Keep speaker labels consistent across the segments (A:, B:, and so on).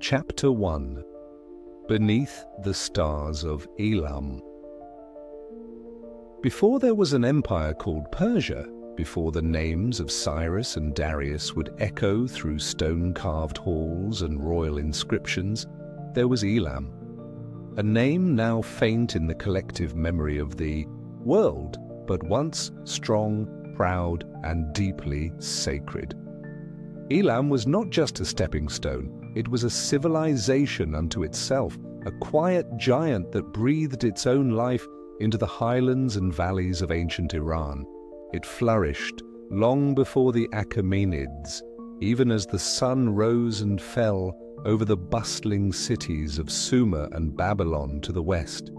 A: Chapter 1. Beneath the Stars of Elam. Before there was an empire called Persia, before the names of Cyrus and Darius would echo through stone-carved halls and royal inscriptions, there was Elam, a name now faint in the collective memory of the world, but once strong, proud, and deeply sacred. Elam was not just a stepping stone, it was a civilization unto itself, a quiet giant that breathed its own life into the highlands and valleys of ancient Iran. It flourished long before the Achaemenids, even as the sun rose and fell over the bustling cities of Sumer and Babylon to the west.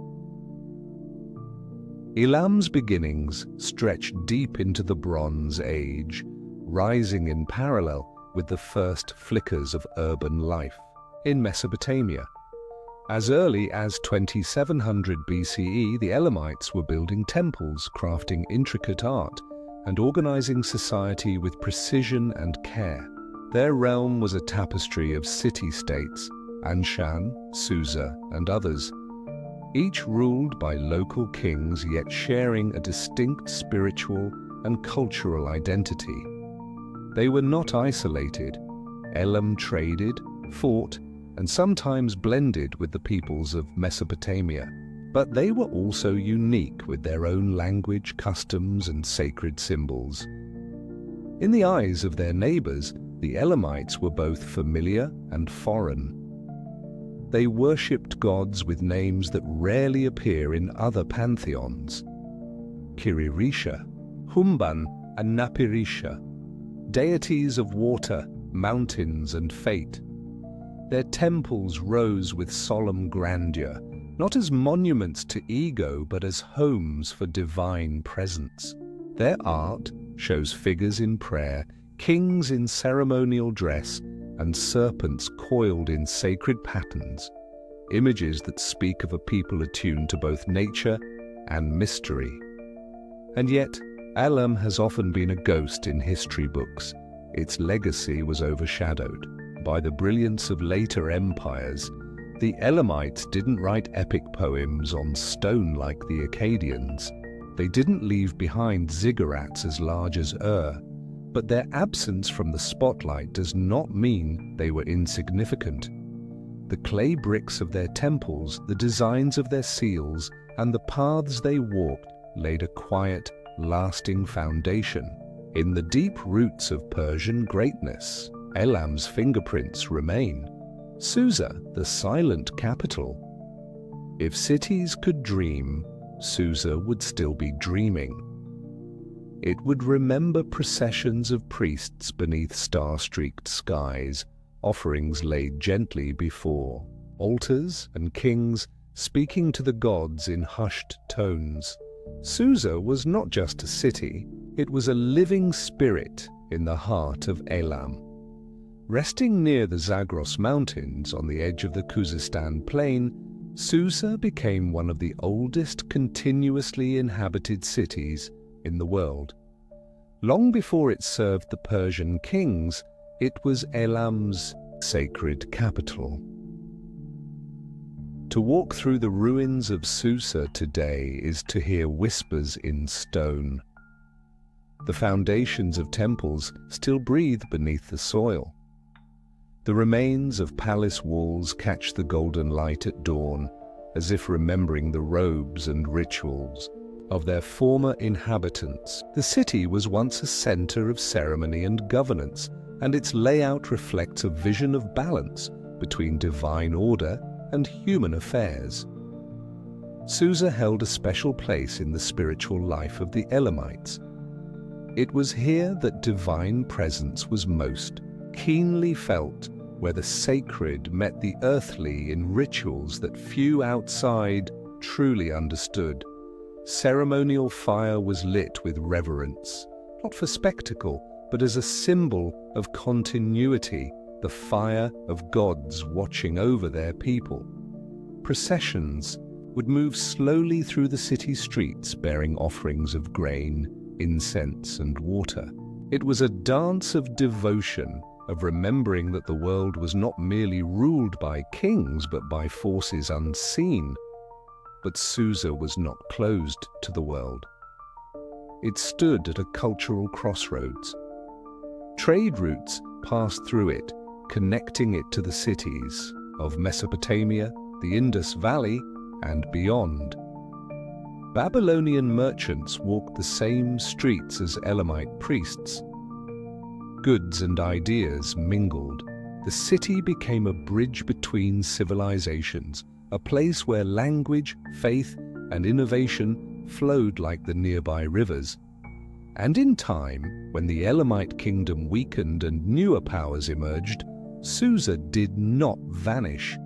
A: Elam's beginnings stretch deep into the Bronze Age, rising in parallel with the first flickers of urban life in Mesopotamia. As early as 2700 BCE, the Elamites were building temples, crafting intricate art, and organizing society with precision and care. Their realm was a tapestry of city-states, Anshan, Susa, and others, each ruled by local kings yet sharing a distinct spiritual and cultural identity. They were not isolated. Elam traded, fought, and sometimes blended with the peoples of Mesopotamia. But they were also unique with their own language, customs, and sacred symbols. In the eyes of their neighbors, the Elamites were both familiar and foreign. They worshipped gods with names that rarely appear in other pantheons: Kiririsha, Humban, and Napirisha, deities of water, mountains, and fate. Their temples rose with solemn grandeur, not as monuments to ego, but as homes for divine presence. Their art shows figures in prayer, kings in ceremonial dress, and serpents coiled in sacred patterns, images that speak of a people attuned to both nature and mystery. And yet, Elam has often been a ghost in history books. Its legacy was overshadowed by the brilliance of later empires. The Elamites didn't write epic poems on stone like the Akkadians. They didn't leave behind ziggurats as large as but their absence from the spotlight does not mean they were insignificant. The clay bricks of their temples, the designs of their seals, and the paths they walked laid a quiet, lasting foundation. In the deep roots of Persian greatness, Elam's fingerprints remain. Susa, the silent capital. If cities could dream, Susa would still be dreaming. It would remember processions of priests beneath star-streaked skies, offerings laid gently before, altars and kings speaking to the gods in hushed tones. Susa was not just a city, it was a living spirit in the heart of Elam. Resting near the Zagros Mountains on the edge of the Khuzestan plain, Susa became one of the oldest continuously inhabited cities in the world. Long before it served the Persian kings, it was Elam's sacred capital. To walk through the ruins of Susa today is to hear whispers in stone. The foundations of temples still breathe beneath the soil. The remains of palace walls catch the golden light at dawn, as if remembering the robes and rituals of their former inhabitants. The city was once a center of ceremony and governance, and its layout reflects a vision of balance between divine order and human affairs. Susa held a special place in the spiritual life of the Elamites. It was here that divine presence was most keenly felt, where the sacred met the earthly in rituals that few outside truly understood. Ceremonial fire was lit with reverence, not for spectacle, but as a symbol of continuity, the fire of gods watching over their people. Processions would move slowly through the city streets bearing offerings of grain, incense, and water. It was a dance of devotion of remembering that the world was not merely ruled by kings but by forces unseen. But Susa was not closed to the world. It stood at a cultural crossroads. Trade routes passed through it, connecting it to the cities of Mesopotamia, the Indus Valley, and beyond. Babylonian merchants walked the same streets as Elamite priests. Goods and ideas mingled. The city became a bridge between civilizations, a place where language, faith, and innovation flowed like the nearby rivers. And in time, when the Elamite kingdom weakened and newer powers emerged, Susa did not vanish.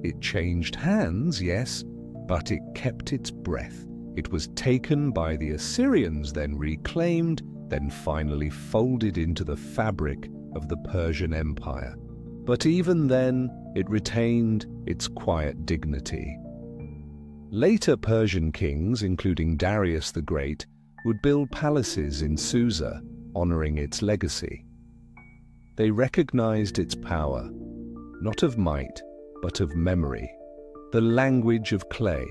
A: It changed hands, yes, but it kept its breath. It was taken by the Assyrians, then reclaimed, then finally folded into the fabric of the Persian Empire. But even then, it retained its quiet dignity. Later Persian kings, including Darius the Great, would build palaces in Susa, honoring its legacy. They recognized its power, not of might, but of memory, the language of clay.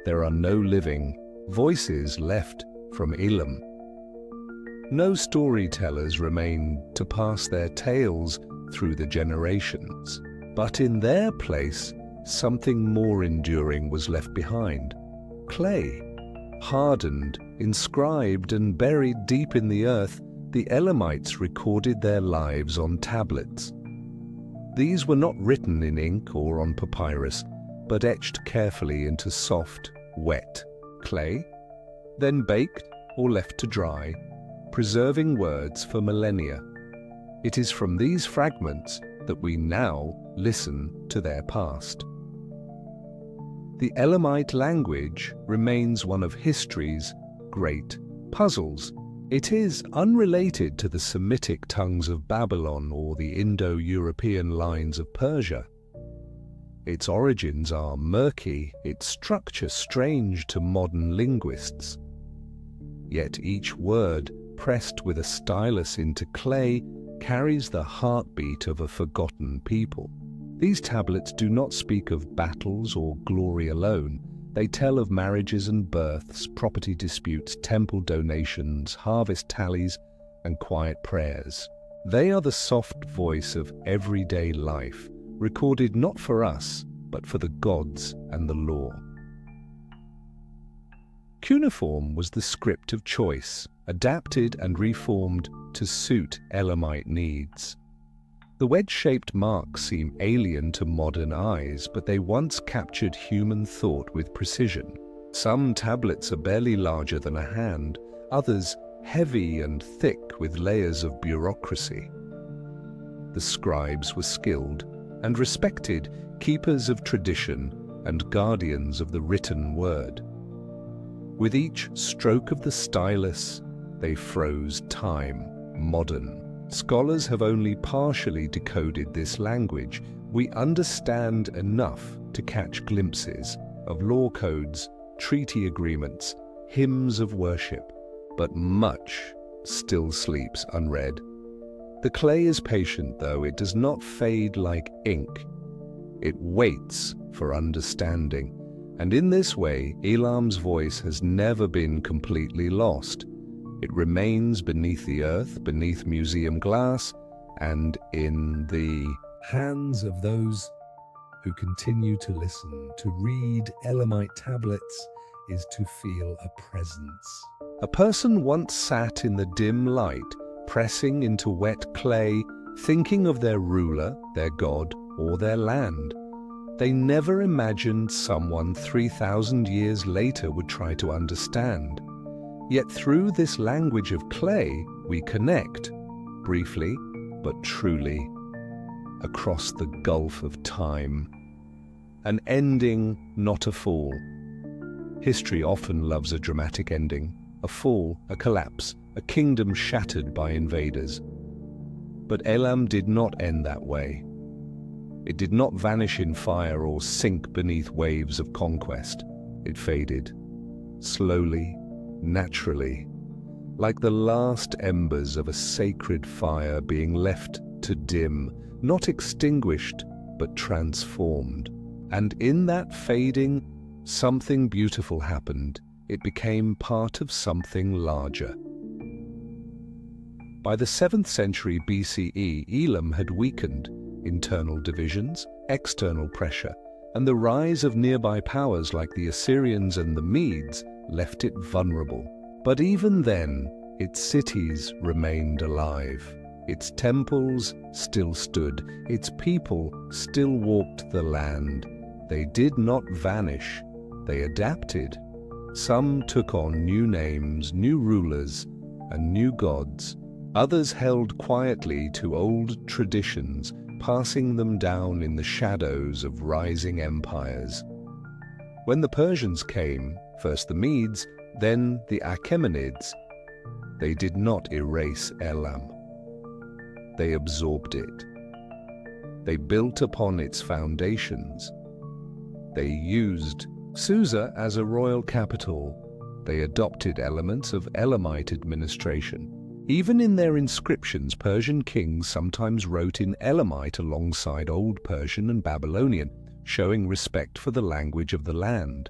A: There are no living voices left from Elam. No storytellers remain to pass their tales through the generations, but in their place, something more enduring was left behind. Clay. Hardened, inscribed, and buried deep in the earth, the Elamites recorded their lives on tablets. These were not written in ink or on papyrus, but etched carefully into soft, wet clay, then baked or left to dry, preserving words for millennia. It is from these fragments that we now listen to their past. The Elamite language remains one of history's great puzzles. It is unrelated to the Semitic tongues of Babylon or the Indo-European lines of Persia. Its origins are murky, its structure strange to modern linguists. Yet each word, pressed with a stylus into clay, carries the heartbeat of a forgotten people. These tablets do not speak of battles or glory alone. They tell of marriages and births, property disputes, temple donations, harvest tallies, and quiet prayers. They are the soft voice of everyday life, recorded not for us, but for the gods and the law. Cuneiform was the script of choice, adapted and reformed to suit Elamite needs. The wedge-shaped marks seem alien to modern eyes, but they once captured human thought with precision. Some tablets are barely larger than a hand, others heavy and thick with layers of bureaucracy. The scribes were skilled and respected, keepers of tradition and guardians of the written word. With each stroke of the stylus, they froze time, modern. Scholars have only partially decoded this language. We understand enough to catch glimpses of law codes, treaty agreements, hymns of worship, but much still sleeps unread. The clay is patient, though. It does not fade like ink. It waits for understanding, and in this way, Elam's voice has never been completely lost. It remains beneath the earth, beneath museum glass, and in the hands of those who continue to listen. To read Elamite tablets is to feel a presence. A person once sat in the dim light, pressing into wet clay, thinking of their ruler, their god, or their land. They never imagined someone 3,000 years later would try to understand. Yet through this language of clay, we connect, briefly but truly, across the gulf of time. An ending, not a fall. History often loves a dramatic ending, a fall, a collapse, a kingdom shattered by invaders. But Elam did not end that way. It did not vanish in fire or sink beneath waves of conquest. It faded, slowly, naturally, like the last embers of a sacred fire being left to dim, not extinguished, but transformed. And in that fading, something beautiful happened. It became part of something larger. By the 7th century BCE, Elam had weakened. Internal divisions, external pressure, and the rise of nearby powers like the Assyrians and the Medes left it vulnerable. But even then, its cities remained alive. Its temples still stood. Its people still walked the land. They did not vanish. They adapted. Some took on new names, new rulers, and new gods. Others held quietly to old traditions, passing them down in the shadows of rising empires. When the Persians came, first the Medes, then the Achaemenids, they did not erase Elam. They absorbed it. They built upon its foundations. They used Susa as a royal capital. They adopted elements of Elamite administration. Even in their inscriptions, Persian kings sometimes wrote in Elamite alongside Old Persian and Babylonian, showing respect for the language of the land.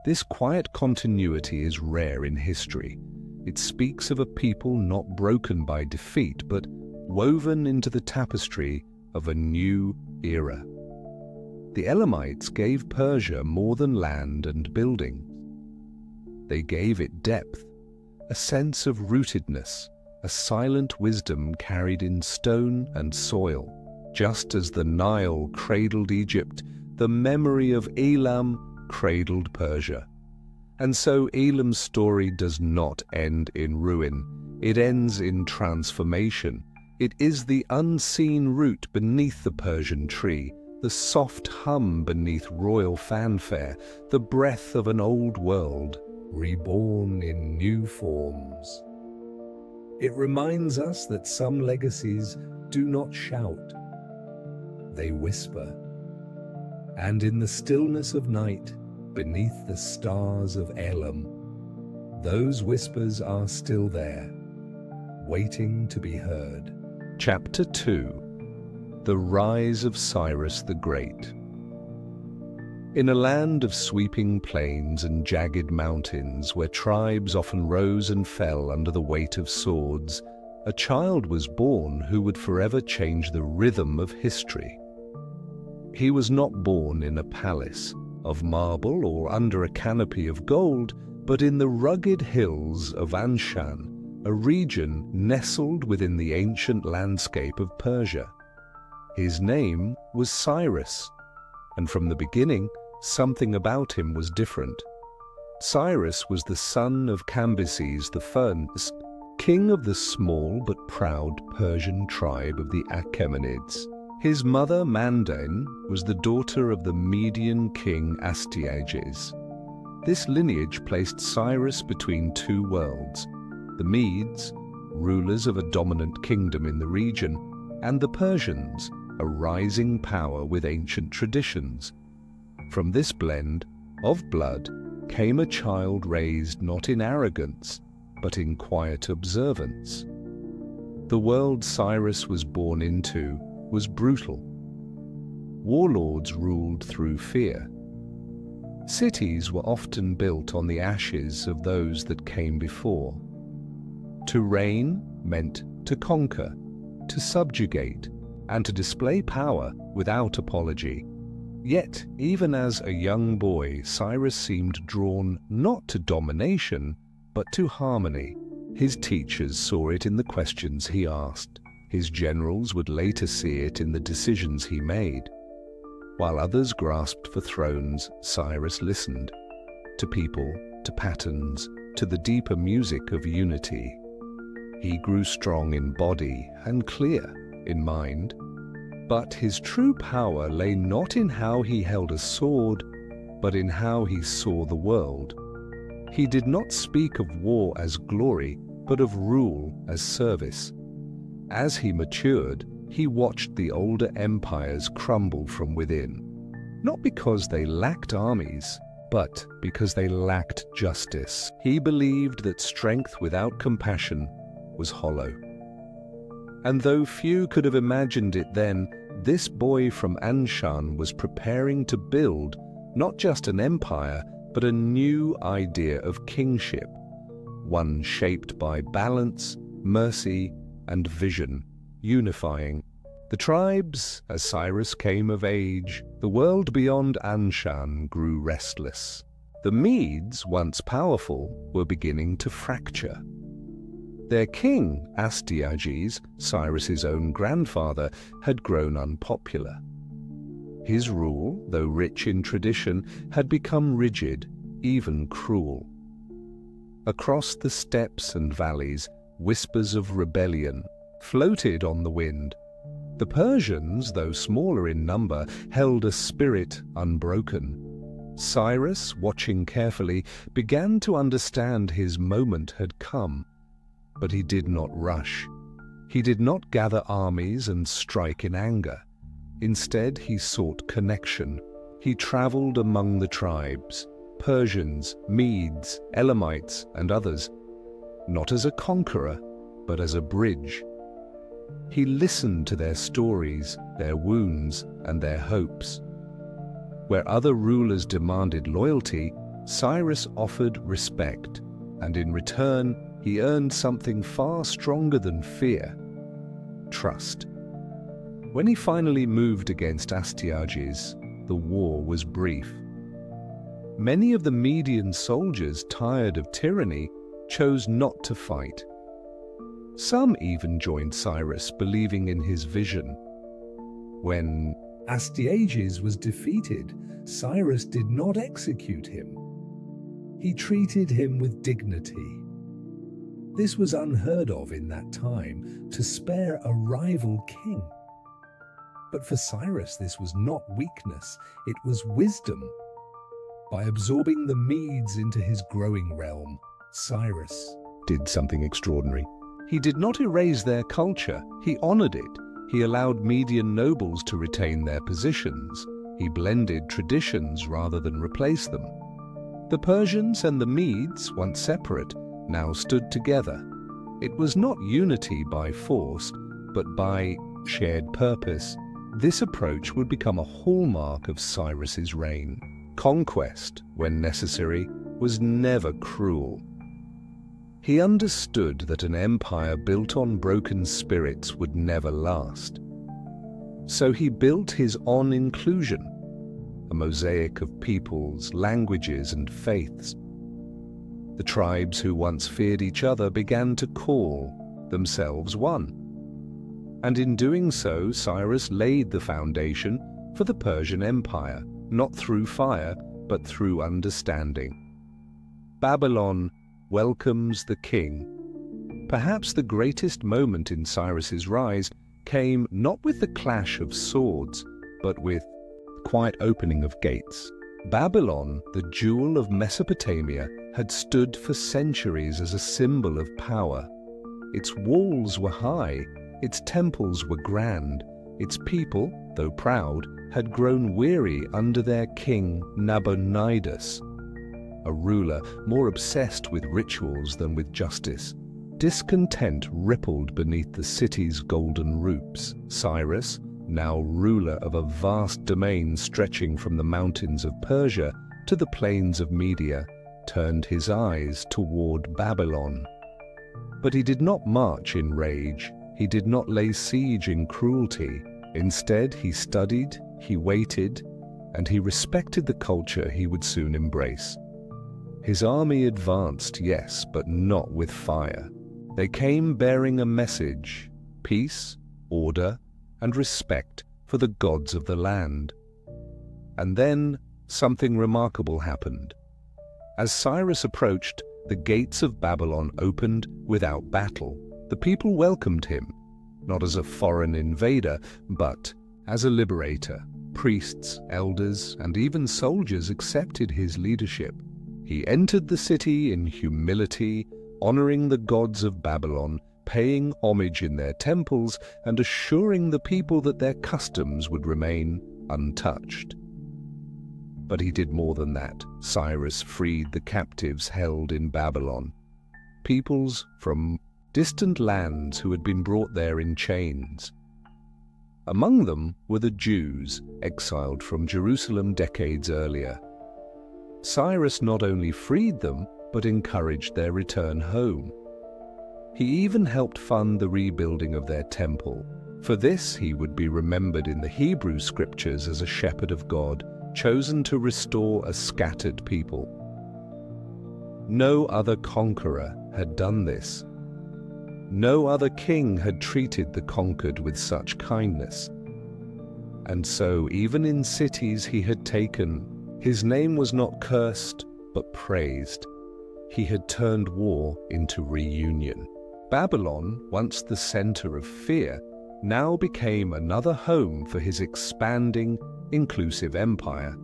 A: This quiet continuity is rare in history. It speaks of a people not broken by defeat, but woven into the tapestry of a new era. The Elamites gave Persia more than land and buildings. They gave it depth, a sense of rootedness, a silent wisdom carried in stone and soil. Just as the Nile cradled Egypt, the memory of Elam cradled Persia. And so Elam's story does not end in ruin. It ends in transformation. It is the unseen root beneath the Persian tree, the soft hum beneath royal fanfare, the breath of an old world, reborn in new forms. It reminds us that some legacies do not shout. They whisper. And in the stillness of night, beneath the stars of Elam, those whispers are still there, waiting to be heard. Chapter 2: The Rise of Cyrus the Great. In a land of sweeping plains and jagged mountains, where tribes often rose and fell under the weight of swords, a child was born who would forever change the rhythm of history. He was not born in a palace of marble or under a canopy of gold, but in the rugged hills of Anshan, a region nestled within the ancient landscape of Persia. His name was Cyrus, and from the beginning, something about him was different. Cyrus was the son of Cambyses I, king of the small but proud Persian tribe of the Achaemenids. His mother, Mandan, was the daughter of the Median king Astyages. This lineage placed Cyrus between two worlds: the Medes, rulers of a dominant kingdom in the region, and the Persians, a rising power with ancient traditions. From this blend of blood came a child raised not in arrogance, but in quiet observance. The world Cyrus was born into was brutal. Warlords ruled through fear. Cities were often built on the ashes of those that came before. To reign meant to conquer, to subjugate, and to display power without apology. Yet, even as a young boy, Cyrus seemed drawn not to domination, but to harmony. His teachers saw it in the questions he asked. His generals would later see it in the decisions he made. While others grasped for thrones, Cyrus listened. To people, to patterns, to the deeper music of unity. He grew strong in body and clear in mind. But his true power lay not in how he held a sword, but in how he saw the world. He did not speak of war as glory, but of rule as service. As he matured, he watched the older empires crumble from within, not because they lacked armies, but because they lacked justice. He believed that strength without compassion was hollow. And though few could have imagined it then, this boy from Anshan was preparing to build not just an empire, but a new idea of kingship, one shaped by balance, mercy, and vision, unifying the tribes. As Cyrus came of age, the world beyond Anshan grew restless. The Medes, once powerful, were beginning to fracture. Their king, Astyages, Cyrus's own grandfather, had grown unpopular. His rule, though rich in tradition, had become rigid, even cruel. Across the steppes and valleys, whispers of rebellion floated on the wind. The Persians, though smaller in number, held a spirit unbroken. Cyrus, watching carefully, began to understand his moment had come. But he did not rush. He did not gather armies and strike in anger. Instead, he sought connection. He traveled among the tribes, Persians, Medes, Elamites, and others, not as a conqueror, but as a bridge. He listened to their stories, their wounds, and their hopes. Where other rulers demanded loyalty, Cyrus offered respect, and in return, he earned something far stronger than fear: trust. When he finally moved against Astyages, the war was brief. Many of the Median soldiers, tired of tyranny, chose not to fight. Some even joined Cyrus, believing in his vision. When Astyages was defeated, Cyrus did not execute him. He treated him with dignity. This was unheard of in that time, to spare a rival king. But for Cyrus, this was not weakness, it was wisdom. By absorbing the Medes into his growing realm, Cyrus did something extraordinary. He did not erase their culture, he honored it. He allowed Median nobles to retain their positions. He blended traditions rather than replace them. The Persians and the Medes, once separate, now stood together. It was not unity by force, but by shared purpose. This approach would become a hallmark of Cyrus's reign. Conquest, when necessary, was never cruel. He understood that an empire built on broken spirits would never last. So he built his own inclusion, a mosaic of peoples, languages, and faiths. The tribes who once feared each other began to call themselves one. And in doing so, Cyrus laid the foundation for the Persian Empire, not through fire, but through understanding. Babylon welcomes the king. Perhaps the greatest moment in Cyrus's rise came not with the clash of swords, but with the quiet opening of gates. Babylon, the jewel of Mesopotamia, had stood for centuries as a symbol of power. Its walls were high, its temples were grand, its people, though proud, had grown weary under their king Nabonidus, a ruler more obsessed with rituals than with justice. Discontent rippled beneath the city's golden roofs. Cyrus, now ruler of a vast domain stretching from the mountains of Persia to the plains of Media, turned his eyes toward Babylon. But he did not march in rage. He did not lay siege in cruelty. Instead, he studied, he waited, and he respected the culture he would soon embrace. His army advanced, yes, but not with fire. They came bearing a message: peace, order, and respect for the gods of the land. And then something remarkable happened. As Cyrus approached, the gates of Babylon opened without battle. The people welcomed him, not as a foreign invader, but as a liberator. Priests, elders, and even soldiers accepted his leadership. He entered the city in humility, honoring the gods of Babylon, paying homage in their temples, and assuring the people that their customs would remain untouched. But he did more than that. Cyrus freed the captives held in Babylon, peoples from distant lands who had been brought there in chains. Among them were the Jews, exiled from Jerusalem decades earlier. Cyrus not only freed them, but encouraged their return home. He even helped fund the rebuilding of their temple. For this, he would be remembered in the Hebrew scriptures as a shepherd of God, chosen to restore a scattered people. No other conqueror had done this. No other king had treated the conquered with such kindness. And so, even in cities he had taken, his name was not cursed, but praised. He had turned war into reunion. Babylon, once the center of fear, now became another home for his expanding, inclusive empire.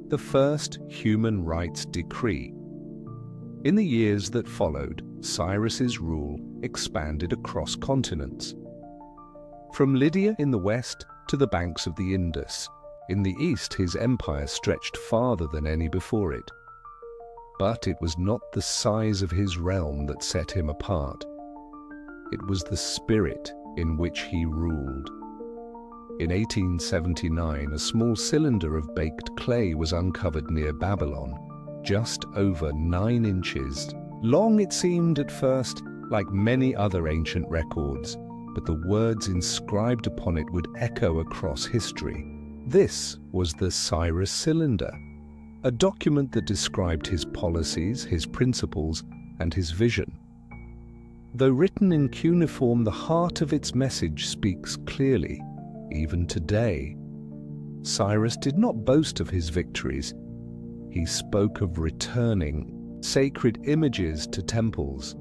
A: The first human rights decree. In the years that followed, Cyrus's rule expanded across continents. From Lydia in the west to the banks of the Indus, in the east his empire stretched farther than any before it. But it was not the size of his realm that set him apart. It was the spirit in which he ruled. In 1879, a small cylinder of baked clay was uncovered near Babylon, just over 9 inches. Long it seemed at first, like many other ancient records, but the words inscribed upon it would echo across history. This was the Cyrus cylinder, a document that described his policies, his principles, and his vision. Though written in cuneiform, the heart of its message speaks clearly, even today. Cyrus did not boast of his victories. He spoke of returning sacred images to temples,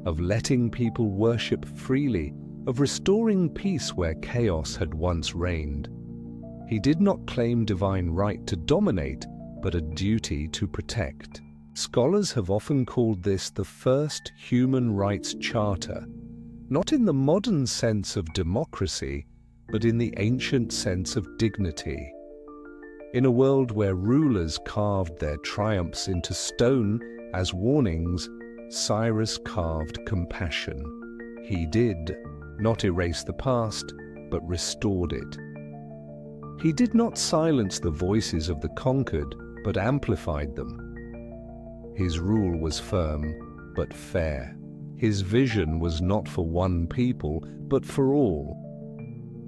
A: of letting people worship freely, of restoring peace where chaos had once reigned. He did not claim divine right to dominate, but a duty to protect. Scholars have often called this the first human rights charter, not in the modern sense of democracy, but in the ancient sense of dignity. In a world where rulers carved their triumphs into stone as warnings, Cyrus carved compassion. He did not erase the past, but restored it. He did not silence the voices of the conquered, but amplified them. His rule was firm, but fair. His vision was not for one people, but for all.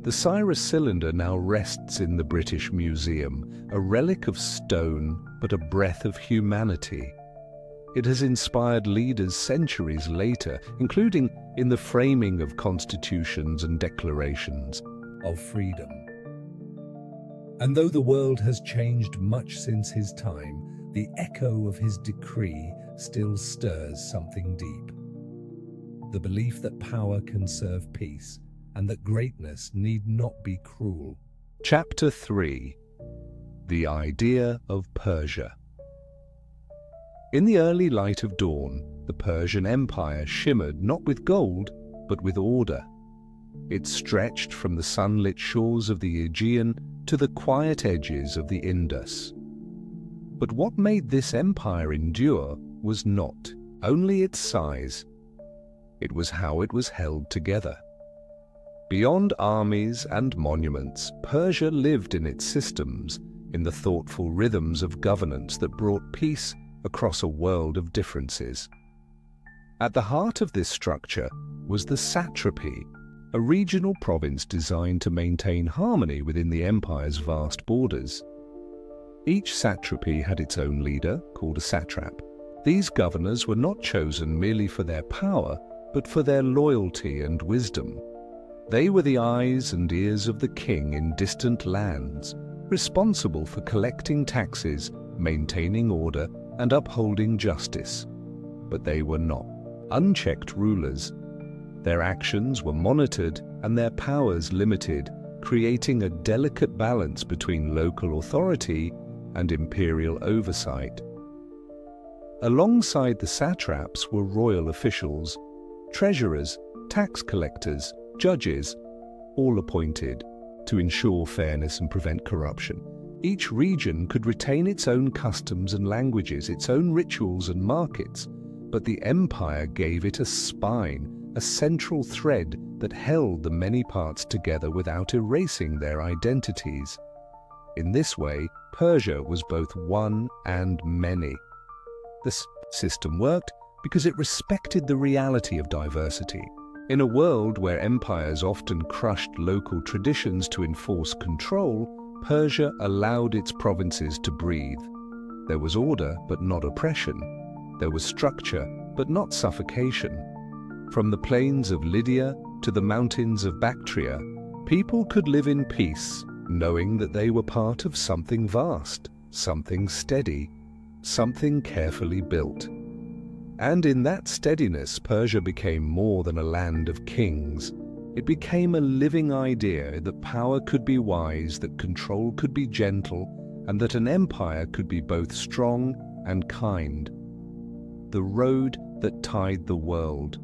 A: The Cyrus cylinder now rests in the British Museum, a relic of stone, but a breath of humanity. It has inspired leaders centuries later, including in the framing of constitutions and declarations of freedom. And though the world has changed much since his time, the echo of his decree still stirs something deep. The belief that power can serve peace, and that greatness need not be cruel. Chapter 3. The Idea of Persia. In the early light of dawn, the Persian Empire shimmered not with gold, but with order. It stretched from the sunlit shores of the Aegean to the quiet edges of the Indus. But what made this empire endure was not only its size, it was how it was held together. Beyond armies and monuments, Persia lived in its systems, in the thoughtful rhythms of governance that brought peace across a world of differences. At the heart of this structure was the satrapy, a regional province designed to maintain harmony within the empire's vast borders. Each satrapy had its own leader, called a satrap. These governors were not chosen merely for their power, but for their loyalty and wisdom. They were the eyes and ears of the king in distant lands, responsible for collecting taxes, maintaining order, and upholding justice. But they were not unchecked rulers. Their actions were monitored and their powers limited, creating a delicate balance between local authority and imperial oversight. Alongside the satraps were royal officials, treasurers, tax collectors, judges, all appointed to ensure fairness and prevent corruption. Each region could retain its own customs and languages, its own rituals and markets, but the empire gave it a spine, a central thread that held the many parts together without erasing their identities. In this way, Persia was both one and many. The system worked because it respected the reality of diversity. In a world where empires often crushed local traditions to enforce control, Persia allowed its provinces to breathe. There was order, but not oppression. There was structure, but not suffocation. From the plains of Lydia to the mountains of Bactria, people could live in peace, knowing that they were part of something vast, something steady, something carefully built. And in that steadiness, Persia became more than a land of kings. It became a living idea that power could be wise, that control could be gentle, and that an empire could be both strong and kind. The road that tied the world.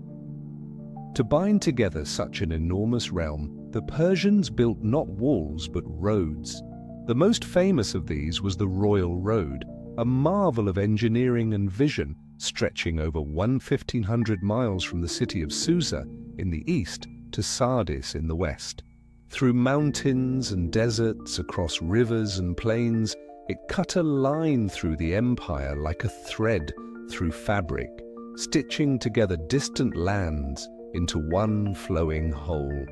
A: To bind together such an enormous realm, the Persians built not walls but roads. The most famous of these was the Royal Road, a marvel of engineering and vision stretching over 1,500 miles from the city of Susa in the east to Sardis in the west. Through mountains and deserts, across rivers and plains, it cut a line through the empire like a thread through fabric, stitching together distant lands into one flowing whole.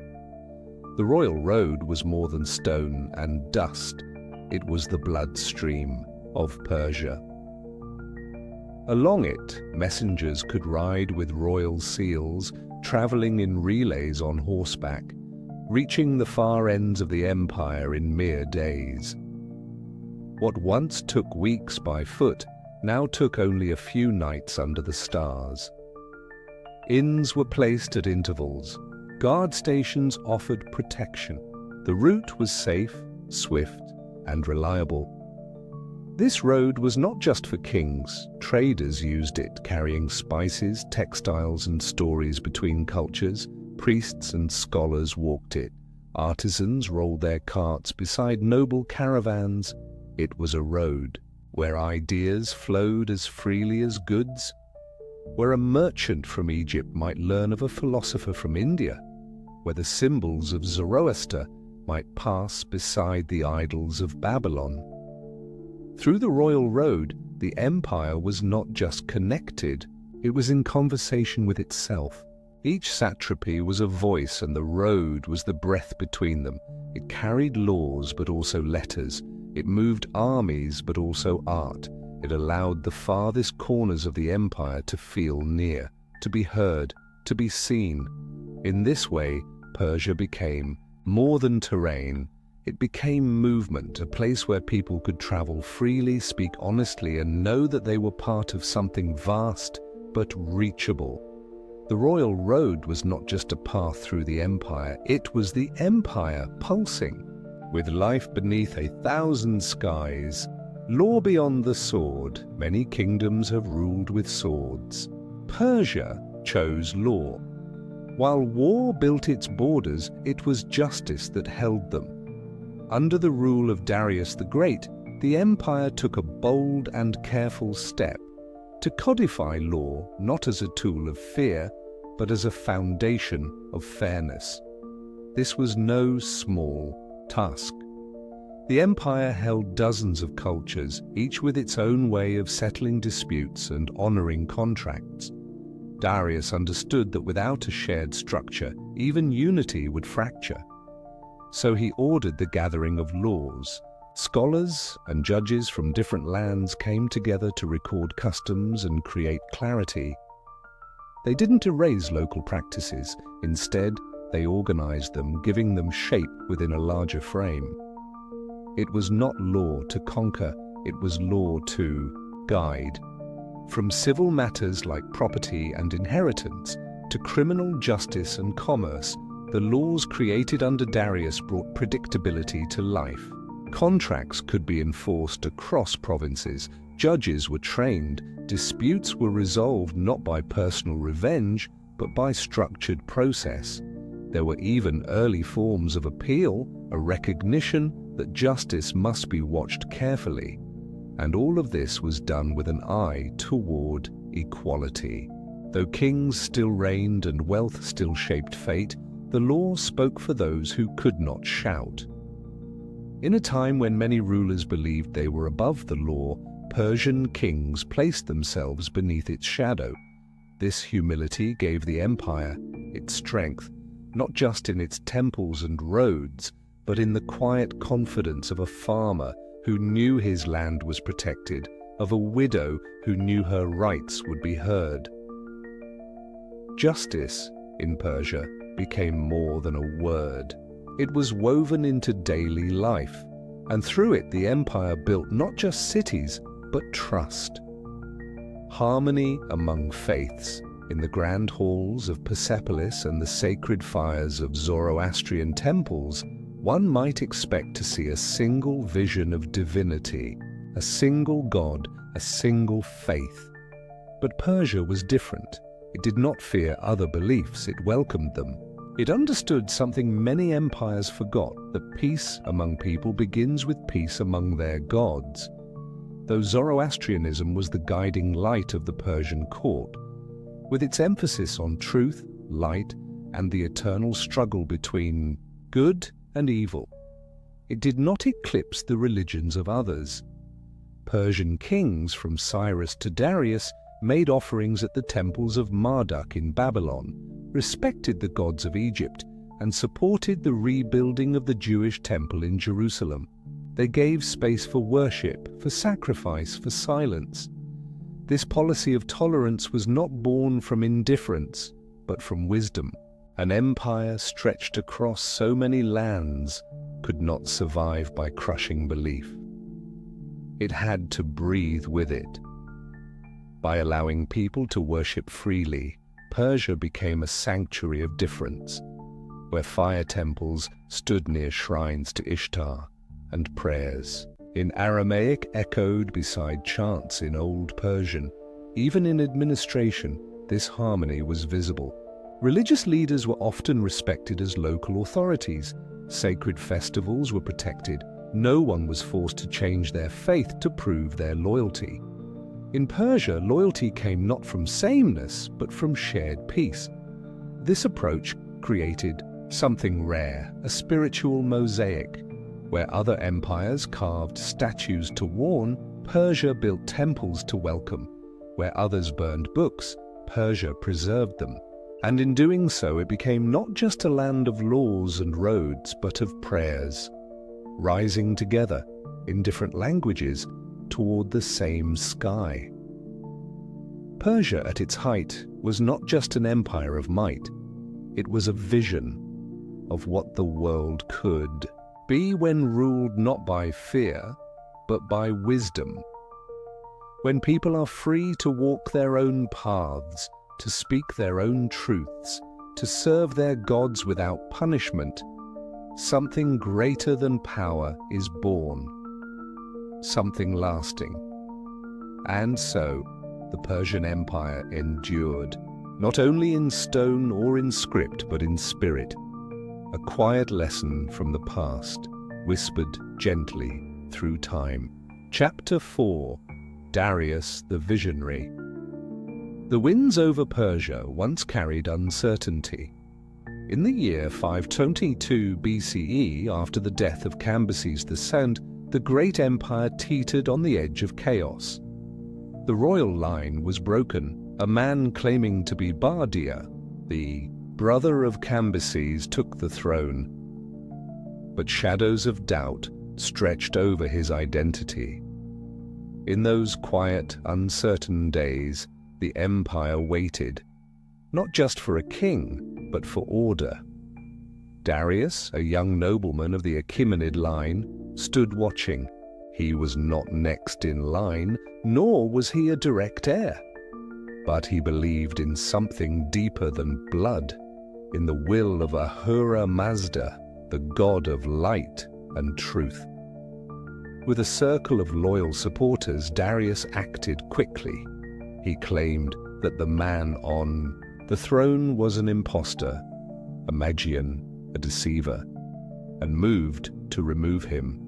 A: The Royal Road was more than stone and dust. It was the bloodstream of Persia. Along it, messengers could ride with royal seals, traveling in relays on horseback, reaching the far ends of the empire in mere days. What once took weeks by foot now took only a few nights under the stars. Inns were placed at intervals. Guard stations offered protection. The route was safe, swift, and reliable. This road was not just for kings. Traders used it, carrying spices, textiles, and stories between cultures. Priests and scholars walked it. Artisans rolled their carts beside noble caravans. It was a road where ideas flowed as freely as goods, where a merchant from Egypt might learn of a philosopher from India, where the symbols of Zoroaster might pass beside the idols of Babylon. Through the Royal Road, the empire was not just connected, it was in conversation with itself. Each satrapy was a voice, and the road was the breath between them. It carried laws, but also letters. It moved armies, but also art. It allowed the farthest corners of the empire to feel near, to be heard, to be seen. In this way, Persia became more than terrain. It became movement, a place where people could travel freely, speak honestly, and know that they were part of something vast but reachable. The Royal Road was not just a path through the empire, it was the empire pulsing. With life beneath 1,000 skies, law beyond the sword, many kingdoms have ruled with swords. Persia chose law. While war built its borders, it was justice that held them. Under the rule of Darius the Great, the empire took a bold and careful step to codify law not as a tool of fear, but as a foundation of fairness. This was no small task. The empire held dozens of cultures, each with its own way of settling disputes and honoring contracts. Darius understood that without a shared structure, even unity would fracture. So he ordered the gathering of laws. Scholars and judges from different lands came together to record customs and create clarity. They didn't erase local practices. Instead, they organized them, giving them shape within a larger frame. It was not law to conquer, it was law to guide. From civil matters like property and inheritance to criminal justice and commerce, the laws created under Darius brought predictability to life. Contracts could be enforced across provinces, judges were trained, disputes were resolved not by personal revenge, but by structured process. There were even early forms of appeal, a recognition that justice must be watched carefully, and all of this was done with an eye toward equality. Though kings still reigned and wealth still shaped fate, the law spoke for those who could not shout. In a time when many rulers believed they were above the law, Persian kings placed themselves beneath its shadow. This humility gave the empire its strength, not just in its temples and roads, but in the quiet confidence of a farmer who knew his land was protected, of a widow who knew her rights would be heard. Justice in Persia became more than a word. It was woven into daily life, and through it the empire built not just cities, but trust. Harmony among faiths. In the grand halls of Persepolis and the sacred fires of Zoroastrian temples, one might expect to see a single vision of divinity, a single god, a single faith. But Persia was different. It did not fear other beliefs, it welcomed them. It understood something many empires forgot, that peace among people begins with peace among their gods. Though Zoroastrianism was the guiding light of the Persian court, with its emphasis on truth, light, and the eternal struggle between good and evil, it did not eclipse the religions of others. Persian kings, from Cyrus to Darius, made offerings at the temples of Marduk in Babylon, respected the gods of Egypt, and supported the rebuilding of the Jewish temple in Jerusalem. They gave space for worship, for sacrifice, for silence. This policy of tolerance was not born from indifference, but from wisdom. An empire stretched across so many lands could not survive by crushing belief. It had to breathe with it. By allowing people to worship freely, Persia became a sanctuary of difference, where fire temples stood near shrines to Ishtar, and prayers in Aramaic echoed beside chants in Old Persian. Even in administration, this harmony was visible. Religious leaders were often respected as local authorities. Sacred festivals were protected. No one was forced to change their faith to prove their loyalty. In Persia, loyalty came not from sameness, but from shared peace. This approach created something rare, a spiritual mosaic. Where other empires carved statues to warn, Persia built temples to welcome. Where others burned books, Persia preserved them. And in doing so, it became not just a land of laws and roads, but of prayers, rising together in different languages toward the same sky. Persia at its height was not just an empire of might, it was a vision of what the world could be when ruled not by fear, but by wisdom. When people are free to walk their own paths, to speak their own truths, to serve their gods without punishment, something greater than power is born, something lasting. And so, the Persian Empire endured, not only in stone or in script, but in spirit. A quiet lesson from the past, whispered gently through time. Chapter 4. Darius the Visionary. The winds over Persia once carried uncertainty. In the year 522 BCE, after the death of Cambyses II, the great empire teetered on the edge of chaos. The royal line was broken. A man claiming to be Bardia, the brother of Cambyses, took the throne. But shadows of doubt stretched over his identity. In those quiet, uncertain days, the empire waited, not just for a king, but for order. Darius, a young nobleman of the Achaemenid line, stood watching. He was not next in line, nor was he a direct heir. But he believed in something deeper than blood, in the will of Ahura Mazda, the god of light and truth. With a circle of loyal supporters, Darius acted quickly. He claimed that the man on the throne was an impostor, a Magian, a deceiver, and moved to remove him.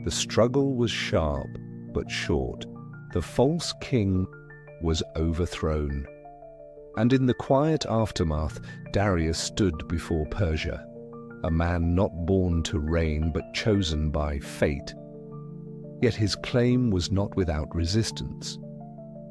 A: The struggle was sharp but short. The false king was overthrown. And in the quiet aftermath, Darius stood before Persia, a man not born to reign but chosen by fate. Yet his claim was not without resistance.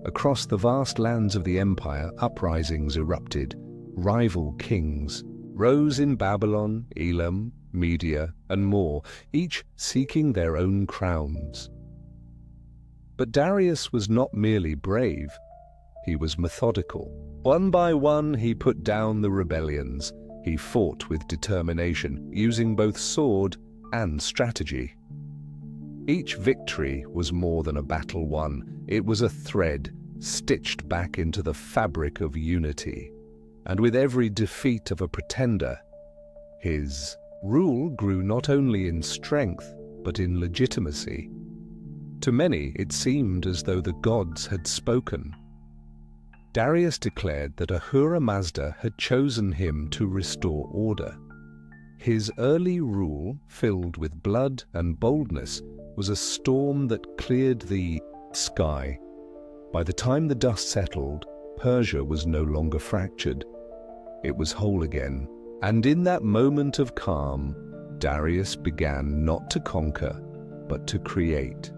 A: Across the vast lands of the empire, uprisings erupted. Rival kings rose in Babylon, Elam, Media, and more, each seeking their own crowns. But Darius was not merely brave, he was methodical. One by one he put down the rebellions. He fought with determination, using both sword and strategy. Each victory was more than a battle won. It was a thread stitched back into the fabric of unity. And with every defeat of a pretender, his rule grew not only in strength, but in legitimacy. To many, it seemed as though the gods had spoken. Darius declared that Ahura Mazda had chosen him to restore order. His early rule, filled with blood and boldness, was a storm that cleared the sky. By the time the dust settled, Persia was no longer fractured. It was whole again. And in that moment of calm, Darius began not to conquer, but to create.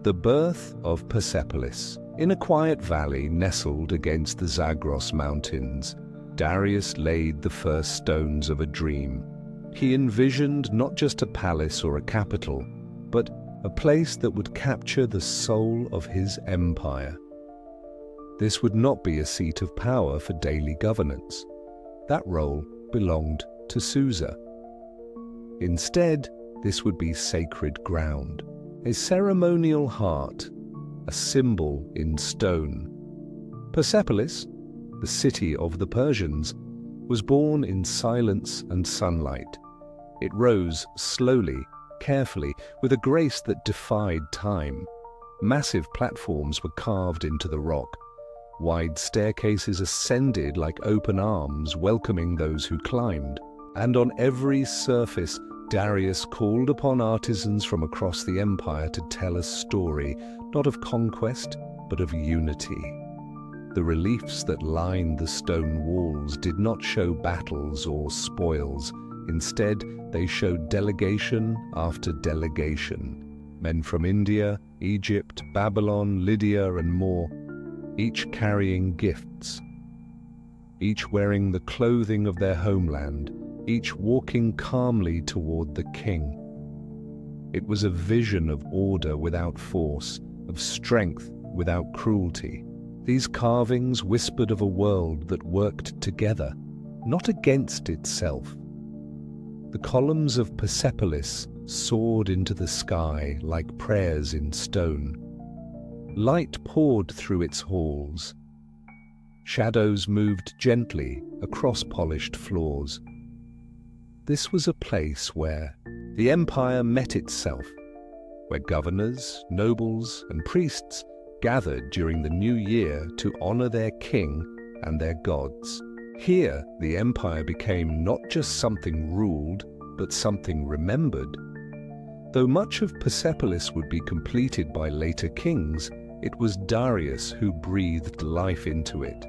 A: The birth of Persepolis. In a quiet valley nestled against the Zagros mountains, Darius laid the first stones of a dream. He envisioned not just a palace or a capital, but a place that would capture the soul of his empire. This would not be a seat of power for daily governance. That role belonged to Susa. Instead, this would be sacred ground, a ceremonial heart, a symbol in stone. Persepolis, the city of the Persians, was born in silence and sunlight. It rose slowly, carefully, with a grace that defied time. Massive platforms were carved into the rock. Wide staircases ascended like open arms, welcoming those who climbed. And on every surface, Darius called upon artisans from across the empire to tell a story, not of conquest, but of unity. The reliefs that lined the stone walls did not show battles or spoils. Instead, they showed delegation after delegation. Men from India, Egypt, Babylon, Lydia, and more, each carrying gifts, each wearing the clothing of their homeland, each walking calmly toward the king. It was a vision of order without force, of strength without cruelty. These carvings whispered of a world that worked together, not against itself. The columns of Persepolis soared into the sky like prayers in stone. Light poured through its halls. Shadows moved gently across polished floors. This was a place where the empire met itself, where governors, nobles, and priests gathered during the new year to honor their king and their gods. Here, the empire became not just something ruled, but something remembered. Though much of Persepolis would be completed by later kings, it was Darius who breathed life into it.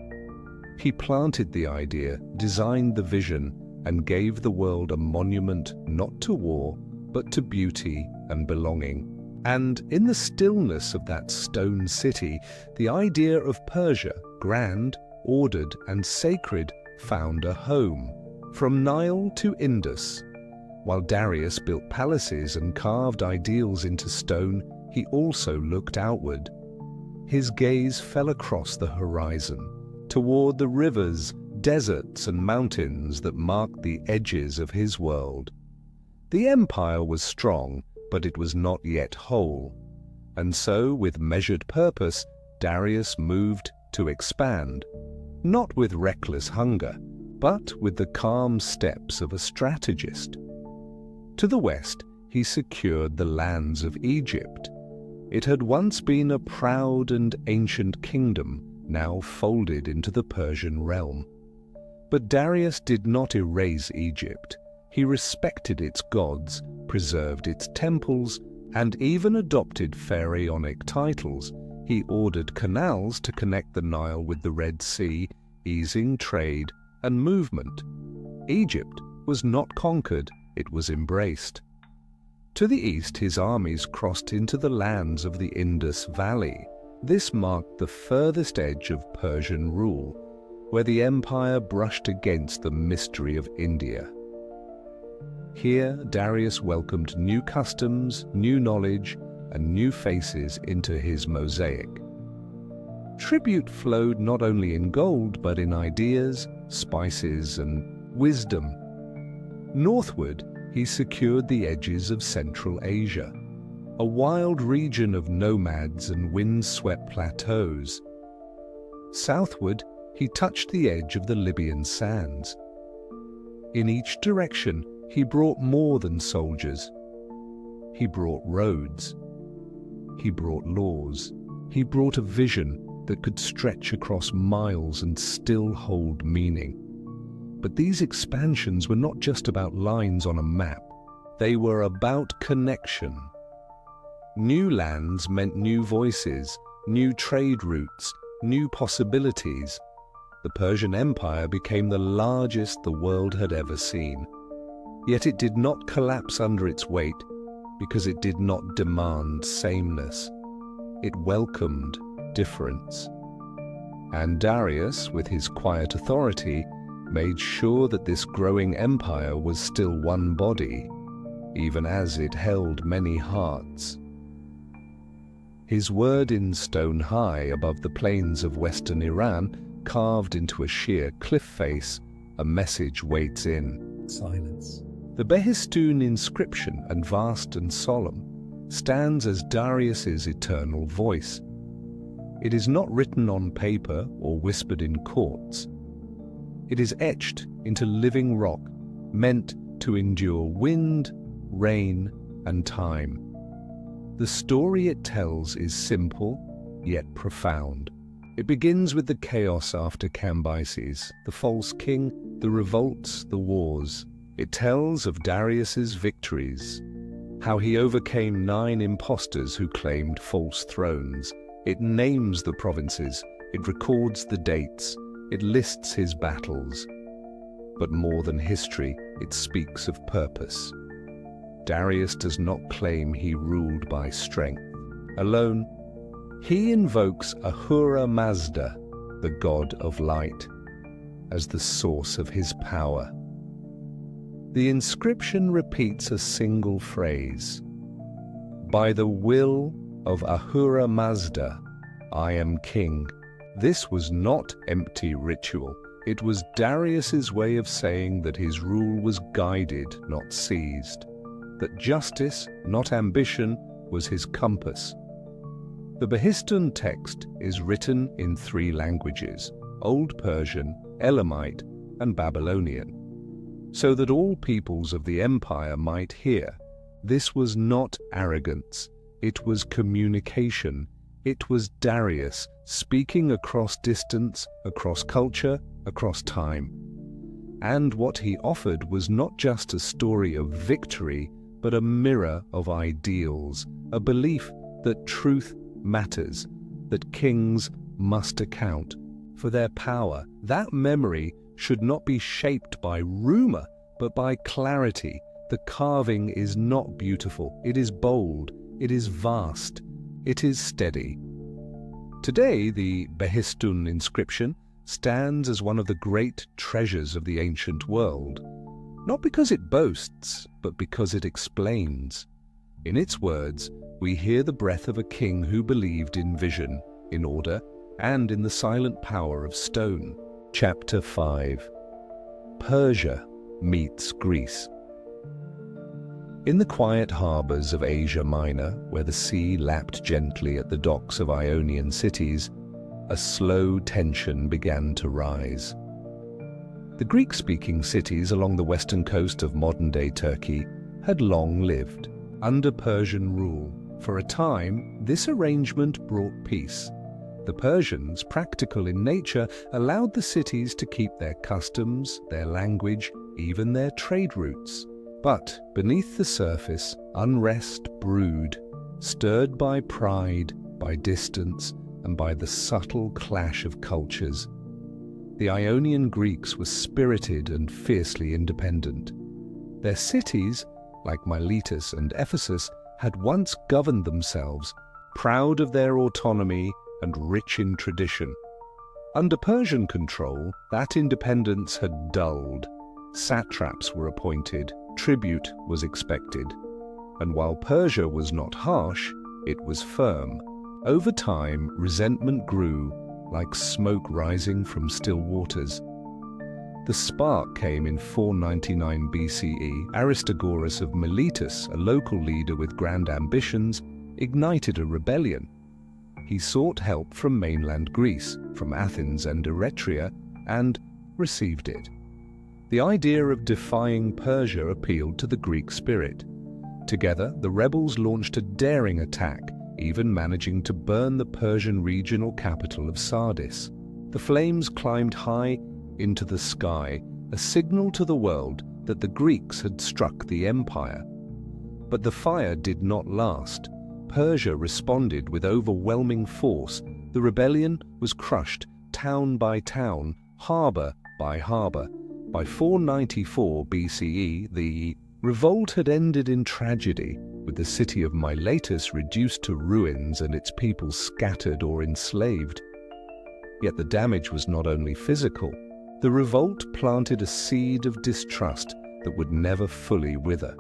A: He planted the idea, designed the vision, and gave the world a monument not to war, but to beauty and belonging. And in the stillness of that stone city, the idea of Persia, grand, ordered, and sacred, found a home. From Nile to Indus. While Darius built palaces and carved ideals into stone, he also looked outward. His gaze fell across the horizon, toward the rivers, deserts, and mountains that marked the edges of his world. The empire was strong, but it was not yet whole. And so, with measured purpose, Darius moved to expand, not with reckless hunger, but with the calm steps of a strategist. To the west, he secured the lands of Egypt. It had once been a proud and ancient kingdom, now folded into the Persian realm. But Darius did not erase Egypt. He respected its gods, preserved its temples, and even adopted pharaonic titles. He ordered canals to connect the Nile with the Red Sea, easing trade and movement. Egypt was not conquered, it was embraced. To the east, his armies crossed into the lands of the Indus Valley. This marked the furthest edge of Persian rule, where the empire brushed against the mystery of India. Here, Darius welcomed new customs, new knowledge, and new faces into his mosaic. Tribute flowed not only in gold, but in ideas, spices, and wisdom. Northward, he secured the edges of Central Asia, a wild region of nomads and wind-swept plateaus. Southward, he touched the edge of the Libyan sands. In each direction, he brought more than soldiers. He brought roads. He brought laws. He brought a vision that could stretch across miles and still hold meaning. But these expansions were not just about lines on a map. They were about connection. New lands meant new voices, new trade routes, new possibilities. The Persian Empire became the largest the world had ever seen. Yet it did not collapse under its weight because it did not demand sameness. It welcomed difference. And Darius, with his quiet authority, made sure that this growing empire was still one body, even as it held many hearts. His word in stone high above the plains of western Iran, carved into a sheer cliff face, a message waits in silence. The Behistun inscription, and vast and solemn, stands as Darius's eternal voice. It is not written on paper or whispered in courts. It is etched into living rock, meant to endure wind, rain, and time. The story it tells is simple, yet profound. It begins with the chaos after Cambyses, the false king, the revolts, the wars. It tells of Darius's victories, how he overcame 9 impostors who claimed false thrones. It names the provinces, it records the dates, it lists his battles. But more than history, it speaks of purpose. Darius does not claim he ruled by strength alone. He invokes Ahura Mazda, the god of light, as the source of his power. The inscription repeats a single phrase: "By the will of Ahura Mazda, I am king." This was not empty ritual. It was Darius's way of saying that his rule was guided, not seized, that justice, not ambition, was his compass. The Behistun text is written in 3 languages: Old Persian, Elamite, and Babylonian, so that all peoples of the empire might hear. This was not arrogance, it was communication. It was Darius speaking across distance, across culture, across time. And what he offered was not just a story of victory, but a mirror of ideals, a belief that truth matters, that kings must account for their power. That memory should not be shaped by rumor, but by clarity. The carving is not beautiful, it is bold, it is vast, it is steady. Today, the Behistun inscription stands as one of the great treasures of the ancient world, not because it boasts, but because it explains. In its words, we hear the breath of a king who believed in vision, in order, and in the silent power of stone. Chapter 5. Persia meets Greece. In the quiet harbours of Asia Minor, where the sea lapped gently at the docks of Ionian cities, a slow tension began to rise. The Greek-speaking cities along the western coast of modern-day Turkey had long lived under Persian rule. For a time, this arrangement brought peace. The Persians, practical in nature, allowed the cities to keep their customs, their language, even their trade routes. But beneath the surface, unrest brewed, stirred by pride, by distance, and by the subtle clash of cultures. The Ionian Greeks were spirited and fiercely independent. Their cities, like Miletus and Ephesus, had once governed themselves, proud of their autonomy and rich in tradition. Under Persian control, that independence had dulled. Satraps were appointed, tribute was expected. And while Persia was not harsh, it was firm. Over time, resentment grew, like smoke rising from still waters. The spark came in 499 BCE. Aristagoras of Miletus, a local leader with grand ambitions, ignited a rebellion. He sought help from mainland Greece, from Athens and Eretria, and received it. The idea of defying Persia appealed to the Greek spirit. Together, the rebels launched a daring attack, even managing to burn the Persian regional capital of Sardis. The flames climbed high into the sky, a signal to the world that the Greeks had struck the empire. But the fire did not last. Persia responded with overwhelming force. The rebellion was crushed town by town, harbor by harbor. By 494 BCE, the revolt had ended in tragedy, with the city of Miletus reduced to ruins and its people scattered or enslaved. Yet the damage was not only physical. The revolt planted a seed of distrust that would never fully wither.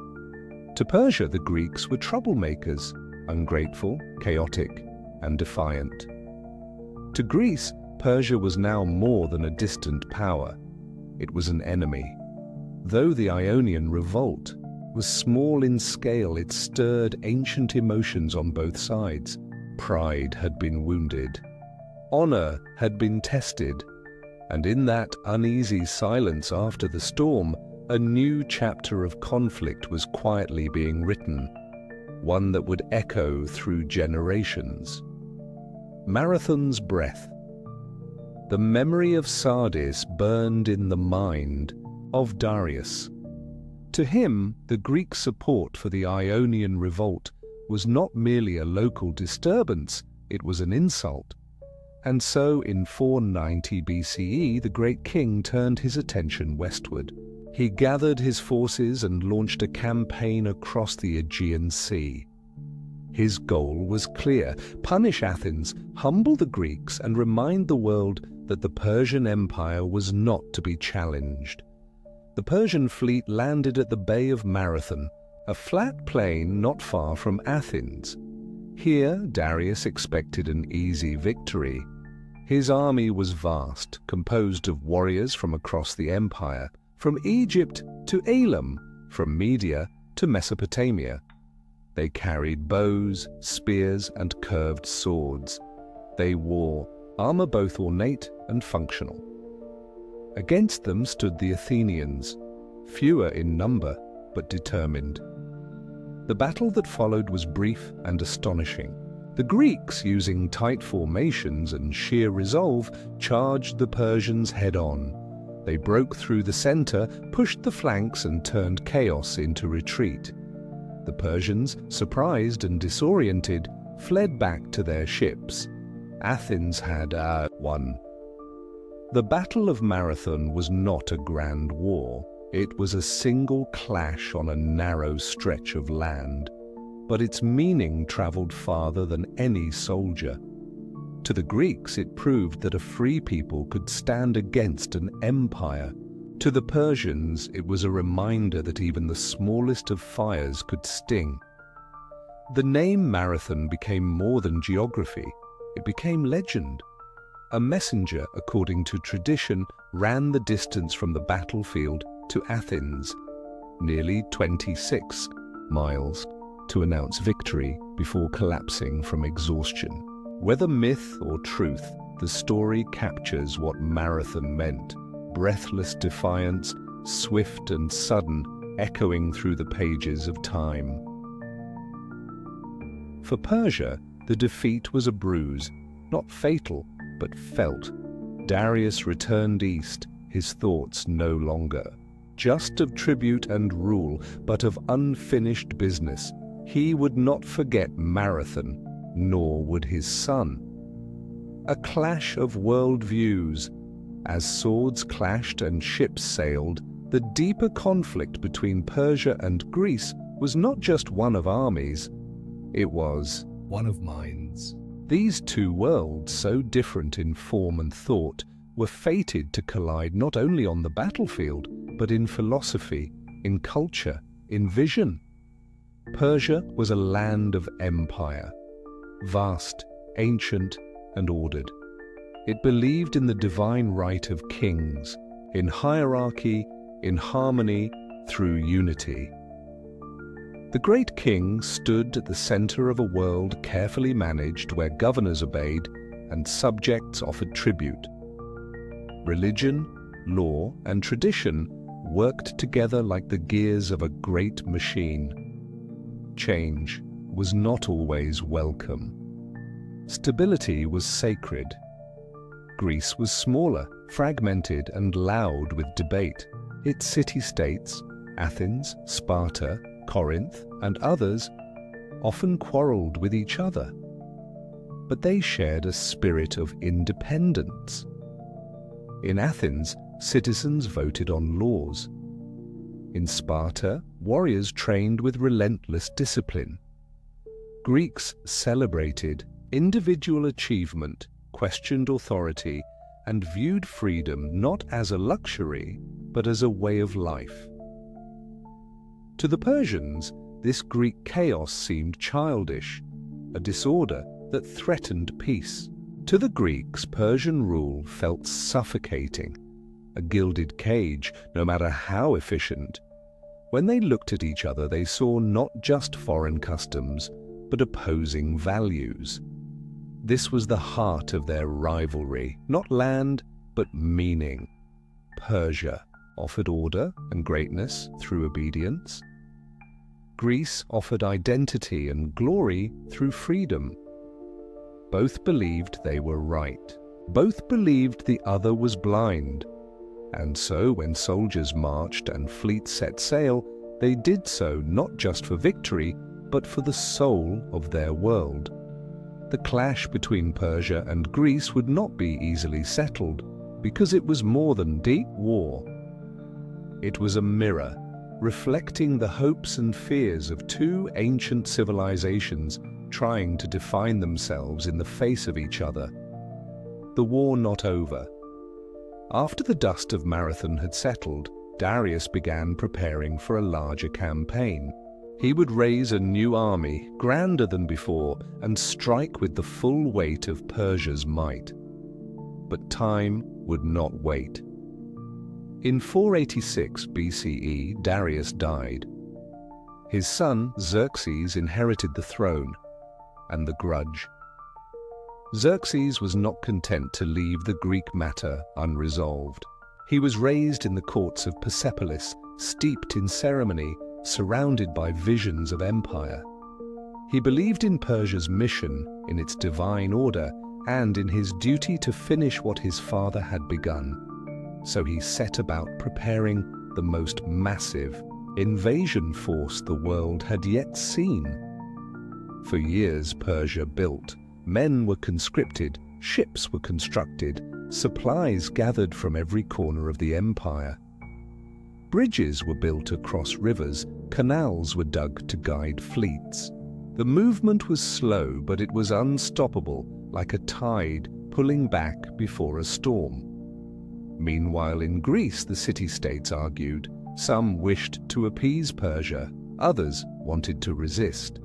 A: To Persia, the Greeks were troublemakers, ungrateful, chaotic, and defiant. To Greece, Persia was now more than a distant power. It was an enemy. Though the Ionian revolt was small in scale, it stirred ancient emotions on both sides. Pride had been wounded. Honor had been tested. And in that uneasy silence after the storm, a new chapter of conflict was quietly being written, one that would echo through generations. Marathon's breath. The memory of Sardis burned in the mind of Darius. To him, the Greek support for the Ionian revolt was not merely a local disturbance, it was an insult. And so, in 490 BCE, the great king turned his attention westward. He gathered his forces and launched a campaign across the Aegean Sea. His goal was clear: punish Athens, humble the Greeks, and remind the world that the Persian Empire was not to be challenged. The Persian fleet landed at the Bay of Marathon, a flat plain not far from Athens. Here, Darius expected an easy victory. His army was vast, composed of warriors from across the empire, from Egypt to Elam, from Media to Mesopotamia. They carried bows, spears, and curved swords. They wore armor both ornate and functional. Against them stood the Athenians, fewer in number but determined. The battle that followed was brief and astonishing. The Greeks, using tight formations and sheer resolve, charged the Persians head-on. They broke through the center, pushed the flanks, and turned chaos into retreat. The Persians, surprised and disoriented, fled back to their ships. Athens had won. The Battle of Marathon was not a grand war. It was a single clash on a narrow stretch of land. But its meaning traveled farther than any soldier. To the Greeks, it proved that a free people could stand against an empire. To the Persians, it was a reminder that even the smallest of fires could sting. The name Marathon became more than geography. It became legend. A messenger, according to tradition, ran the distance from the battlefield to Athens, nearly 26 miles, to announce victory before collapsing from exhaustion. Whether myth or truth, the story captures what Marathon meant: breathless defiance, swift and sudden, echoing through the pages of time. For Persia, the defeat was a bruise, not fatal, but felt. Darius returned east, his thoughts no longer just of tribute and rule, but of unfinished business. He would not forget Marathon, nor would his son. A clash of worldviews. As swords clashed and ships sailed, the deeper conflict between Persia and Greece was not just one of armies, it was one of minds. These two worlds, so different in form and thought, were fated to collide not only on the battlefield, but in philosophy, in culture, in vision. Persia was a land of empire, vast, ancient, and ordered. It believed in the divine right of kings, in hierarchy, in harmony, through unity. The great king stood at the center of a world carefully managed where governors obeyed and subjects offered tribute. Religion, law, and tradition worked together like the gears of a great machine. Change was not always welcome. Stability was sacred. Greece was smaller, fragmented, and loud with debate. Its city-states, Athens, Sparta, Corinth, and others, often quarreled with each other. But they shared a spirit of independence. In Athens, citizens voted on laws. In Sparta, warriors trained with relentless discipline. Greeks celebrated individual achievement, questioned authority, and viewed freedom not as a luxury, but as a way of life. To the Persians, this Greek chaos seemed childish, a disorder that threatened peace. To the Greeks, Persian rule felt suffocating, a gilded cage, no matter how efficient. When they looked at each other, they saw not just foreign customs, but opposing values. This was the heart of their rivalry, not land, but meaning. Persia offered order and greatness through obedience. Greece offered identity and glory through freedom. Both believed they were right. Both believed the other was blind. And so when soldiers marched and fleets set sail, they did so not just for victory, but for the soul of their world. The clash between Persia and Greece would not be easily settled, because it was more than deep war. It was a mirror, reflecting the hopes and fears of two ancient civilizations trying to define themselves in the face of each other. The war not over. After the dust of Marathon had settled, Darius began preparing for a larger campaign. He would raise a new army, grander than before, and strike with the full weight of Persia's might. But time would not wait. In 486 BCE, Darius died. His son, Xerxes, inherited the throne, and the grudge. Xerxes was not content to leave the Greek matter unresolved. He was raised in the courts of Persepolis, steeped in ceremony, surrounded by visions of empire. He believed in Persia's mission, in its divine order, and in his duty to finish what his father had begun. So he set about preparing the most massive invasion force the world had yet seen. For years Persia built. Men were conscripted, ships were constructed, supplies gathered from every corner of the empire. Bridges were built across rivers, canals were dug to guide fleets. The movement was slow, but it was unstoppable, like a tide pulling back before a storm. Meanwhile, in Greece, the city-states argued. Some wished to appease Persia, others wanted to resist.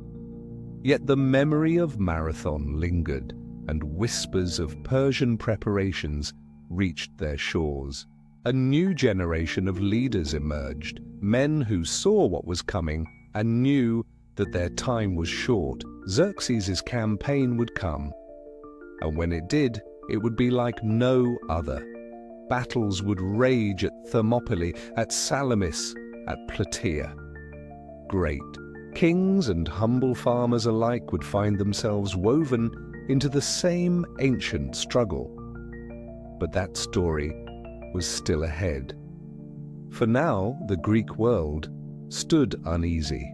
A: Yet the memory of Marathon lingered, and whispers of Persian preparations reached their shores. A new generation of leaders emerged, men who saw what was coming and knew that their time was short. Xerxes' campaign would come, and when it did, it would be like no other. Battles would rage at Thermopylae, at Salamis, at Plataea. Great kings and humble farmers alike would find themselves woven into the same ancient struggle. But that story was still ahead. For now, the Greek world stood uneasy.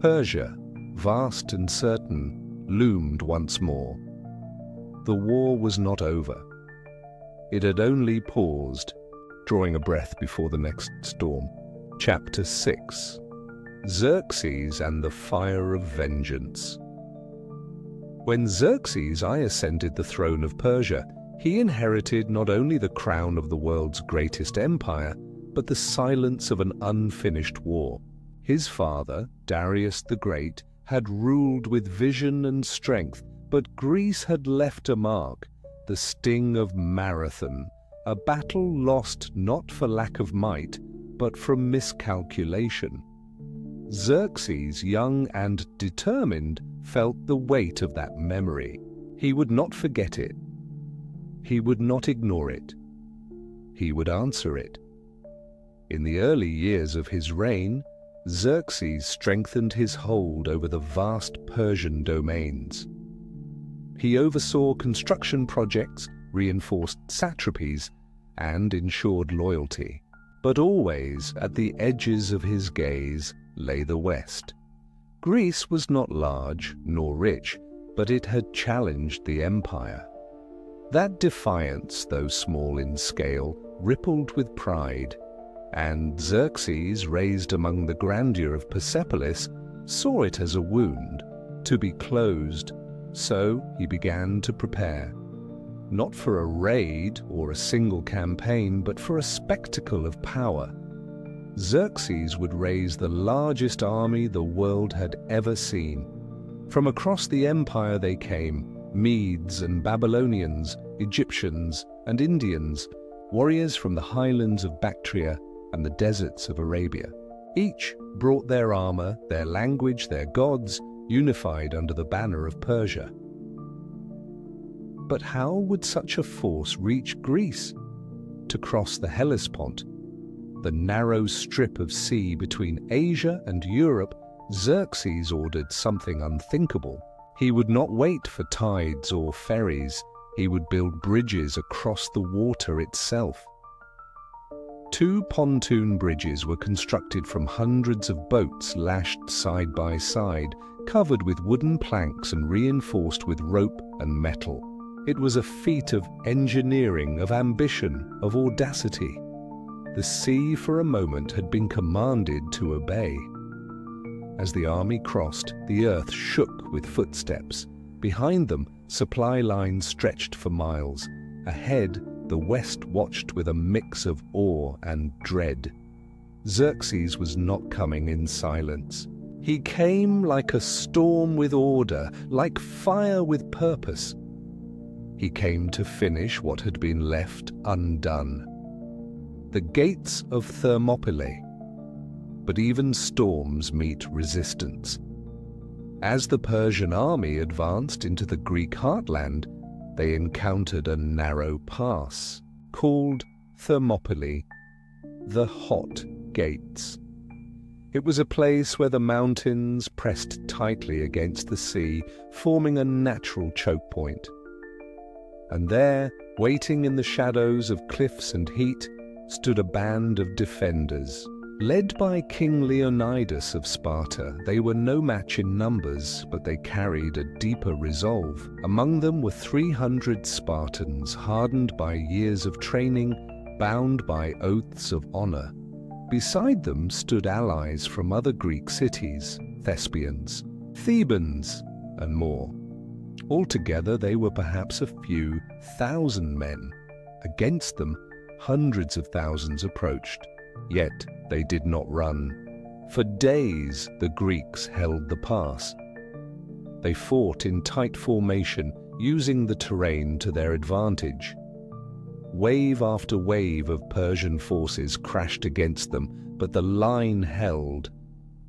A: Persia, vast and certain, loomed once more. The war was not over. It had only paused, drawing a breath before the next storm. Chapter 6: Xerxes and the Fire of Vengeance. When Xerxes I ascended the throne of Persia, he inherited not only the crown of the world's greatest empire, but the silence of an unfinished war. His father, Darius the Great, had ruled with vision and strength, but Greece had left a mark, the sting of Marathon, a battle lost not for lack of might, but from miscalculation. Xerxes, young and determined, felt the weight of that memory. He would not forget it. He would not ignore it. He would answer it. In the early years of his reign, Xerxes strengthened his hold over the vast Persian domains. He oversaw construction projects, reinforced satrapies, and ensured loyalty. But always at the edges of his gaze lay the West. Greece was not large nor rich, but it had challenged the empire. That defiance, though small in scale, rippled with pride, and Xerxes, raised among the grandeur of Persepolis, saw it as a wound, to be closed. So he began to prepare, not for a raid or a single campaign, but for a spectacle of power. Xerxes would raise the largest army the world had ever seen. From across the empire they came, Medes and Babylonians, Egyptians and Indians, warriors from the highlands of Bactria and the deserts of Arabia. Each brought their armor, their language, their gods, unified under the banner of Persia. But how would such a force reach Greece? To cross the Hellespont, the narrow strip of sea between Asia and Europe, Xerxes ordered something unthinkable. He would not wait for tides or ferries. He would build bridges across the water itself. 2 pontoon bridges were constructed from hundreds of boats lashed side by side, covered with wooden planks and reinforced with rope and metal. It was a feat of engineering, of ambition, of audacity. The sea for a moment had been commanded to obey. As the army crossed, the earth shook with footsteps. Behind them, supply lines stretched for miles. Ahead, the west watched with a mix of awe and dread. Xerxes was not coming in silence. He came like a storm with order, like fire with purpose. He came to finish what had been left undone. The gates of Thermopylae. But even storms meet resistance. As the Persian army advanced into the Greek heartland, they encountered a narrow pass, called Thermopylae, the Hot Gates. It was a place where the mountains pressed tightly against the sea, forming a natural choke point. And there, waiting in the shadows of cliffs and heat, stood a band of defenders. Led by King Leonidas of Sparta, they were no match in numbers, but they carried a deeper resolve. Among them were 300 Spartans, hardened by years of training, bound by oaths of honor. Beside them stood allies from other Greek cities, Thespians, Thebans, and more. Altogether, they were perhaps a few thousand men. Against them, hundreds of thousands approached. Yet they did not run. For days the Greeks held the pass. They fought in tight formation, using the terrain to their advantage. Wave after wave of Persian forces crashed against them, but the line held.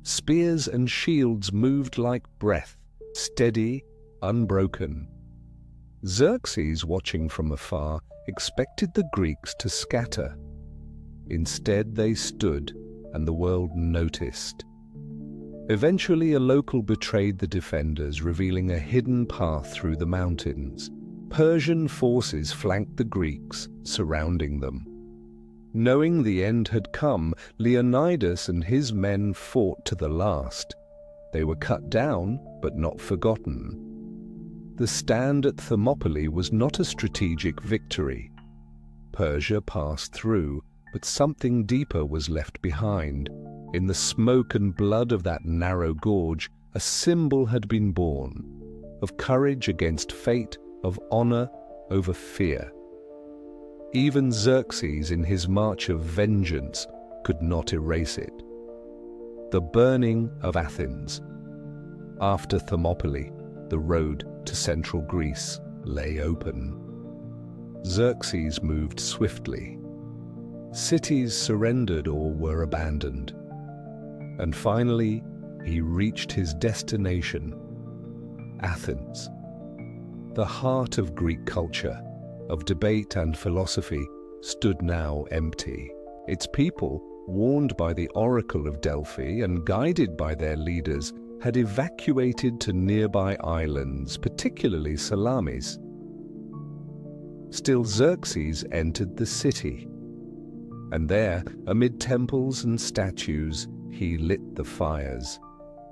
A: Spears and shields moved like breath, steady, unbroken. Xerxes, watching from afar, expected the Greeks to scatter. Instead, they stood, and the world noticed. Eventually, a local betrayed the defenders, revealing a hidden path through the mountains. Persian forces flanked the Greeks, surrounding them. Knowing the end had come, Leonidas and his men fought to the last. They were cut down, but not forgotten. The stand at Thermopylae was not a strategic victory. Persia passed through, but something deeper was left behind. In the smoke and blood of that narrow gorge, a symbol had been born, of courage against fate, of honor over fear. Even Xerxes, in his march of vengeance, could not erase it. The burning of Athens. After Thermopylae, the road to central Greece lay open. Xerxes moved swiftly. Cities surrendered or were abandoned. And finally, he reached his destination, Athens. The heart of Greek culture, of debate and philosophy, stood now empty. Its people, warned by the oracle of Delphi and guided by their leaders, had evacuated to nearby islands, particularly Salamis. Still, Xerxes entered the city, and there, amid temples and statues, he lit the fires.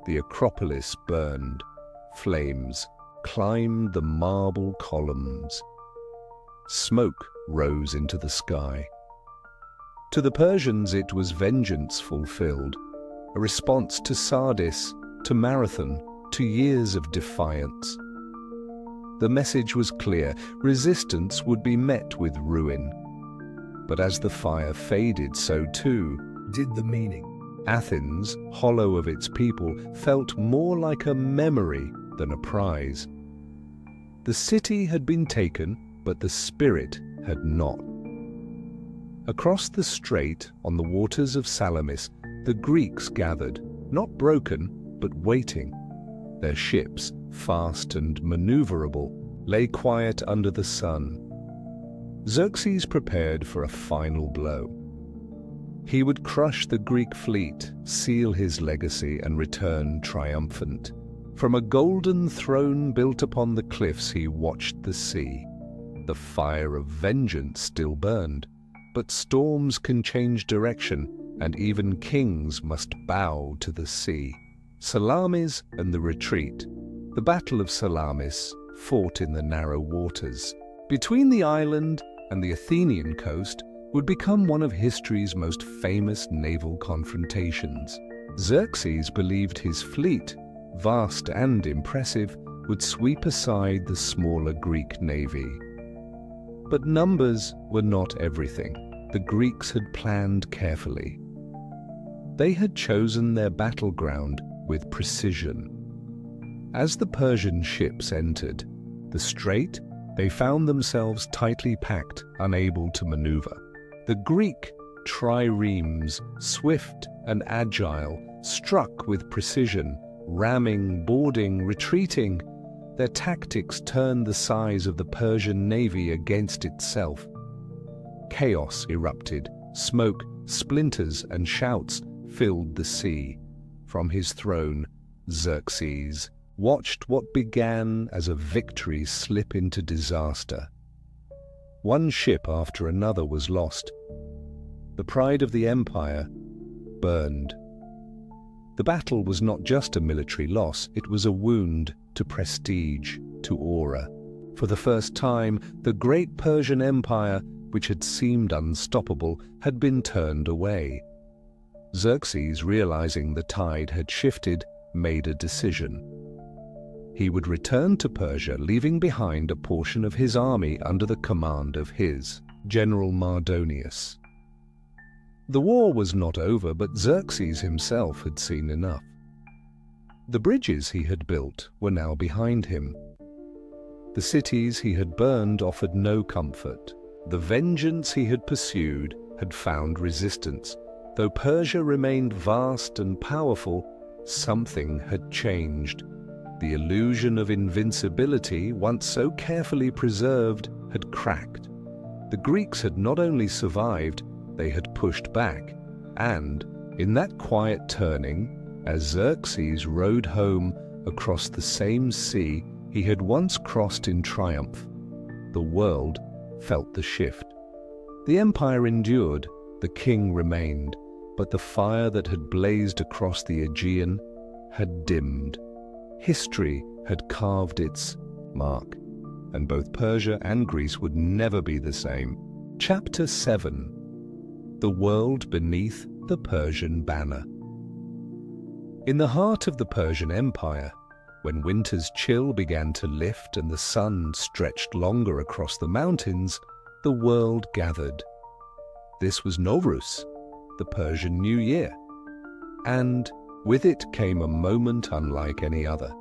A: The Acropolis burned. Flames climbed the marble columns. Smoke rose into the sky. To the Persians it was vengeance fulfilled, a response to Sardis, to Marathon, to years of defiance. The message was clear: resistance would be met with ruin. But as the fire faded, so too did the meaning. Athens, hollow of its people, felt more like a memory than a prize. The city had been taken, but the spirit had not. Across the strait, on the waters of Salamis, the Greeks gathered, not broken, but waiting. Their ships, fast and maneuverable, lay quiet under the sun. Xerxes prepared for a final blow. He would crush the Greek fleet, seal his legacy, and return triumphant. From a golden throne built upon the cliffs he watched the sea. The fire of vengeance still burned, but storms can change direction, and even kings must bow to the sea. Salamis and the retreat. The Battle of Salamis, fought in the narrow waters between the island and the Athenian coast, would become one of history's most famous naval confrontations. Xerxes believed his fleet, vast and impressive, would sweep aside the smaller Greek navy. But numbers were not everything. The Greeks had planned carefully. They had chosen their battleground with precision. As the Persian ships entered the strait, they found themselves tightly packed, unable to maneuver. The Greek triremes, swift and agile, struck with precision, ramming, boarding, retreating. Their tactics turned the size of the Persian navy against itself. Chaos erupted. Smoke, splinters, and shouts filled the sea. From his throne, Xerxes watched what began as a victory slip into disaster. One ship after another was lost. The pride of the empire burned. The battle was not just a military loss, it was a wound to prestige, to aura. For the first time, the great Persian Empire, which had seemed unstoppable, had been turned away. Xerxes, realizing the tide had shifted, made a decision. He would return to Persia, leaving behind a portion of his army under the command of his General Mardonius. The war was not over, but Xerxes himself had seen enough. The bridges he had built were now behind him. The cities he had burned offered no comfort. The vengeance he had pursued had found resistance. Though Persia remained vast and powerful, something had changed. The illusion of invincibility, once so carefully preserved, had cracked. The Greeks had not only survived, they had pushed back, and, in that quiet turning, as Xerxes rode home across the same sea he had once crossed in triumph, the world felt the shift. The empire endured, The king remained, but the fire that had blazed across the Aegean had dimmed. History had carved its mark, and both Persia and Greece would never be the same. Chapter 7. The World Beneath the Persian Banner. In the heart of the Persian Empire, when winter's chill began to lift and the sun stretched longer across the mountains, the world gathered. This was Nowruz, the Persian New Year, and with it came a moment unlike any other.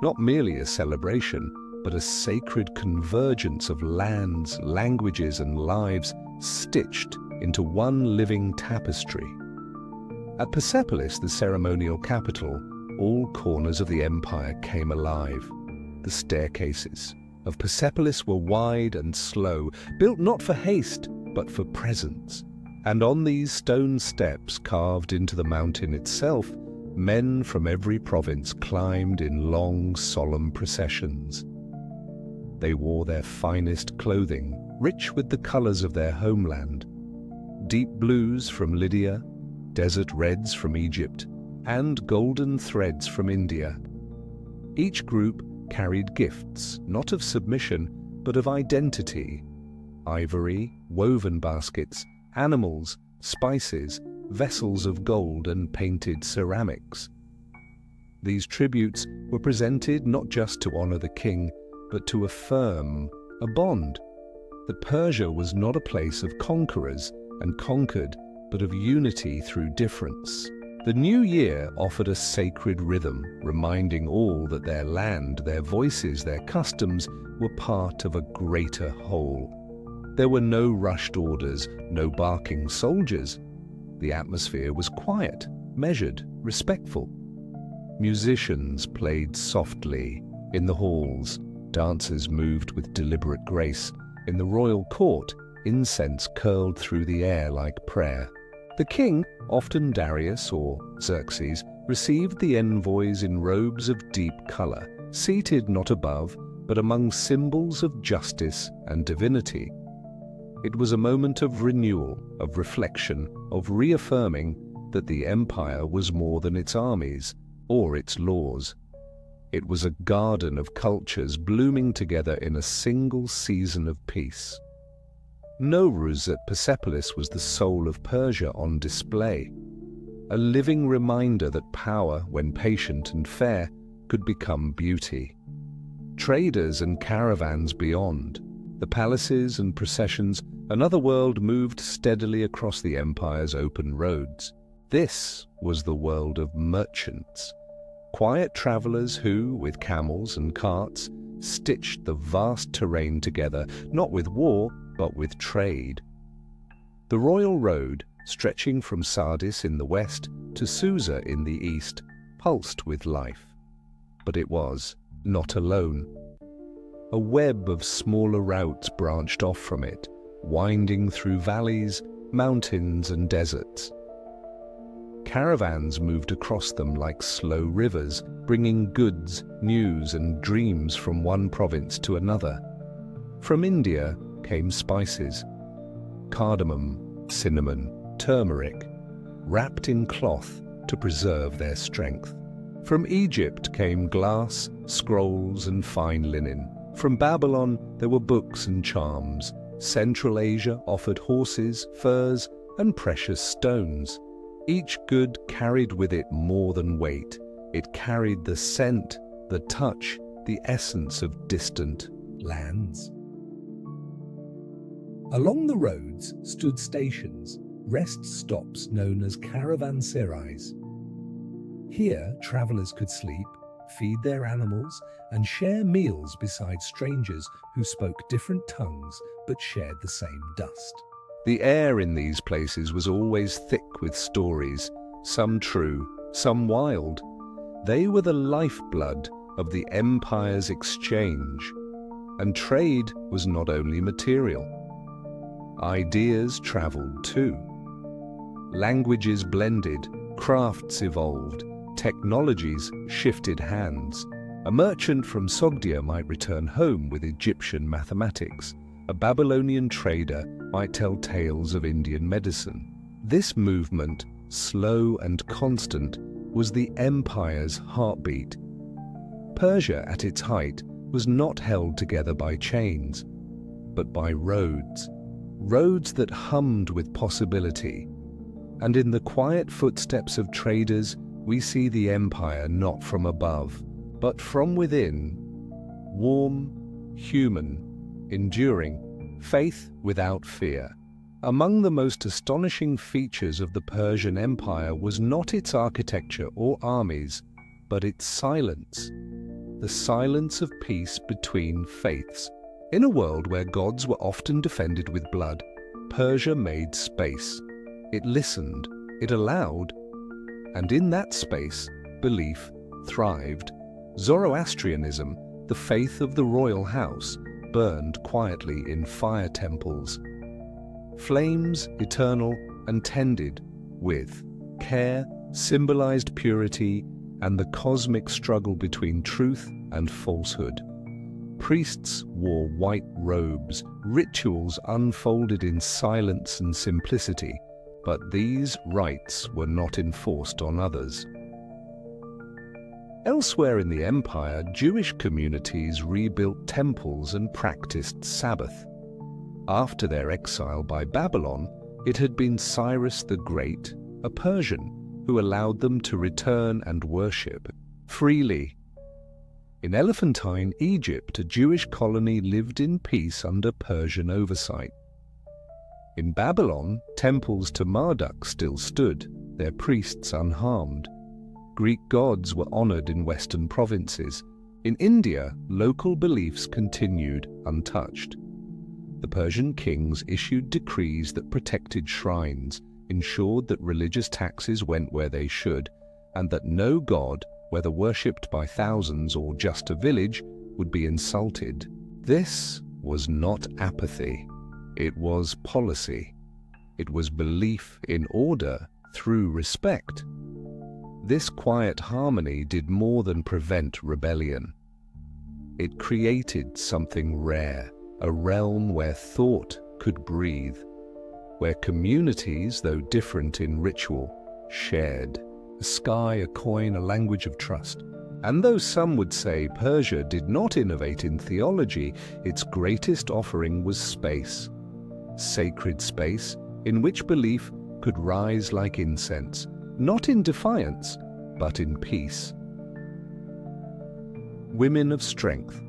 A: Not merely a celebration, but a sacred convergence of lands, languages, and lives stitched into one living tapestry. At Persepolis, the ceremonial capital, all corners of the empire came alive. The staircases of Persepolis were wide and slow, built not for haste, but for presence. And on these stone steps carved into the mountain itself, men from every province climbed in long, solemn processions. They wore their finest clothing, rich with the colors of their homeland. Deep blues from Lydia, desert reds from Egypt, and golden threads from India. Each group carried gifts, not of submission, but of identity: ivory, woven baskets, animals, spices, vessels of gold, and painted ceramics. These tributes were presented not just to honor the king, but to affirm a bond, that Persia was not a place of conquerors and conquered, but of unity through difference. The new year offered a sacred rhythm, reminding all that their land, their voices, their customs were part of a greater whole. There were no rushed orders, no barking soldiers. The atmosphere was quiet, measured, respectful. Musicians played softly in the halls. Dancers moved with deliberate grace. In the royal court, incense curled through the air like prayer. The king, often Darius or Xerxes, received the envoys in robes of deep color, seated not above, but among symbols of justice and divinity. It was a moment of renewal, of reflection, of reaffirming that the empire was more than its armies or its laws. It was a garden of cultures blooming together in a single season of peace. Nowruz at Persepolis was the soul of Persia on display, a living reminder that power, when patient and fair, could become beauty. Traders and caravans beyond, the palaces and processions, another world moved steadily across the empire's open roads. This was the world of merchants, quiet travelers who, with camels and carts, stitched the vast terrain together, not with war, but with trade. The royal road, stretching from Sardis in the west to Susa in the east, pulsed with life. But it was not alone. A web of smaller routes branched off from it, winding through valleys, mountains, and deserts. Caravans moved across them like slow rivers, bringing goods, news, and dreams from one province to another. From India came spices, cardamom, cinnamon, turmeric, wrapped in cloth to preserve their strength. From Egypt came glass, scrolls, and fine linen. From Babylon there were books and charms. Central Asia offered horses, furs, and precious stones. Each good carried with it more than weight. It carried the scent, the touch, the essence of distant lands. Along the roads stood stations, rest stops known as caravanserais. Here, travelers could sleep, feed their animals, and share meals beside strangers who spoke different tongues but shared the same dust. The air in these places was always thick with stories, some true, some wild. They were the lifeblood of the empire's exchange. And trade was not only material. Ideas traveled too. Languages blended, crafts evolved, technologies shifted hands. A merchant from Sogdia might return home with Egyptian mathematics, a Babylonian trader might tell tales of Indian medicine. This movement, slow and constant, was the empire's heartbeat. Persia at its height was not held together by chains, but by roads that hummed with possibility. And in the quiet footsteps of traders, we see the empire not from above, but from within, warm, human, enduring, faith without fear. Among the most astonishing features of the Persian Empire was not its architecture or armies, but its silence. The silence of peace between faiths. In a world where gods were often defended with blood, Persia made space. It listened, it allowed, and in that space, belief thrived. Zoroastrianism, the faith of the royal house, burned quietly in fire temples. Flames eternal and tended with care, symbolized purity and the cosmic struggle between truth and falsehood. Priests wore white robes, rituals unfolded in silence and simplicity, but these rites were not enforced on others. Elsewhere in the empire, Jewish communities rebuilt temples and practiced Sabbath. After their exile by Babylon, it had been Cyrus the Great, a Persian, who allowed them to return and worship freely. In Elephantine Egypt, a Jewish colony lived in peace under Persian oversight. In Babylon, temples to Marduk still stood, their priests unharmed. Greek gods were honored in Western provinces. In India, local beliefs continued untouched. The Persian kings issued decrees that protected shrines, ensured that religious taxes went where they should, and that no god, whether worshipped by thousands or just a village, would be insulted. This was not apathy. It was policy. It was belief in order through respect. This quiet harmony did more than prevent rebellion. It created something rare, a realm where thought could breathe, where communities, though different in ritual, shared. A sky, a coin, a language of trust. And though some would say Persia did not innovate in theology, its greatest offering was space. Sacred space in which belief could rise like incense, not in defiance, but in peace. Women of strength.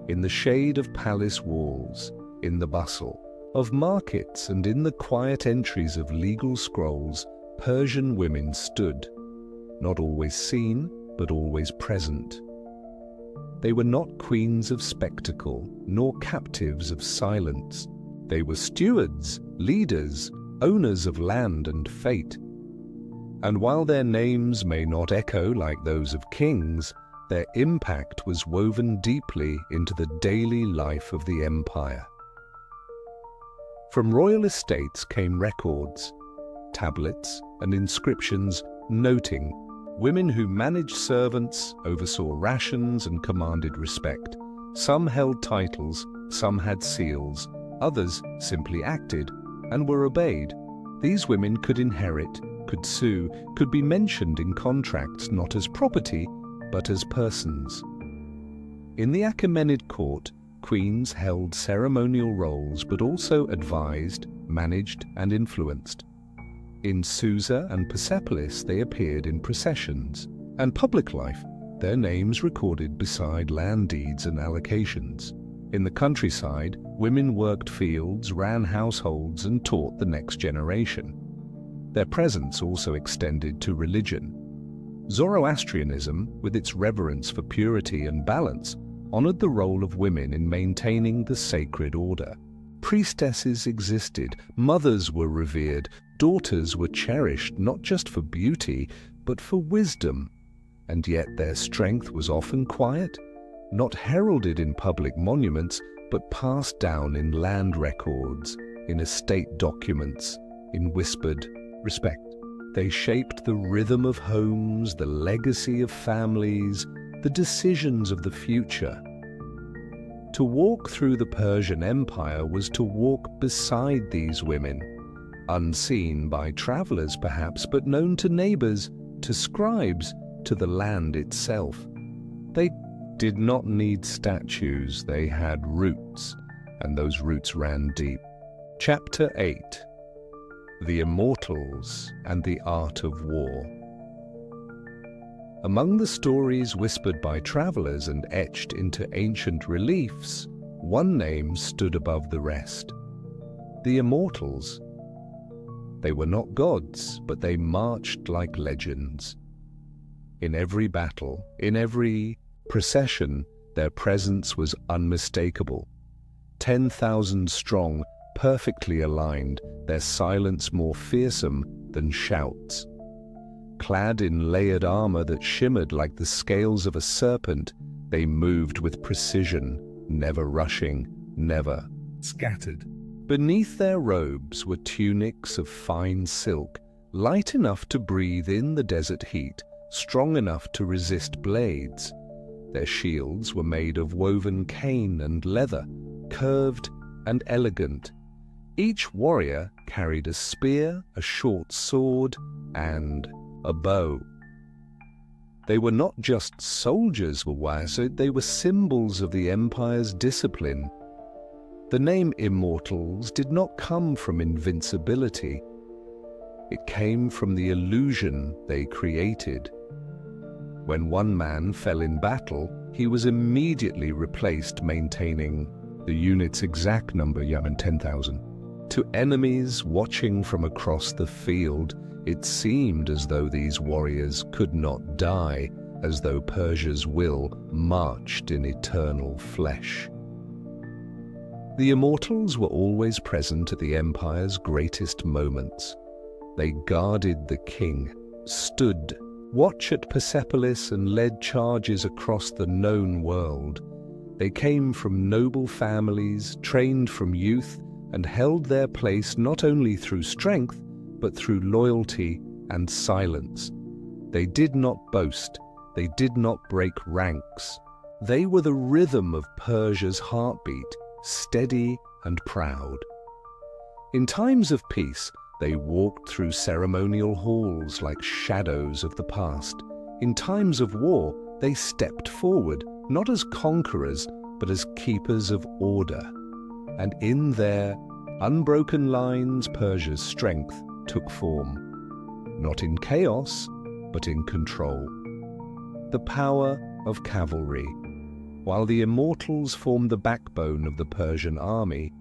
A: In the shade of palace walls, in the bustle of markets and in the quiet entries of legal scrolls, Persian women stood, not always seen, but always present. They were not queens of spectacle, nor captives of silence. They were stewards, leaders, owners of land and fate. And while their names may not echo like those of kings, their impact was woven deeply into the daily life of the empire. From royal estates came records, tablets and inscriptions noting women who managed servants, oversaw rations and commanded respect. Some held titles, some had seals, others simply acted and were obeyed. These women could inherit, could sue, could be mentioned in contracts not as property, but as persons. In the Achaemenid court, queens held ceremonial roles but also advised, managed and influenced. In Susa and Persepolis they appeared in processions, and public life, their names recorded beside land deeds and allocations. In the countryside, women worked fields, ran households and taught the next generation. Their presence also extended to religion. Zoroastrianism, with its reverence for purity and balance, honored the role of women in maintaining the sacred order. Priestesses existed, mothers were revered, daughters were cherished not just for beauty, but for wisdom. And yet their strength was often quiet, not heralded in public monuments, but passed down in land records, in estate documents, in whispered respect. They shaped the rhythm of homes, the legacy of families, the decisions of the future. To walk through the Persian Empire was to walk beside these women, unseen by travelers perhaps, but known to neighbors, to scribes, to the land itself. They did not need statues, they had roots, and those roots ran deep. Chapter 8: The Immortals and the Art of War. Among the stories whispered by travelers and etched into ancient reliefs, one name stood above the rest: the Immortals. They were not gods, but they marched like legends. In every battle, in every procession, their presence was unmistakable. 10,000 strong, perfectly aligned, their silence more fearsome than shouts. Clad in layered armor that shimmered like the scales of a serpent, they moved with precision, never rushing, never scattered. Beneath their robes were tunics of fine silk, light enough to breathe in the desert heat, strong enough to resist blades. Their shields were made of woven cane and leather, curved and elegant. Each warrior carried a spear, a short sword, and a bow. They were not just soldiers, they were symbols of the empire's discipline. The name Immortals did not come from invincibility. It came from the illusion they created. When one man fell in battle, he was immediately replaced, maintaining the unit's exact number, 10,000. To enemies watching from across the field, it seemed as though these warriors could not die, as though Persia's will marched in eternal flesh. The Immortals were always present at the empire's greatest moments. They guarded the king, stood watch at Persepolis, and led charges across the known world. They came from noble families, trained from youth, and held their place not only through strength, but through loyalty and silence. They did not boast, they did not break ranks. They were the rhythm of Persia's heartbeat, steady and proud. In times of peace, they walked through ceremonial halls like shadows of the past. In times of war, they stepped forward, not as conquerors, but as keepers of order. And in their unbroken lines, Persia's strength took form, not in chaos, but in control. The power of cavalry. While the Immortals formed the backbone of the Persian army,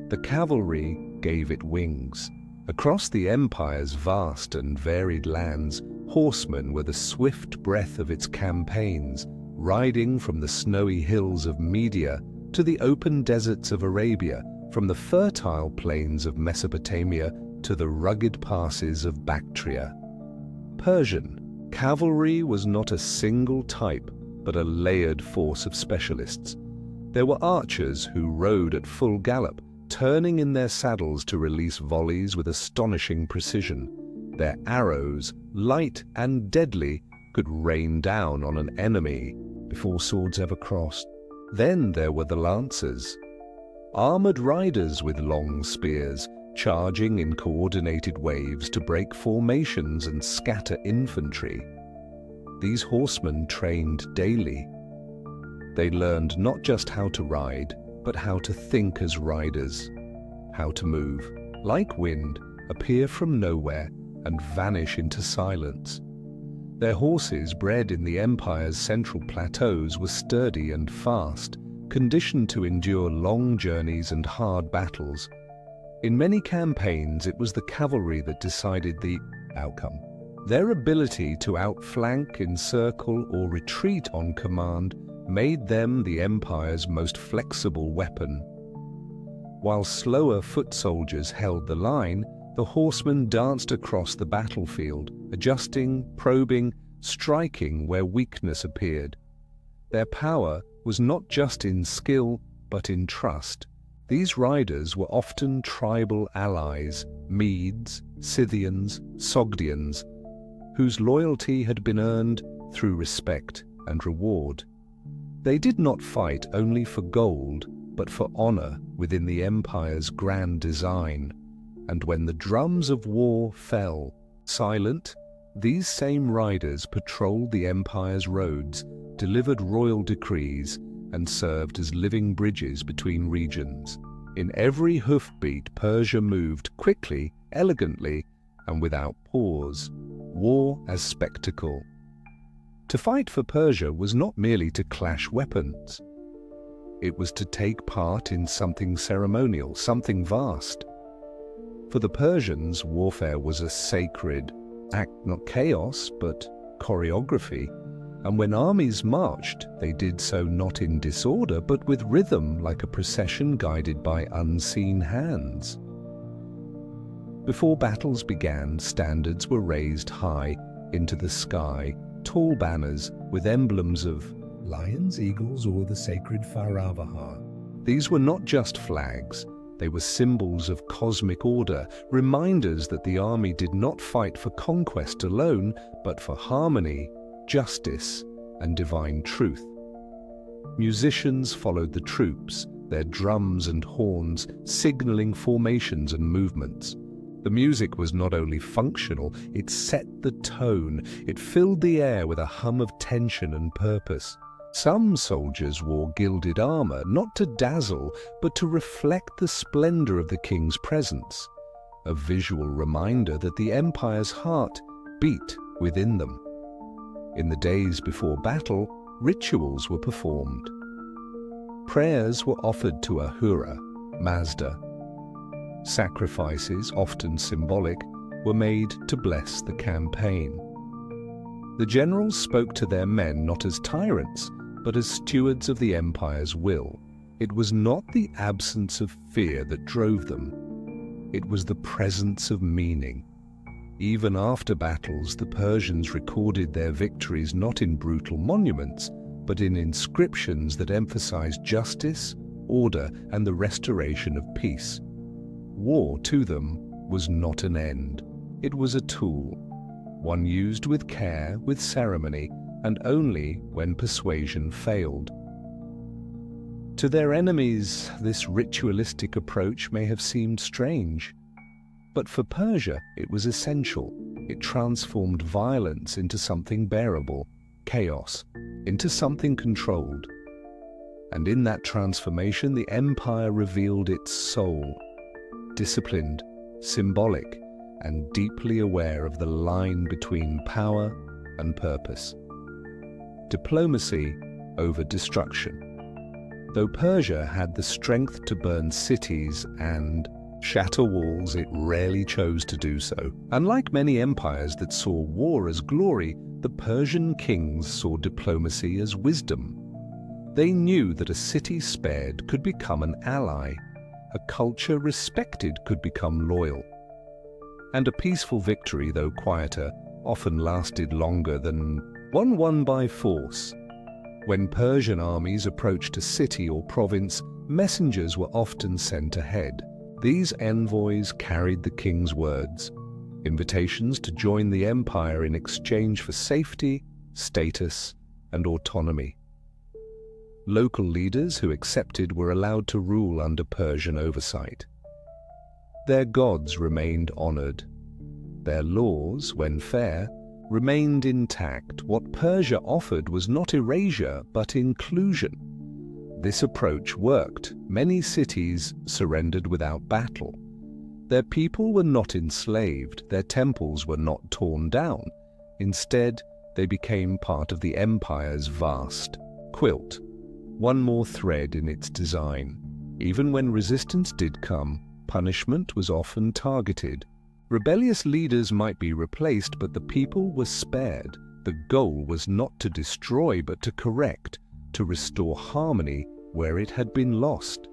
A: the cavalry gave it wings. Across the empire's vast and varied lands, horsemen were the swift breath of its campaigns, riding from the snowy hills of Media to the open deserts of Arabia, from the fertile plains of Mesopotamia to the rugged passes of Bactria. Persian cavalry was not a single type, but a layered force of specialists. There were archers who rode at full gallop, turning in their saddles to release volleys with astonishing precision. Their arrows, light and deadly, could rain down on an enemy before swords ever crossed. Then there were the lancers, armored riders with long spears, charging in coordinated waves to break formations and scatter infantry. These horsemen trained daily. They learned not just how to ride, but how to think as riders, how to move, like wind, appear from nowhere and vanish into silence. Their horses, bred in the empire's central plateaus, were sturdy and fast, conditioned to endure long journeys and hard battles. In many campaigns, it was the cavalry that decided the outcome. Their ability to outflank, encircle, or retreat on command made them the empire's most flexible weapon. While slower foot soldiers held the line, the horsemen danced across the battlefield, adjusting, probing, striking where weakness appeared. Their power was not just in skill, but in trust. These riders were often tribal allies, Medes, Scythians, Sogdians, whose loyalty had been earned through respect and reward. They did not fight only for gold, but for honor within the empire's grand design. And when the drums of war fell, silent, these same riders patrolled the empire's roads, delivered royal decrees, and served as living bridges between regions. In every hoofbeat, Persia moved quickly, elegantly, and without pause. War as spectacle. To fight for Persia was not merely to clash weapons. It was to take part in something ceremonial, something vast. For the Persians, warfare was a sacred act, not chaos, but choreography. And when armies marched, they did so not in disorder, but with rhythm, like a procession guided by unseen hands. Before battles began, standards were raised high into the sky, tall banners with emblems of lions, eagles, or the sacred Faravahar. These were not just flags, they were symbols of cosmic order, reminders that the army did not fight for conquest alone, but for harmony, justice, and divine truth. Musicians followed the troops, their drums and horns signaling formations and movements. The music was not only functional, it set the tone, it filled the air with a hum of tension and purpose. Some soldiers wore gilded armor, not to dazzle, but to reflect the splendor of the king's presence, a visual reminder that the empire's heart beat within them. In the days before battle, rituals were performed. Prayers were offered to Ahura, Mazda. Sacrifices, often symbolic, were made to bless the campaign. The generals spoke to their men not as tyrants, but as stewards of the empire's will. It was not the absence of fear that drove them. It was the presence of meaning. Even after battles, the Persians recorded their victories not in brutal monuments, but in inscriptions that emphasized justice, order, and the restoration of peace. War, to them, was not an end. It was a tool, one used with care, with ceremony, and only when persuasion failed. To their enemies, this ritualistic approach may have seemed strange. But for Persia, it was essential. It transformed violence into something bearable, chaos into something controlled. And in that transformation, the empire revealed its soul, disciplined, symbolic, and deeply aware of the line between power and purpose. Diplomacy over destruction. Though Persia had the strength to burn cities and shatter walls, it rarely chose to do so. Unlike many empires that saw war as glory, the Persian kings saw diplomacy as wisdom. They knew that a city spared could become an ally, a culture respected could become loyal. And a peaceful victory, though quieter, often lasted longer than one won by force. When Persian armies approached a city or province, messengers were often sent ahead. These envoys carried the king's words, invitations to join the empire in exchange for safety, status, and autonomy. Local leaders who accepted were allowed to rule under Persian oversight. Their gods remained honored. Their laws, when fair, remained intact. What Persia offered was not erasure, but inclusion. This approach worked. Many cities surrendered without battle. Their people were not enslaved. Their temples were not torn down. Instead, they became part of the empire's vast quilt, one more thread in its design. Even when resistance did come, punishment was often targeted. Rebellious leaders might be replaced, but the people were spared. The goal was not to destroy, but to correct, to restore harmony where it had been lost.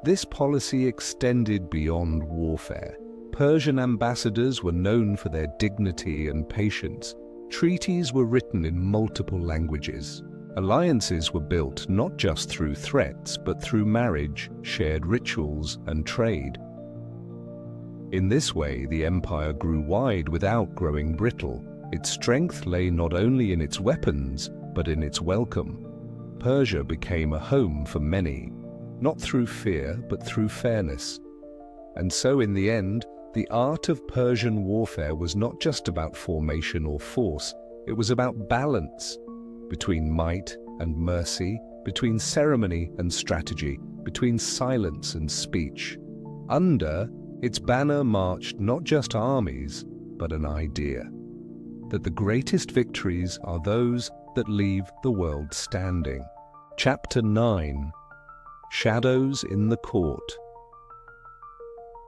A: This policy extended beyond warfare. Persian ambassadors were known for their dignity and patience. Treaties were written in multiple languages. Alliances were built not just through threats, but through marriage, shared rituals, and trade. In this way, the empire grew wide without growing brittle. Its strength lay not only in its weapons, but in its welcome. Persia became a home for many, not through fear but through fairness. And so in the end, the art of Persian warfare was not just about formation or force, it was about balance between might and mercy, between ceremony and strategy, between silence and speech. Under its banner marched not just armies, but an idea that the greatest victories are those that leave the world standing. Chapter 9. Shadows in the Court.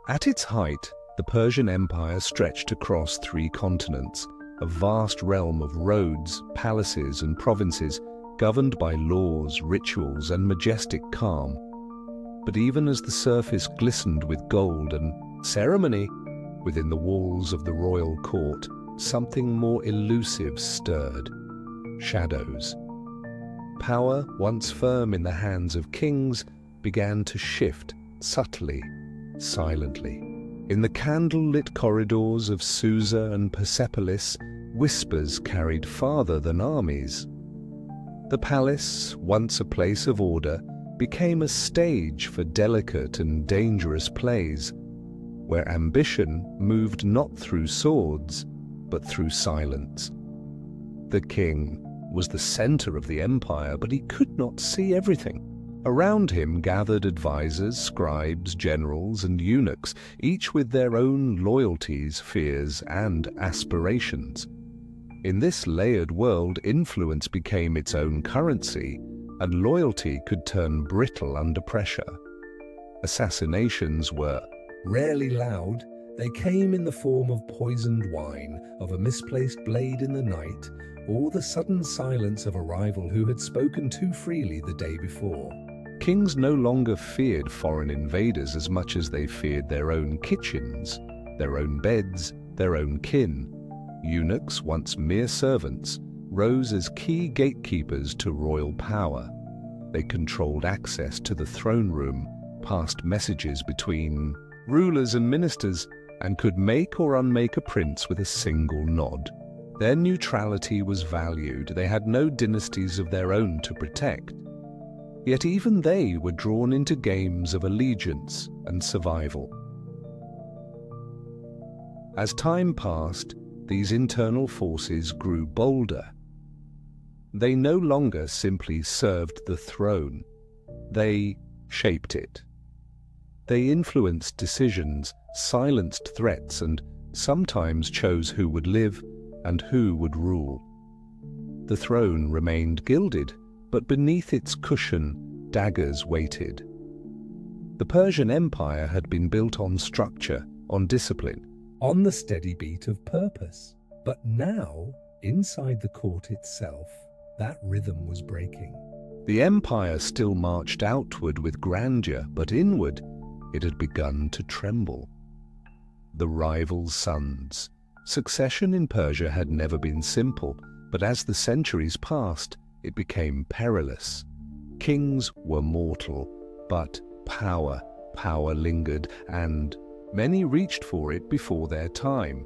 A: At its height, the Persian Empire stretched across 3 continents, a vast realm of roads, palaces, and provinces governed by laws, rituals, and majestic calm. But even as the surface glistened with gold and ceremony, within the walls of the royal court, something more elusive stirred. Shadows. Power, once firm in the hands of kings, began to shift subtly, silently. In the candle-lit corridors of Susa and Persepolis, whispers carried farther than armies. The palace, once a place of order, became a stage for delicate and dangerous plays, where ambition moved not through swords, but through silence. The king was the center of the empire, but he could not see everything. Around him gathered advisors, scribes, generals, and eunuchs, each with their own loyalties, fears, and aspirations. In this layered world, influence became its own currency, and loyalty could turn brittle under pressure. Assassinations were rarely loud. They came in the form of poisoned wine, of a misplaced blade in the night, or the sudden silence of a rival who had spoken too freely the day before. Kings no longer feared foreign invaders as much as they feared their own kitchens, their own beds, their own kin. Eunuchs, once mere servants, rose as key gatekeepers to royal power. They controlled access to the throne room, passed messages between rulers and ministers, and could make or unmake a prince with a single nod. Their neutrality was valued. They had no dynasties of their own to protect. Yet even they were drawn into games of allegiance and survival. As time passed, these internal forces grew bolder. They no longer simply served the throne. They shaped it. They influenced decisions, silenced threats, and sometimes chose who would live and who would rule. The throne remained gilded, but beneath its cushion, daggers waited. The Persian Empire had been built on structure, on discipline, on the steady beat of purpose. But now, inside the court itself, that rhythm was breaking. The empire still marched outward with grandeur, but inward it had begun to tremble. The rival sons. Succession in Persia had never been simple, but as the centuries passed, it became perilous. Kings were mortal, but power lingered, and many reached for it before their time.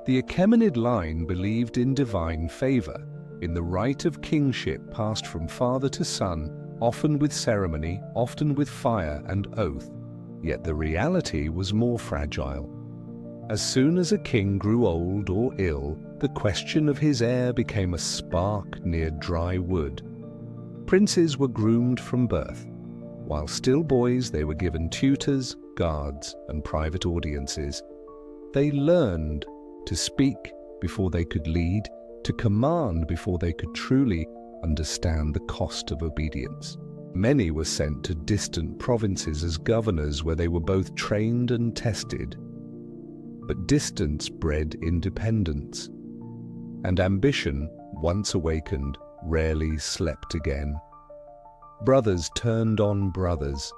A: The Achaemenid line believed in divine favor, in the right of kingship passed from father to son, often with ceremony, often with fire and oath. Yet the reality was more fragile. As soon as a king grew old or ill, the question of his heir became a spark near dry wood. Princes were groomed from birth. While still boys, they were given tutors, guards, and private audiences. They learned to speak before they could lead, to command before they could truly understand the cost of obedience. Many were sent to distant provinces as governors where they were both trained and tested. But distance bred independence, and ambition, once awakened, rarely slept again. Brothers turned on brothers.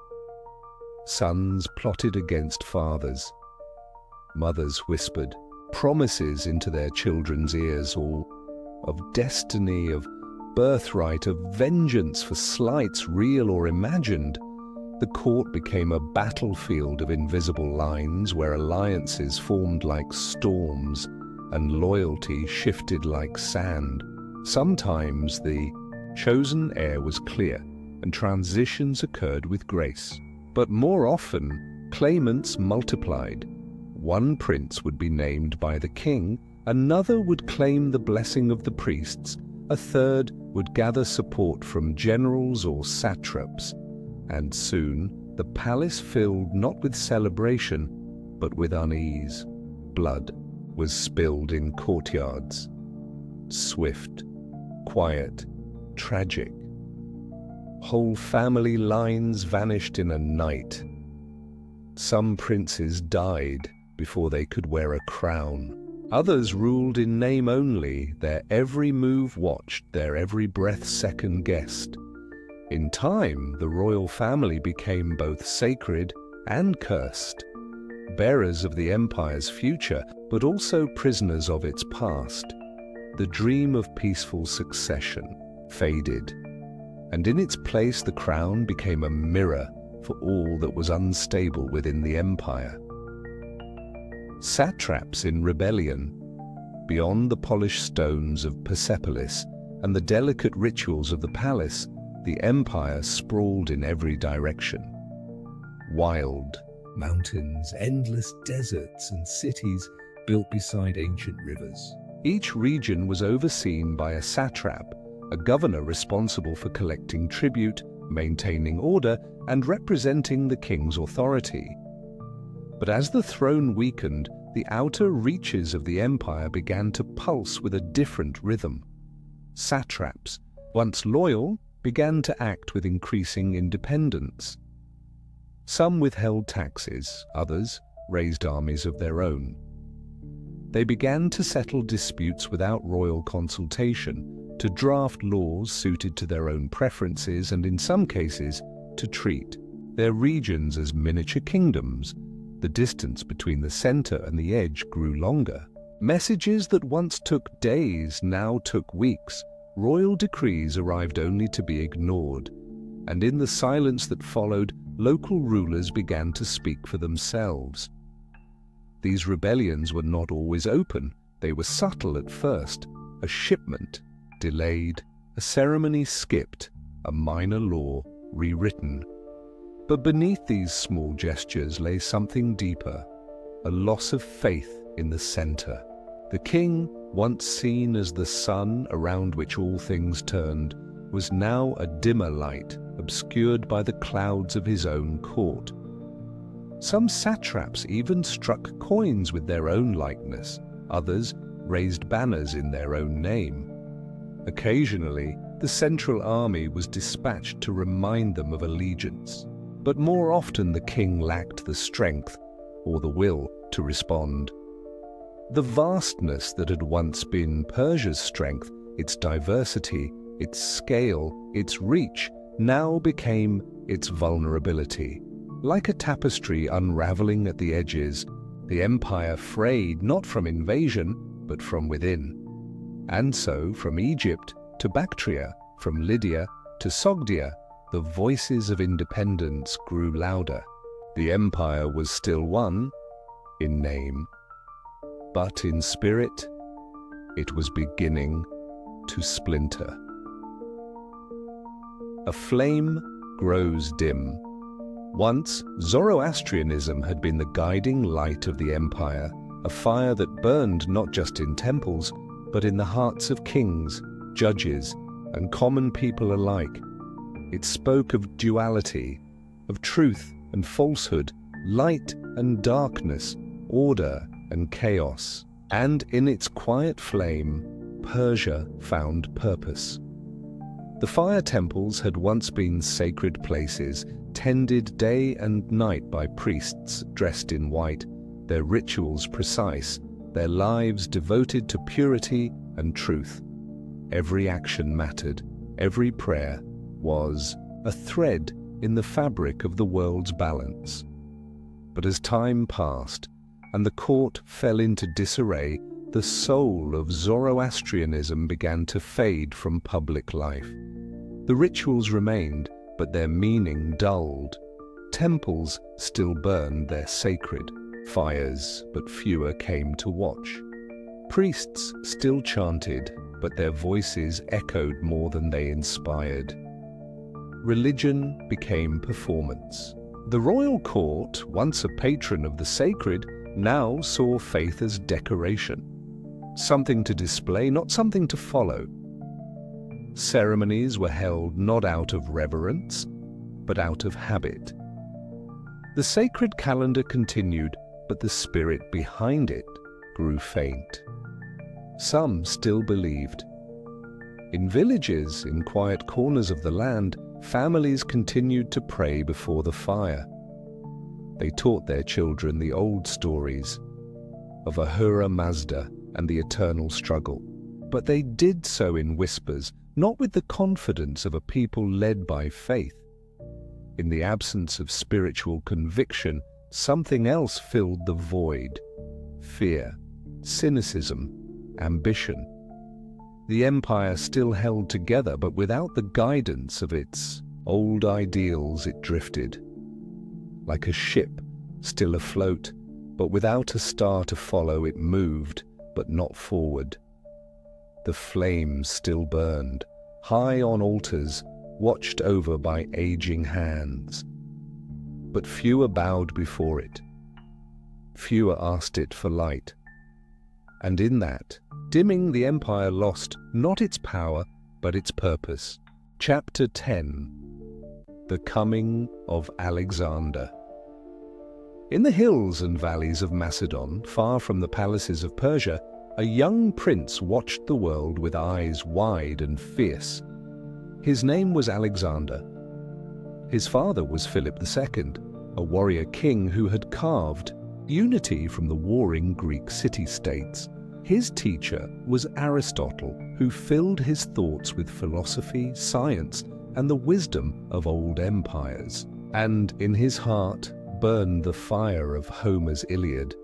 A: Sons plotted against fathers. Mothers whispered promises into their children's ears, all of destiny, of birthright, of vengeance for slights real or imagined. The court became a battlefield of invisible lines where alliances formed like storms and loyalty shifted like sand. Sometimes the chosen heir was clear, and transitions occurred with grace. But more often, claimants multiplied. One prince would be named by the king, another would claim the blessing of the priests, a third would gather support from generals or satraps, and soon the palace filled not with celebration, but with unease. Blood was spilled in courtyards. Swift, quiet, tragic. Whole family lines vanished in a night. Some princes died before they could wear a crown. Others ruled in name only, their every move watched, their every breath second-guessed. In time, the royal family became both sacred and cursed, bearers of the empire's future, but also prisoners of its past. The dream of peaceful succession faded, and in its place the crown became a mirror for all that was unstable within the empire. Satraps in rebellion, beyond the polished stones of Persepolis and the delicate rituals of the palace, the empire sprawled in every direction. Wild mountains, endless deserts, and cities built beside ancient rivers. Each region was overseen by a satrap, a governor responsible for collecting tribute, maintaining order, and representing the king's authority. But as the throne weakened, the outer reaches of the empire began to pulse with a different rhythm. Satraps, once loyal, began to act with increasing independence. Some withheld taxes, others raised armies of their own. They began to settle disputes without royal consultation, to draft laws suited to their own preferences, and in some cases, to treat their regions as miniature kingdoms. The distance between the center and the edge grew longer. Messages that once took days now took weeks. Royal decrees arrived only to be ignored, and in the silence that followed, local rulers began to speak for themselves. These rebellions were not always open. They were subtle at first. A shipment delayed, a ceremony skipped, a minor law rewritten. But beneath these small gestures lay something deeper, a loss of faith in the center. The king, once seen as the sun around which all things turned, was now a dimmer light, obscured by the clouds of his own court. Some satraps even struck coins with their own likeness. Others raised banners in their own name. Occasionally, the central army was dispatched to remind them of allegiance. But more often the king lacked the strength or the will to respond. The vastness that had once been Persia's strength, its diversity, its scale, its reach, now became its vulnerability. Like a tapestry unraveling at the edges, the empire frayed not from invasion, but from within. And so, from Egypt to Bactria, from Lydia to Sogdia, the voices of independence grew louder. The empire was still one, in name, but in spirit, it was beginning to splinter. A flame grows dim. Once, Zoroastrianism had been the guiding light of the empire, a fire that burned not just in temples, but in the hearts of kings, judges, and common people alike. It spoke of duality, of truth and falsehood, light and darkness, order and chaos. And in its quiet flame, Persia found purpose. The fire temples had once been sacred places, tended day and night by priests dressed in white, their rituals precise, their lives devoted to purity and truth. Every action mattered, every prayer was a thread in the fabric of the world's balance. But as time passed and the court fell into disarray, the soul of Zoroastrianism began to fade from public life. The rituals remained, but their meaning dulled. Temples still burned their sacred fires, but fewer came to watch. Priests still chanted, but their voices echoed more than they inspired. Religion became performance. The royal court, once a patron of the sacred, now saw faith as decoration. Something to display, not something to follow. Ceremonies were held not out of reverence, but out of habit. The sacred calendar continued, but the spirit behind it grew faint. Some still believed. In villages, in quiet corners of the land, families continued to pray before the fire. They taught their children the old stories of Ahura Mazda and the eternal struggle. But they did so in whispers, not with the confidence of a people led by faith. In the absence of spiritual conviction, something else filled the void: fear, cynicism, ambition. The empire still held together, but without the guidance of its old ideals it drifted. Like a ship still afloat, but without a star to follow, it moved, but not forward. The flames still burned, high on altars, watched over by aging hands. But fewer bowed before it. Fewer asked it for light. And in that, dimming, the empire lost not its power, but its purpose. Chapter 10. The Coming of Alexander. In the hills and valleys of Macedon, far from the palaces of Persia, a young prince watched the world with eyes wide and fierce. His name was Alexander. His father was Philip II, a warrior king who had carved unity from the warring Greek city-states. His teacher was Aristotle, who filled his thoughts with philosophy, science, and the wisdom of old empires. And in his heart burned the fire of Homer's Iliad,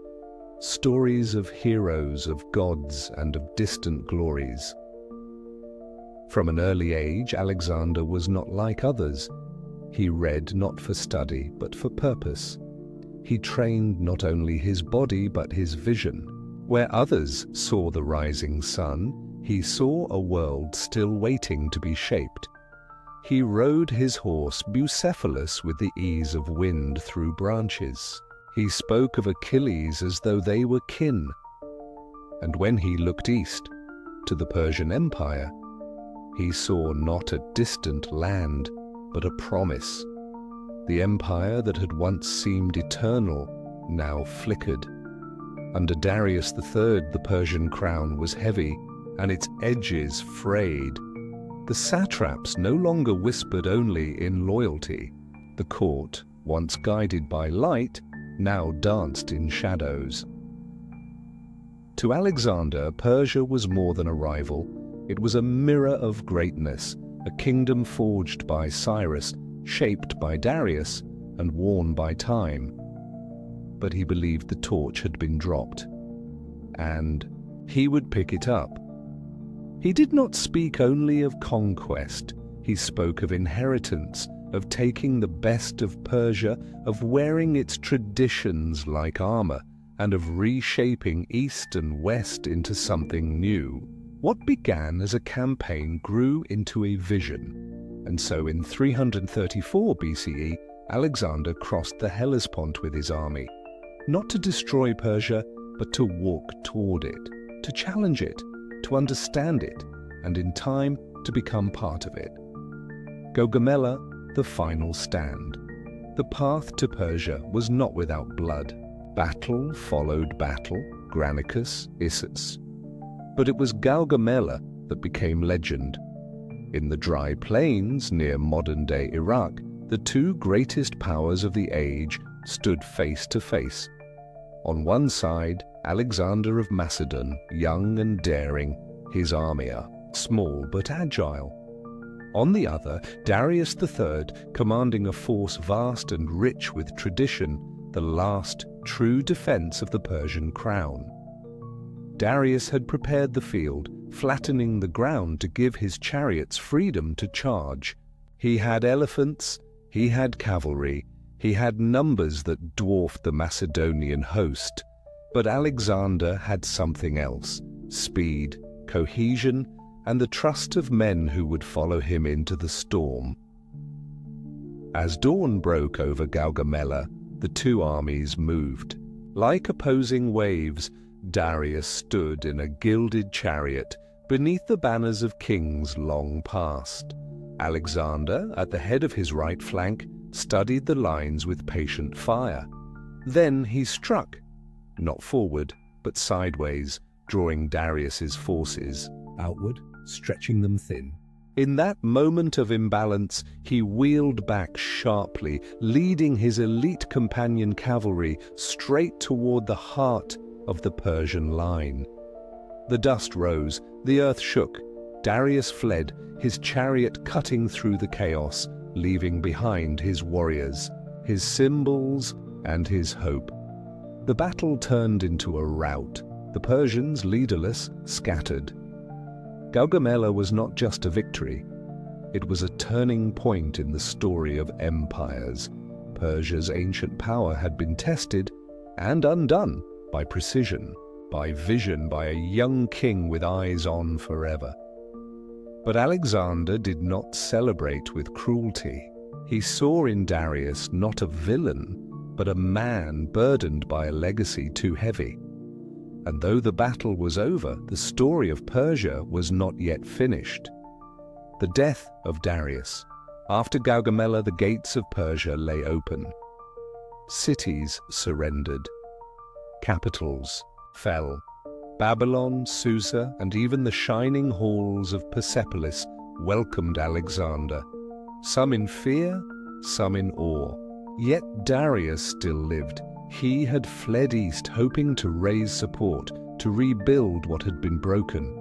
A: stories of heroes, of gods, and of distant glories. From an early age, Alexander was not like others. He read not for study, but for purpose. He trained not only his body, but his vision. Where others saw the rising sun, he saw a world still waiting to be shaped. He rode his horse Bucephalus with the ease of wind through branches. He spoke of Achilles as though they were kin. And when he looked east, to the Persian Empire, he saw not a distant land, but a promise. The empire that had once seemed eternal now flickered. Under Darius III, the Persian crown was heavy, and its edges frayed. The satraps no longer whispered only in loyalty. The court, once guided by light, now danced in shadows. To Alexander, Persia was more than a rival. It was a mirror of greatness, a kingdom forged by Cyrus, shaped by Darius, and worn by time. But he believed the torch had been dropped, and he would pick it up. He did not speak only of conquest. He spoke of inheritance, of taking the best of Persia, of wearing its traditions like armor, and of reshaping East and West into something new. What began as a campaign grew into a vision, and so in 334 BCE, Alexander crossed the Hellespont with his army, not to destroy Persia, but to walk toward it, to challenge it, to understand it, and in time to become part of it. Gaugamela, the final stand. The path to Persia was not without blood. Battle followed battle, Granicus, Issus. But it was Gaugamela that became legend. In the dry plains near modern-day Iraq, the two greatest powers of the age stood face to face. On one side, Alexander of Macedon, young and daring, his army small but agile. On the other, Darius III, commanding a force vast and rich with tradition, the last true defense of the Persian crown. Darius had prepared the field, flattening the ground to give his chariots freedom to charge. He had elephants, he had cavalry, he had numbers that dwarfed the Macedonian host. But Alexander had something else, speed, cohesion, and the trust of men who would follow him into the storm. As dawn broke over Gaugamela, the two armies moved. Like opposing waves, Darius stood in a gilded chariot beneath the banners of kings long past. Alexander, at the head of his right flank, studied the lines with patient fire. Then he struck, not forward, but sideways, drawing Darius's forces outward, stretching them thin. In that moment of imbalance, he wheeled back sharply, leading his elite companion cavalry straight toward the heart of the Persian line. The dust rose, the earth shook. Darius fled, his chariot cutting through the chaos, leaving behind his warriors, his symbols, and his hope. The battle turned into a rout. The Persians, leaderless, scattered. Gaugamela was not just a victory. It was a turning point in the story of empires. Persia's ancient power had been tested and undone by precision, by vision, by a young king with eyes on forever. But Alexander did not celebrate with cruelty. He saw in Darius not a villain, but a man burdened by a legacy too heavy. And though the battle was over, the story of Persia was not yet finished. The death of Darius. After Gaugamela, the gates of Persia lay open. Cities surrendered. Capitals fell. Babylon, Susa, and even the shining halls of Persepolis welcomed Alexander, some in fear, some in awe. Yet Darius still lived. He had fled east, hoping to raise support, to rebuild what had been broken.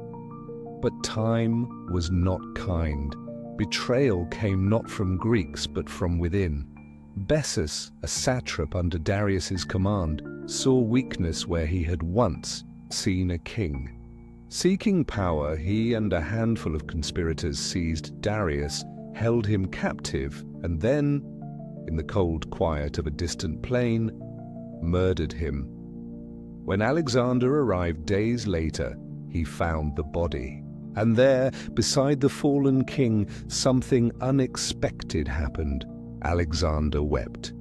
A: But time was not kind. Betrayal came not from Greeks, but from within. Bessus, a satrap under Darius's command, saw weakness where he had once seen a king. Seeking power, he and a handful of conspirators seized Darius, held him captive, and then, in the cold quiet of a distant plain, murdered him. When Alexander arrived days later, he found the body. And there, beside the fallen king, something unexpected happened. Alexander wept.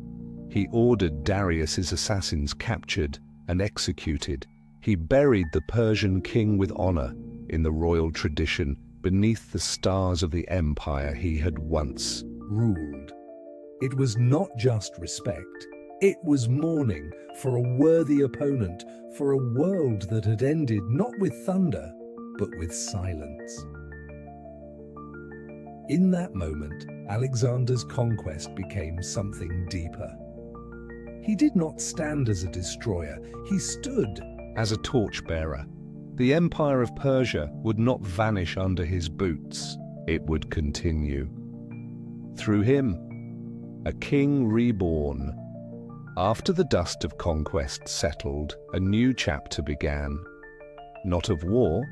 A: He ordered Darius's assassins captured and executed. He buried the Persian king with honor in the royal tradition beneath the stars of the empire he had once ruled. It was not just respect. It was mourning for a worthy opponent, for a world that had ended not with thunder, but with silence. In that moment, Alexander's conquest became something deeper. He did not stand as a destroyer, he stood as a torchbearer. The empire of Persia would not vanish under his boots, it would continue. Through him, a king reborn. After the dust of conquest settled, a new chapter began, not of war,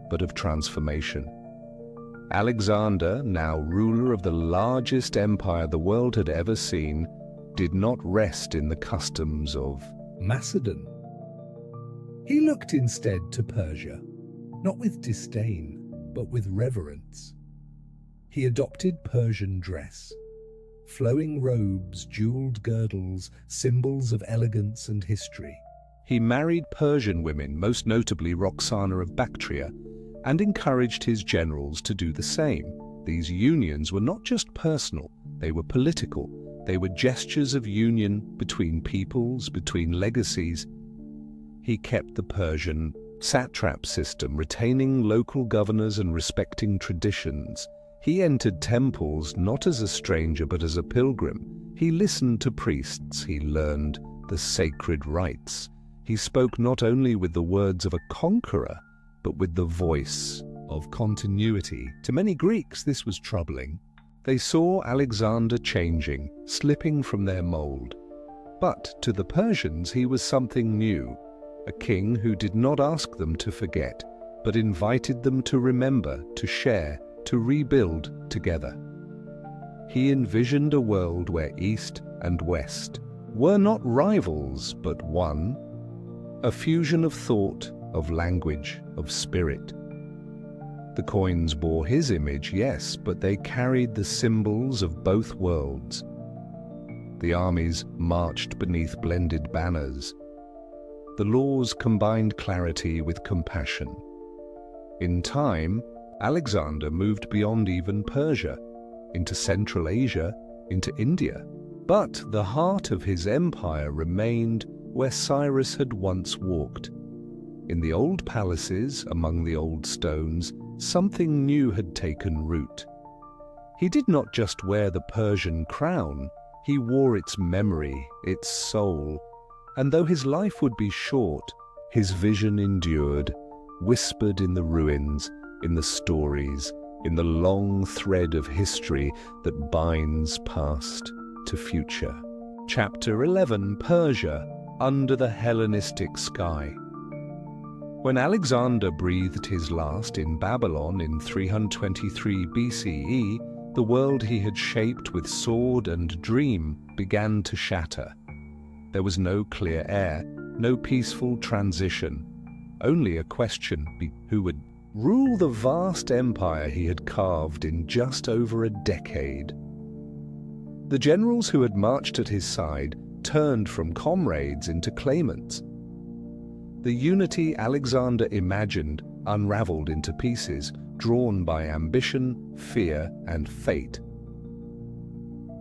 A: but of transformation. Alexander, now ruler of the largest empire the world had ever seen, did not rest in the customs of Macedon. He looked instead to Persia, not with disdain, but with reverence. He adopted Persian dress, flowing robes, jeweled girdles, symbols of elegance and history. He married Persian women, most notably Roxana of Bactria, and encouraged his generals to do the same. These unions were not just personal, they were political. They were gestures of union between peoples, between legacies. He kept the Persian satrap system, retaining local governors and respecting traditions. He entered temples not as a stranger but as a pilgrim. He listened to priests, he learned the sacred rites. He spoke not only with the words of a conqueror, but with the voice of continuity. To many Greeks, this was troubling. They saw Alexander changing, slipping from their mold. But to the Persians, he was something new, a king who did not ask them to forget, but invited them to remember, to share, to rebuild together. He envisioned a world where East and West were not rivals, but one, a fusion of thought of language, of spirit. The coins bore his image, yes, but they carried the symbols of both worlds. The armies marched beneath blended banners. The laws combined clarity with compassion. In time, Alexander moved beyond even Persia, into Central Asia, into India. But the heart of his empire remained where Cyrus had once walked. In the old palaces, among the old stones, something new had taken root. He did not just wear the Persian crown, he wore its memory, its soul. And though his life would be short, his vision endured, whispered in the ruins, in the stories, in the long thread of history that binds past to future. Chapter 11, Persia, under the Hellenistic sky. When Alexander breathed his last in Babylon in 323 BCE, the world he had shaped with sword and dream began to shatter. There was no clear air, no peaceful transition, only a question: who would rule the vast empire he had carved in just over a decade? The generals who had marched at his side turned from comrades into claimants. The unity Alexander imagined unraveled into pieces, drawn by ambition, fear, and fate.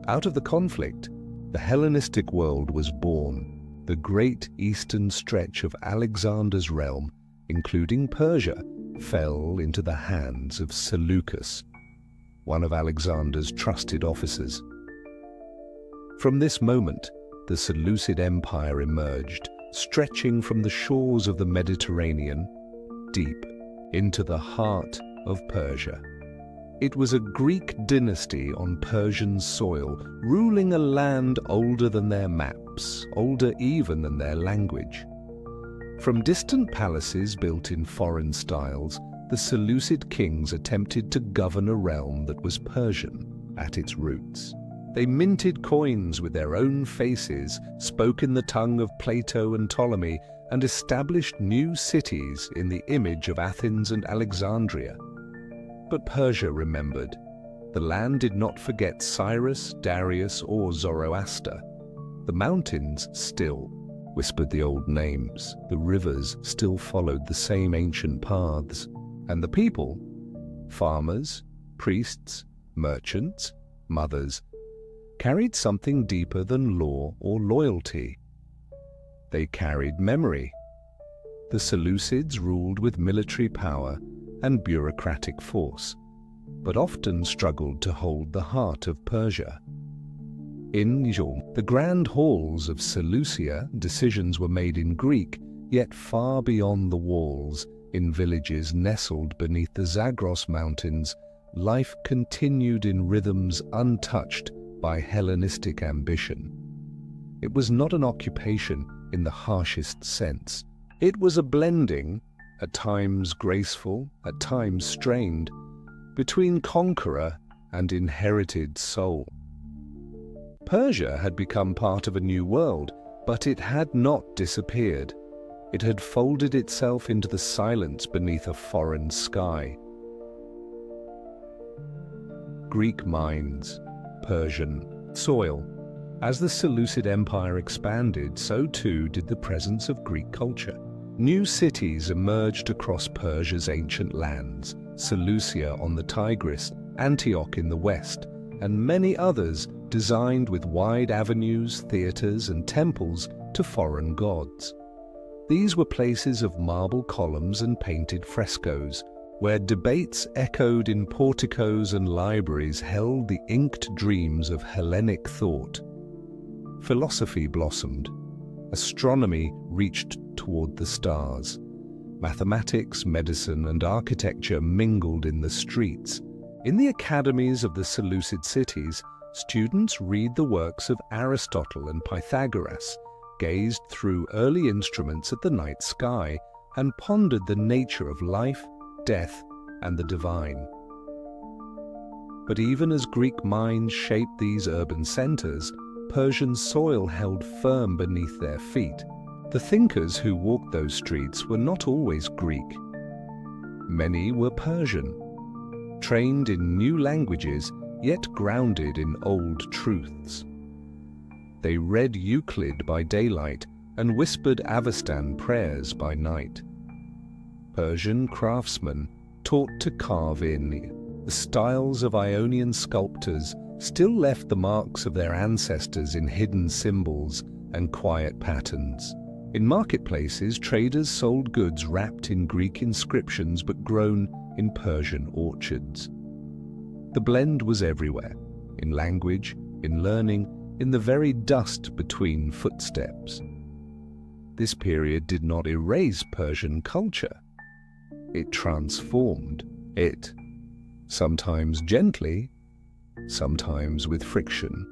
A: Out of the conflict, the Hellenistic world was born. The great eastern stretch of Alexander's realm, including Persia, fell into the hands of Seleucus, one of Alexander's trusted officers. From this moment, the Seleucid Empire emerged, stretching from the shores of the Mediterranean deep into the heart of Persia. It was a Greek dynasty on Persian soil, ruling a land older than their maps, older even than their language. From distant palaces built in foreign styles, the Seleucid kings attempted to govern a realm that was Persian at its roots. They minted coins with their own faces, spoke in the tongue of Plato and Ptolemy, and established new cities in the image of Athens and Alexandria. But Persia remembered. The land did not forget Cyrus, Darius, or Zoroaster. The mountains still whispered the old names. The rivers still followed the same ancient paths. And the people, farmers, priests, merchants, mothers, carried something deeper than law or loyalty. They carried memory. The Seleucids ruled with military power and bureaucratic force, but often struggled to hold the heart of Persia. In the grand halls of Seleucia, decisions were made in Greek, yet far beyond the walls, in villages nestled beneath the Zagros Mountains, life continued in rhythms untouched by Hellenistic ambition. It was not an occupation in the harshest sense. It was a blending, at times graceful, at times strained, between conqueror and inherited soul. Persia had become part of a new world, but it had not disappeared. It had folded itself into the silence beneath a foreign sky. Greek minds, Persian soil. As the Seleucid Empire expanded, so too did the presence of Greek culture. New cities emerged across Persia's ancient lands, Seleucia on the Tigris, Antioch in the west, and many others designed with wide avenues, theaters, and temples to foreign gods. These were places of marble columns and painted frescoes, where debates echoed in porticos and libraries held the inked dreams of Hellenic thought. Philosophy blossomed. Astronomy reached toward the stars. Mathematics, medicine, and architecture mingled in the streets. In the academies of the Seleucid cities, students read the works of Aristotle and Pythagoras, gazed through early instruments at the night sky, and pondered the nature of life, death, and the divine. But even as Greek minds shaped these urban centers, Persian soil held firm beneath their feet. The thinkers who walked those streets were not always Greek. Many were Persian, trained in new languages yet grounded in old truths. They read Euclid by daylight and whispered Avestan prayers by night. Persian craftsmen taught to carve in. The styles of Ionian sculptors still left the marks of their ancestors in hidden symbols and quiet patterns. In marketplaces, traders sold goods wrapped in Greek inscriptions but grown in Persian orchards. The blend was everywhere, in language, in learning, in the very dust between footsteps. This period did not erase Persian culture. It transformed it, sometimes gently, sometimes with friction.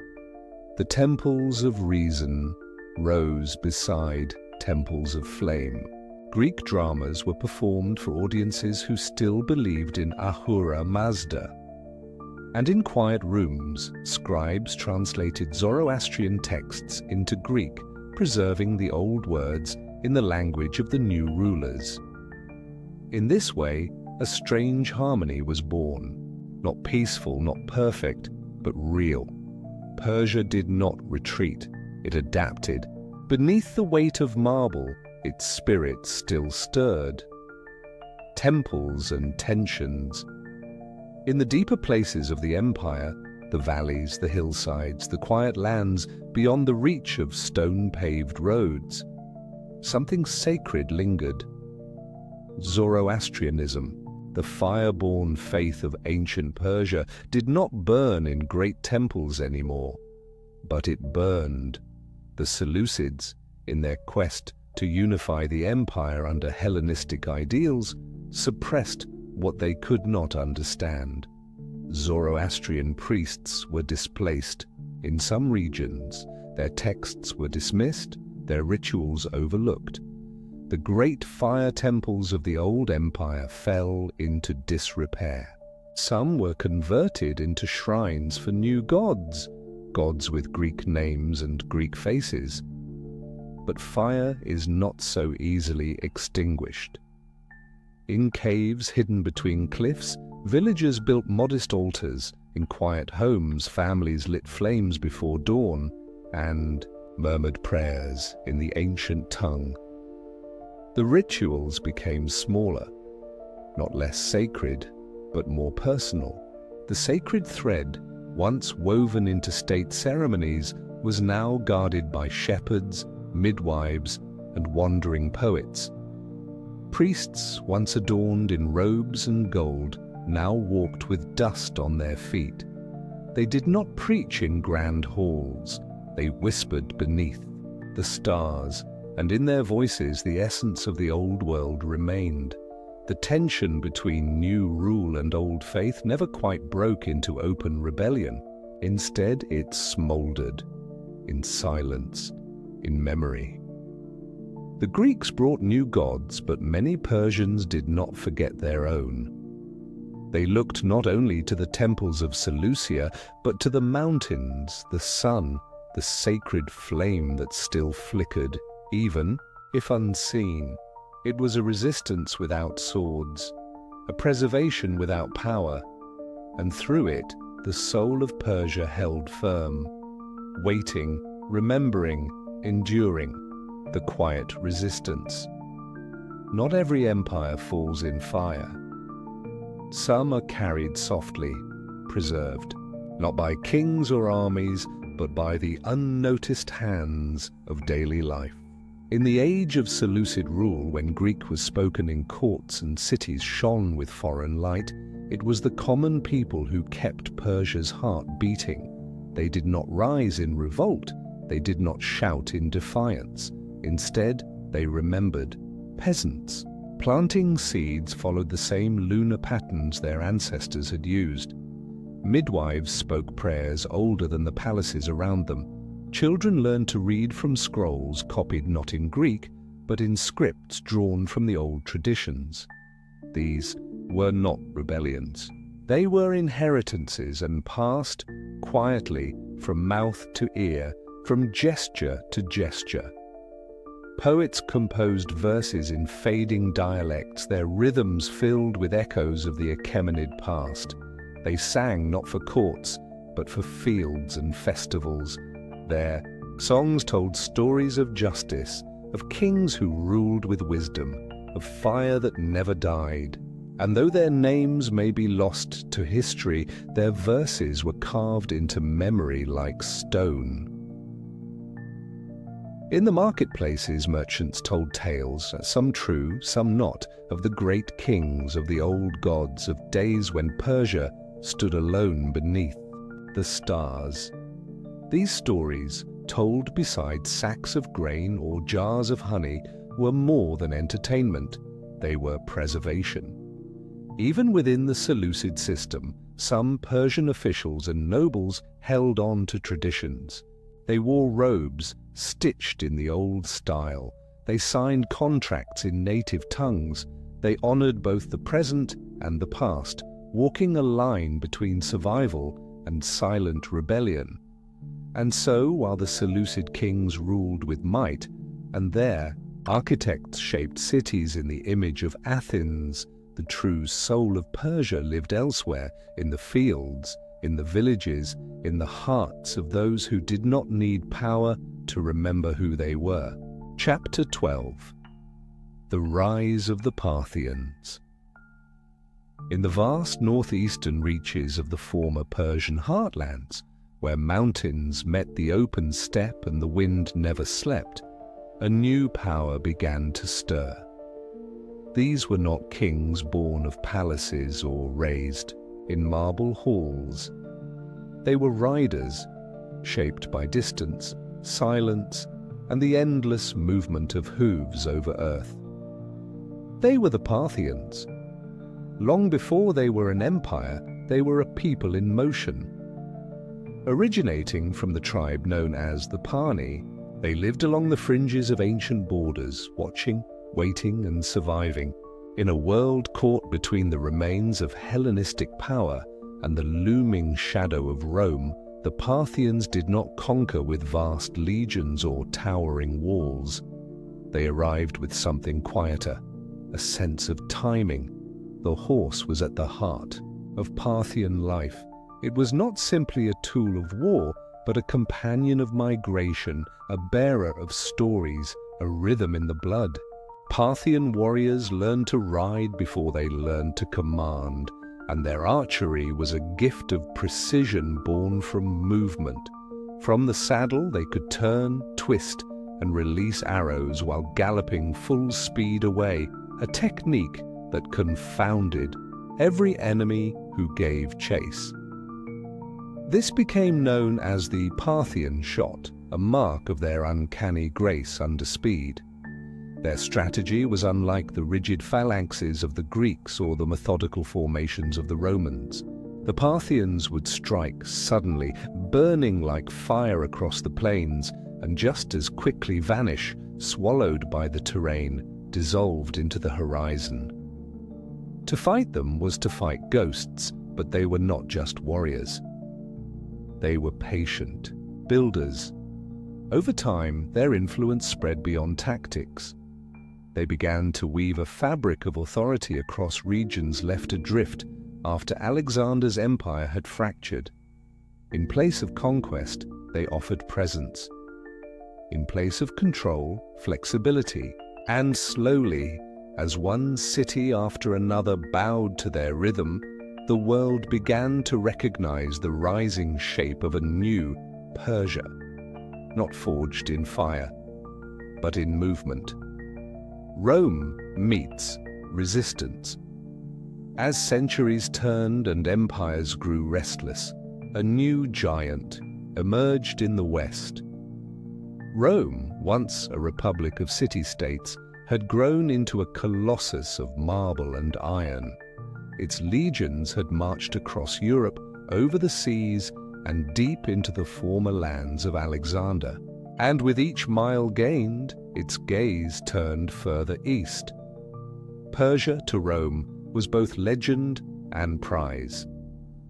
A: The temples of reason rose beside temples of flame. Greek dramas were performed for audiences who still believed in Ahura Mazda. And in quiet rooms, scribes translated Zoroastrian texts into Greek, preserving the old words in the language of the new rulers. In this way, a strange harmony was born, not peaceful, not perfect, but real. Persia did not retreat, it adapted. Beneath the weight of marble, its spirit still stirred. Temples and tensions. In the deeper places of the empire, the valleys, the hillsides, the quiet lands beyond the reach of stone-paved roads, something sacred lingered. Zoroastrianism, the fire-born faith of ancient Persia, did not burn in great temples anymore, but it burned. The Seleucids, in their quest to unify the empire under Hellenistic ideals, suppressed what they could not understand. Zoroastrian priests were displaced. In some regions, their texts were dismissed, their rituals overlooked. The great fire temples of the old empire fell into disrepair. Some were converted into shrines for new gods, gods with Greek names and Greek faces. But fire is not so easily extinguished. In caves hidden between cliffs, villagers built modest altars. In quiet homes, families lit flames before dawn and murmured prayers in the ancient tongue. The rituals became smaller, not less sacred, but more personal. The sacred thread, once woven into state ceremonies, was now guarded by shepherds, midwives, and wandering poets. Priests, once adorned in robes and gold, now walked with dust on their feet. They did not preach in grand halls. They whispered beneath the stars, and in their voices the essence of the old world remained. The tension between new rule and old faith never quite broke into open rebellion. Instead, it smoldered in silence, in memory. The Greeks brought new gods, but many Persians did not forget their own. They looked not only to the temples of Seleucia, but to the mountains, the sun, the sacred flame that still flickered, even if unseen. It was a resistance without swords, a preservation without power, and through it the soul of Persia held firm, waiting, remembering, enduring, the quiet resistance. Not every empire falls in fire. Some are carried softly, preserved, not by kings or armies, but by the unnoticed hands of daily life. In the age of Seleucid rule, when Greek was spoken in courts and cities shone with foreign light, it was the common people who kept Persia's heart beating. They did not rise in revolt, they did not shout in defiance. Instead, they remembered. Peasants, planting seeds, followed the same lunar patterns their ancestors had used. Midwives spoke prayers older than the palaces around them. Children learned to read from scrolls copied not in Greek, but in scripts drawn from the old traditions. These were not rebellions. They were inheritances and passed quietly from mouth to ear, from gesture to gesture. Poets composed verses in fading dialects, their rhythms filled with echoes of the Achaemenid past. They sang not for courts, but for fields and festivals. Their songs told stories of justice, of kings who ruled with wisdom, of fire that never died. And though their names may be lost to history, their verses were carved into memory like stone. In the marketplaces, merchants told tales, some true, some not, of the great kings of the old gods, of days when Persia stood alone beneath the stars. These stories, told beside sacks of grain or jars of honey, were more than entertainment. They were preservation. Even within the Seleucid system, some Persian officials and nobles held on to traditions. They wore robes stitched in the old style. They signed contracts in native tongues. They honored both the present and the past, walking a line between survival and silent rebellion. And so, while the Seleucid kings ruled with might, and their architects shaped cities in the image of Athens, the true soul of Persia lived elsewhere, in the fields, in the villages, in the hearts of those who did not need power to remember who they were. Chapter 12. The Rise of the Parthians. In the vast northeastern reaches of the former Persian heartlands, where mountains met the open steppe and the wind never slept, a new power began to stir. These were not kings born of palaces or raised in marble halls. They were riders, shaped by distance, silence, and the endless movement of hooves over earth. They were the Parthians. Long before they were an empire, they were a people in motion. Originating from the tribe known as the Pani, they lived along the fringes of ancient borders, watching, waiting and surviving. In a world caught between the remains of Hellenistic power and the looming shadow of Rome, the Parthians did not conquer with vast legions or towering walls. They arrived with something quieter, a sense of timing. The horse was at the heart of Parthian life. It was not simply a tool of war, but a companion of migration, a bearer of stories, a rhythm in the blood. Parthian warriors learned to ride before they learned to command, and their archery was a gift of precision born from movement. From the saddle they could turn, twist, and release arrows while galloping full speed away, a technique that confounded every enemy who gave chase. This became known as the Parthian shot, a mark of their uncanny grace under speed. Their strategy was unlike the rigid phalanxes of the Greeks or the methodical formations of the Romans. The Parthians would strike suddenly, burning like fire across the plains, and just as quickly vanish, swallowed by the terrain, dissolved into the horizon. To fight them was to fight ghosts, but they were not just warriors. They were patient, builders. Over time, their influence spread beyond tactics. They began to weave a fabric of authority across regions left adrift after Alexander's empire had fractured. In place of conquest, they offered presence. In place of control, flexibility. And slowly, as one city after another bowed to their rhythm, the world began to recognize the rising shape of a new Persia, not forged in fire, but in movement. Rome meets resistance. As centuries turned and empires grew restless, a new giant emerged in the West. Rome, once a republic of city-states, had grown into a colossus of marble and iron. Its legions had marched across Europe, over the seas, and deep into the former lands of Alexander. And with each mile gained, its gaze turned further east. Persia to Rome was both legend and prize.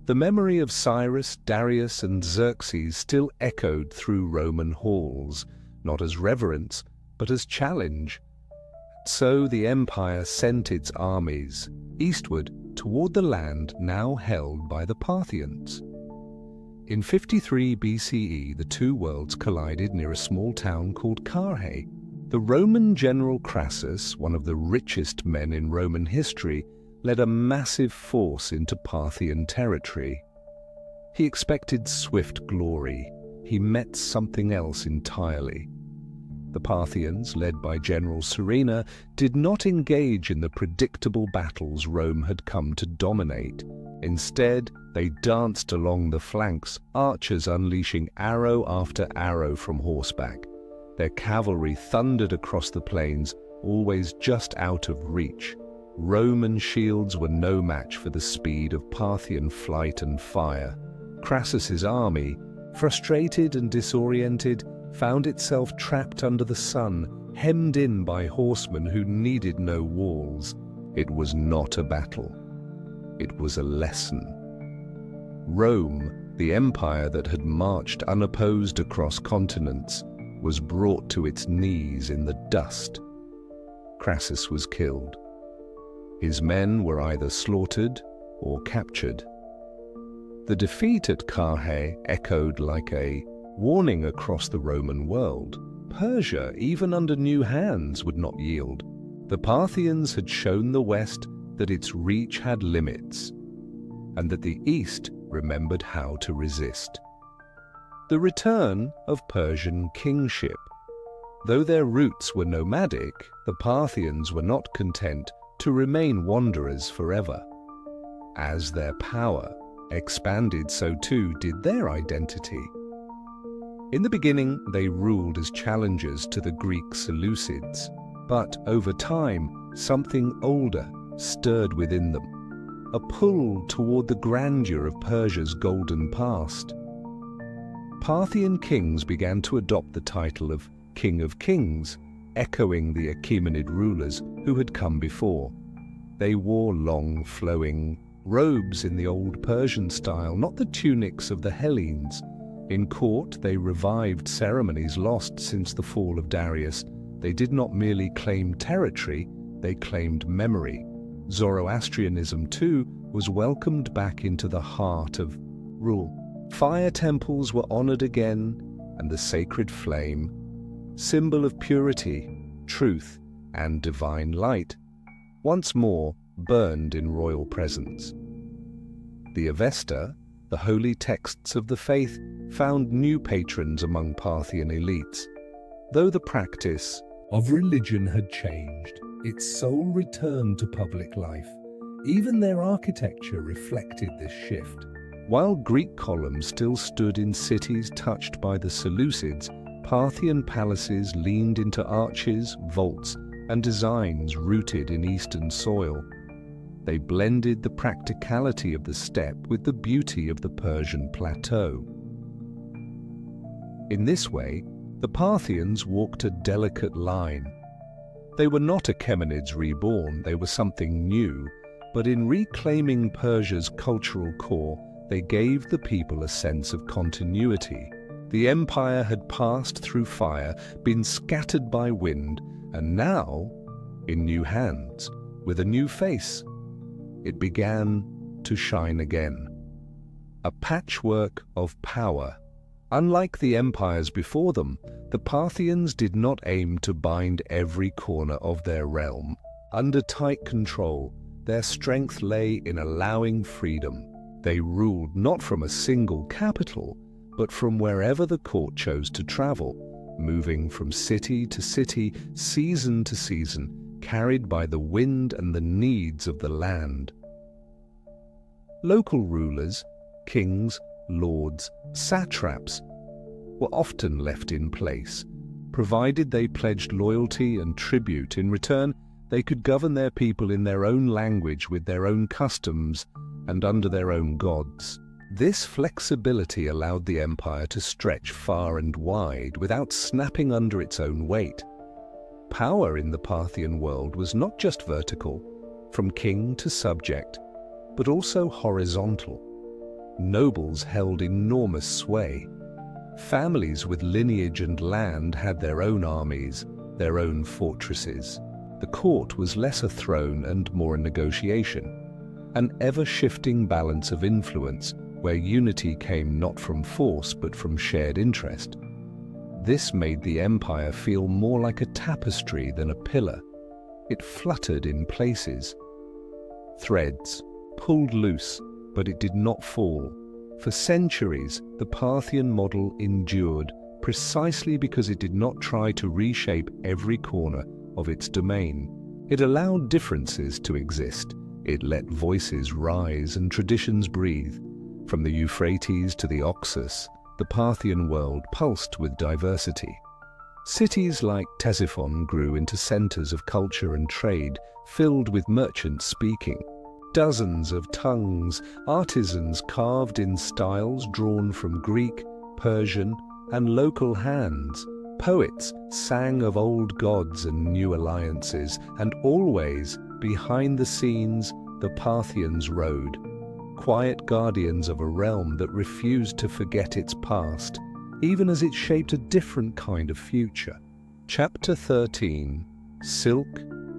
A: The memory of Cyrus, Darius, and Xerxes still echoed through Roman halls, not as reverence, but as challenge. So the empire sent its armies eastward toward the land now held by the Parthians. In 53 BCE, the two worlds collided near a small town called Carrhae. The Roman general Crassus, one of the richest men in Roman history, led a massive force into Parthian territory. He expected swift glory. He met something else entirely. The Parthians, led by General Serena, did not engage in the predictable battles Rome had come to dominate. Instead, they danced along the flanks, archers unleashing arrow after arrow from horseback. Their cavalry thundered across the plains, always just out of reach. Roman shields were no match for the speed of Parthian flight and fire. Crassus's army, frustrated and disoriented, found itself trapped under the sun, hemmed in by horsemen who needed no walls. It was not a battle. It was a lesson. Rome, the empire that had marched unopposed across continents, was brought to its knees in the dust. Crassus was killed. His men were either slaughtered or captured. The defeat at Carrhae echoed like a warning across the Roman world. Persia, even under new hands, would not yield. The Parthians had shown the West that its reach had limits, and that the East remembered how to resist. The return of Persian kingship. Though their roots were nomadic, the Parthians were not content to remain wanderers forever. As their power expanded, so too did their identity. In the beginning, they ruled as challengers to the Greek Seleucids, but over time, something older stirred within them, a pull toward the grandeur of Persia's golden past. Parthian kings began to adopt the title of King of Kings, echoing the Achaemenid rulers who had come before. They wore long, flowing robes in the old Persian style, not the tunics of the Hellenes. In court, they revived ceremonies lost since the fall of Darius. They did not merely claim territory, they claimed memory. Zoroastrianism, too, was welcomed back into the heart of rule. Fire temples were honored again, and the sacred flame, symbol of purity, truth, and divine light, once more burned in royal presence. The Avesta, the holy texts of the faith, found new patrons among Parthian elites. Though the practice of religion had changed, its soul returned to public life. Even their architecture reflected this shift. While Greek columns still stood in cities touched by the Seleucids, Parthian palaces leaned into arches, vaults, and designs rooted in Eastern soil. They blended the practicality of the steppe with the beauty of the Persian plateau. In this way, the Parthians walked a delicate line. They were not Achaemenids reborn, they were something new, but in reclaiming Persia's cultural core, they gave the people a sense of continuity. The empire had passed through fire, been scattered by wind, and now, in new hands, with a new face, it began to shine again. A patchwork of power. Unlike the empires before them, the Parthians did not aim to bind every corner of their realm. Under tight control, their strength lay in allowing freedom. They ruled not from a single capital, but from wherever the court chose to travel, moving from city to city, season to season, carried by the wind and the needs of the land. Local rulers, kings, lords, satraps, were often left in place. Provided they pledged loyalty and tribute in return, they could govern their people in their own language, with their own customs, and under their own gods. This flexibility allowed the empire to stretch far and wide without snapping under its own weight. Power in the Parthian world was not just vertical, from king to subject, but also horizontal. Nobles held enormous sway. Families with lineage and land had their own armies, their own fortresses. The court was less a throne and more a negotiation, an ever-shifting balance of influence where unity came not from force but from shared interest. This made the empire feel more like a tapestry than a pillar. It fluttered in places. Threads pulled loose, but it did not fall. For centuries, the Parthian model endured precisely because it did not try to reshape every corner of its domain. It allowed differences to exist. It let voices rise and traditions breathe. From the Euphrates to the Oxus, the Parthian world pulsed with diversity. Cities like Ctesiphon grew into centers of culture and trade, filled with merchants speaking. Dozens of tongues, artisans carved in styles drawn from Greek, Persian, and local hands. Poets sang of old gods and new alliances, and always, behind the scenes, the Parthians rode, quiet guardians of a realm that refused to forget its past, even as it shaped a different kind of future. Chapter 13: Silk,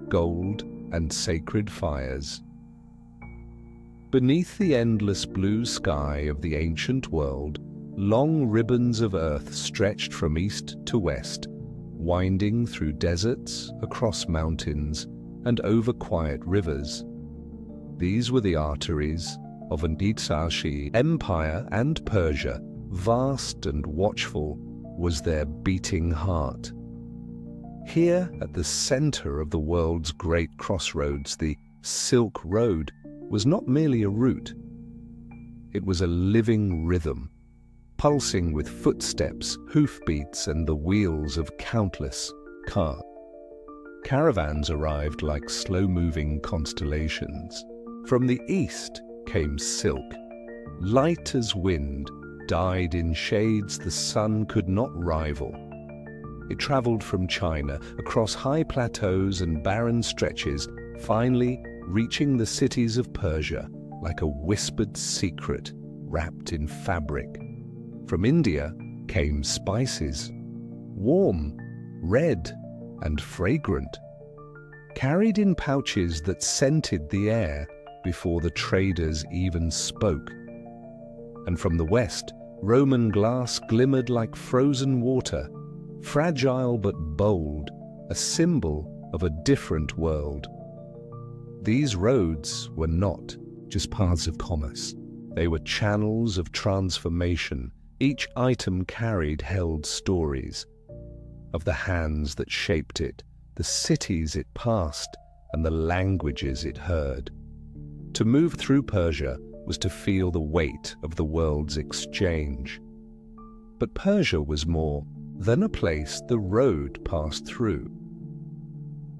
A: Gold, and Sacred Fires. Beneath the endless blue sky of the ancient world, long ribbons of earth stretched from east to west, winding through deserts, across mountains, and over quiet rivers. These were the arteries of an Xerxes Empire, and Persia, vast and watchful, was their beating heart. Here, at the center of the world's great crossroads, the Silk Road was not merely a route. It was a living rhythm, pulsing with footsteps, hoofbeats, and the wheels of countless cars. Caravans arrived like slow-moving constellations. From the east came silk, light as wind, dyed in shades the sun could not rival. It traveled from China, across high plateaus and barren stretches, finally reaching the cities of Persia like a whispered secret wrapped in fabric. From India came spices, warm, red, and fragrant, carried in pouches that scented the air before the traders even spoke. And from the west, Roman glass glimmered like frozen water, fragile but bold, a symbol of a different world. These roads were not just paths of commerce. They were channels of transformation. Each item carried held stories of the hands that shaped it, the cities it passed, and the languages it heard. To move through Persia was to feel the weight of the world's exchange. But Persia was more than a place the road passed through.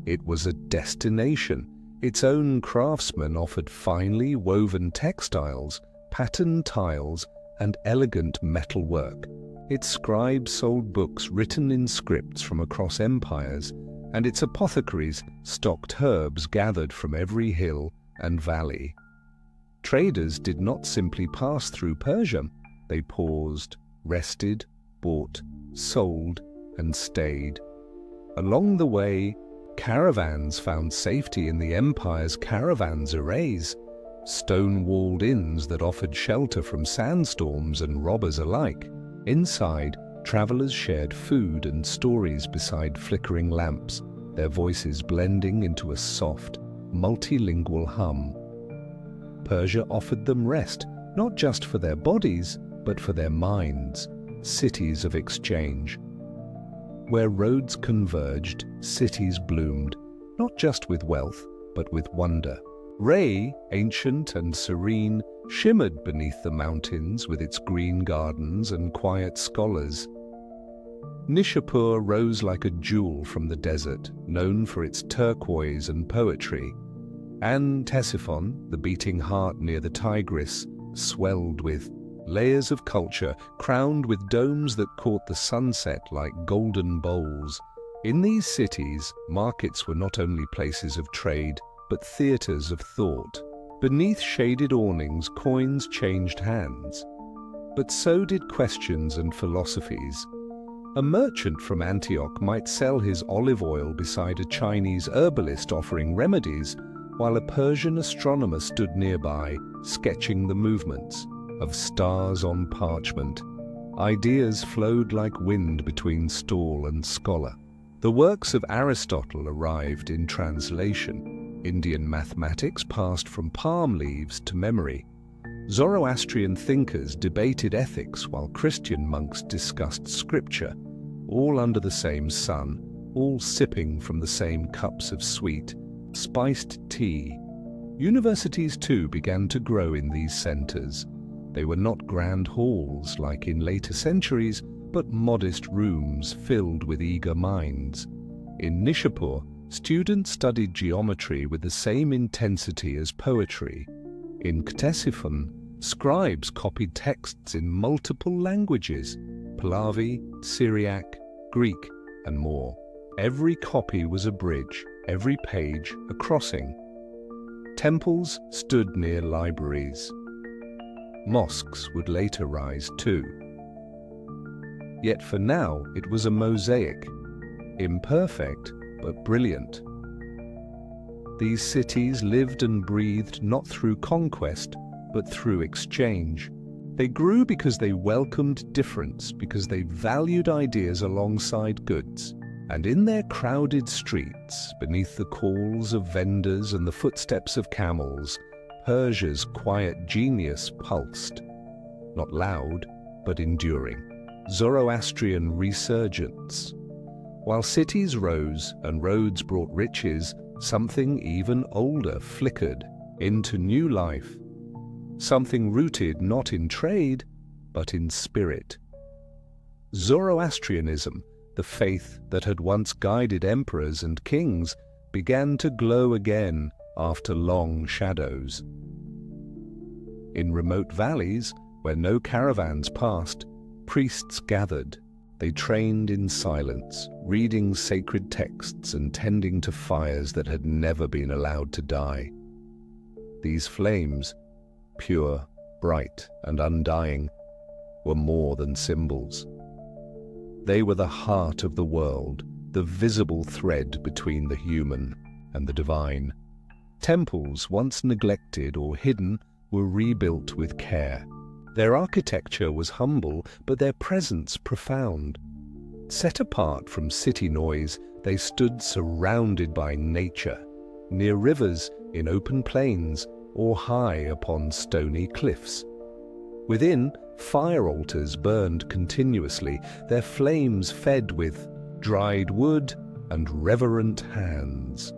A: It was a destination. Its own craftsmen offered finely woven textiles, patterned tiles, and elegant metalwork. Its scribes sold books written in scripts from across empires, and its apothecaries stocked herbs gathered from every hill and valley. Traders did not simply pass through Persia. They paused, rested, bought, sold, and stayed. Along the way, caravans found safety in the empire's caravanserais, stone-walled inns that offered shelter from sandstorms and robbers alike. Inside, travelers shared food and stories beside flickering lamps, their voices blending into a soft, multilingual hum. Persia offered them rest, not just for their bodies, but for their minds, cities of exchange. Where roads converged, cities bloomed, not just with wealth, but with wonder. Ray, ancient and serene, shimmered beneath the mountains with its green gardens and quiet scholars. Nishapur rose like a jewel from the desert, known for its turquoise and poetry. And Ctesiphon, the beating heart near the Tigris, swelled with layers of culture, crowned with domes that caught the sunset like golden bowls. In these cities, markets were not only places of trade, but theaters of thought. Beneath shaded awnings, coins changed hands. But so did questions and philosophies. A merchant from Antioch might sell his olive oil beside a Chinese herbalist offering remedies, while a Persian astronomer stood nearby, sketching the movements of stars on parchment. Ideas flowed like wind between stall and scholar. The works of Aristotle arrived in translation. Indian mathematics passed from palm leaves to memory. Zoroastrian thinkers debated ethics while Christian monks discussed scripture, all under the same sun, all sipping from the same cups of sweet, spiced tea. Universities too began to grow in these centers. They were not grand halls like in later centuries, but modest rooms filled with eager minds. In Nishapur, students studied geometry with the same intensity as poetry. In Ctesiphon, scribes copied texts in multiple languages, Pahlavi, Syriac, Greek, and more. Every copy was a bridge, every page a crossing. Temples stood near libraries. Mosques would later rise too. Yet for now it was a mosaic, imperfect but brilliant. These cities lived and breathed not through conquest, but through exchange. They grew because they welcomed difference, because they valued ideas alongside goods. And in their crowded streets, beneath the calls of vendors and the footsteps of camels, Persia's quiet genius pulsed, not loud, but enduring. Zoroastrian resurgence. While cities rose and roads brought riches, something even older flickered into new life. Something rooted not in trade, but in spirit. Zoroastrianism, the faith that had once guided emperors and kings, began to glow again after long shadows. In remote valleys, where no caravans passed, priests gathered. They trained in silence, reading sacred texts and tending to fires that had never been allowed to die. These flames, pure, bright, and undying, were more than symbols. They were the heart of the world, the visible thread between the human and the divine. Temples, once neglected or hidden, were rebuilt with care. Their architecture was humble, but their presence profound. Set apart from city noise, they stood surrounded by nature, near rivers, in open plains, or high upon stony cliffs. Within, fire altars burned continuously, their flames fed with dried wood and reverent hands.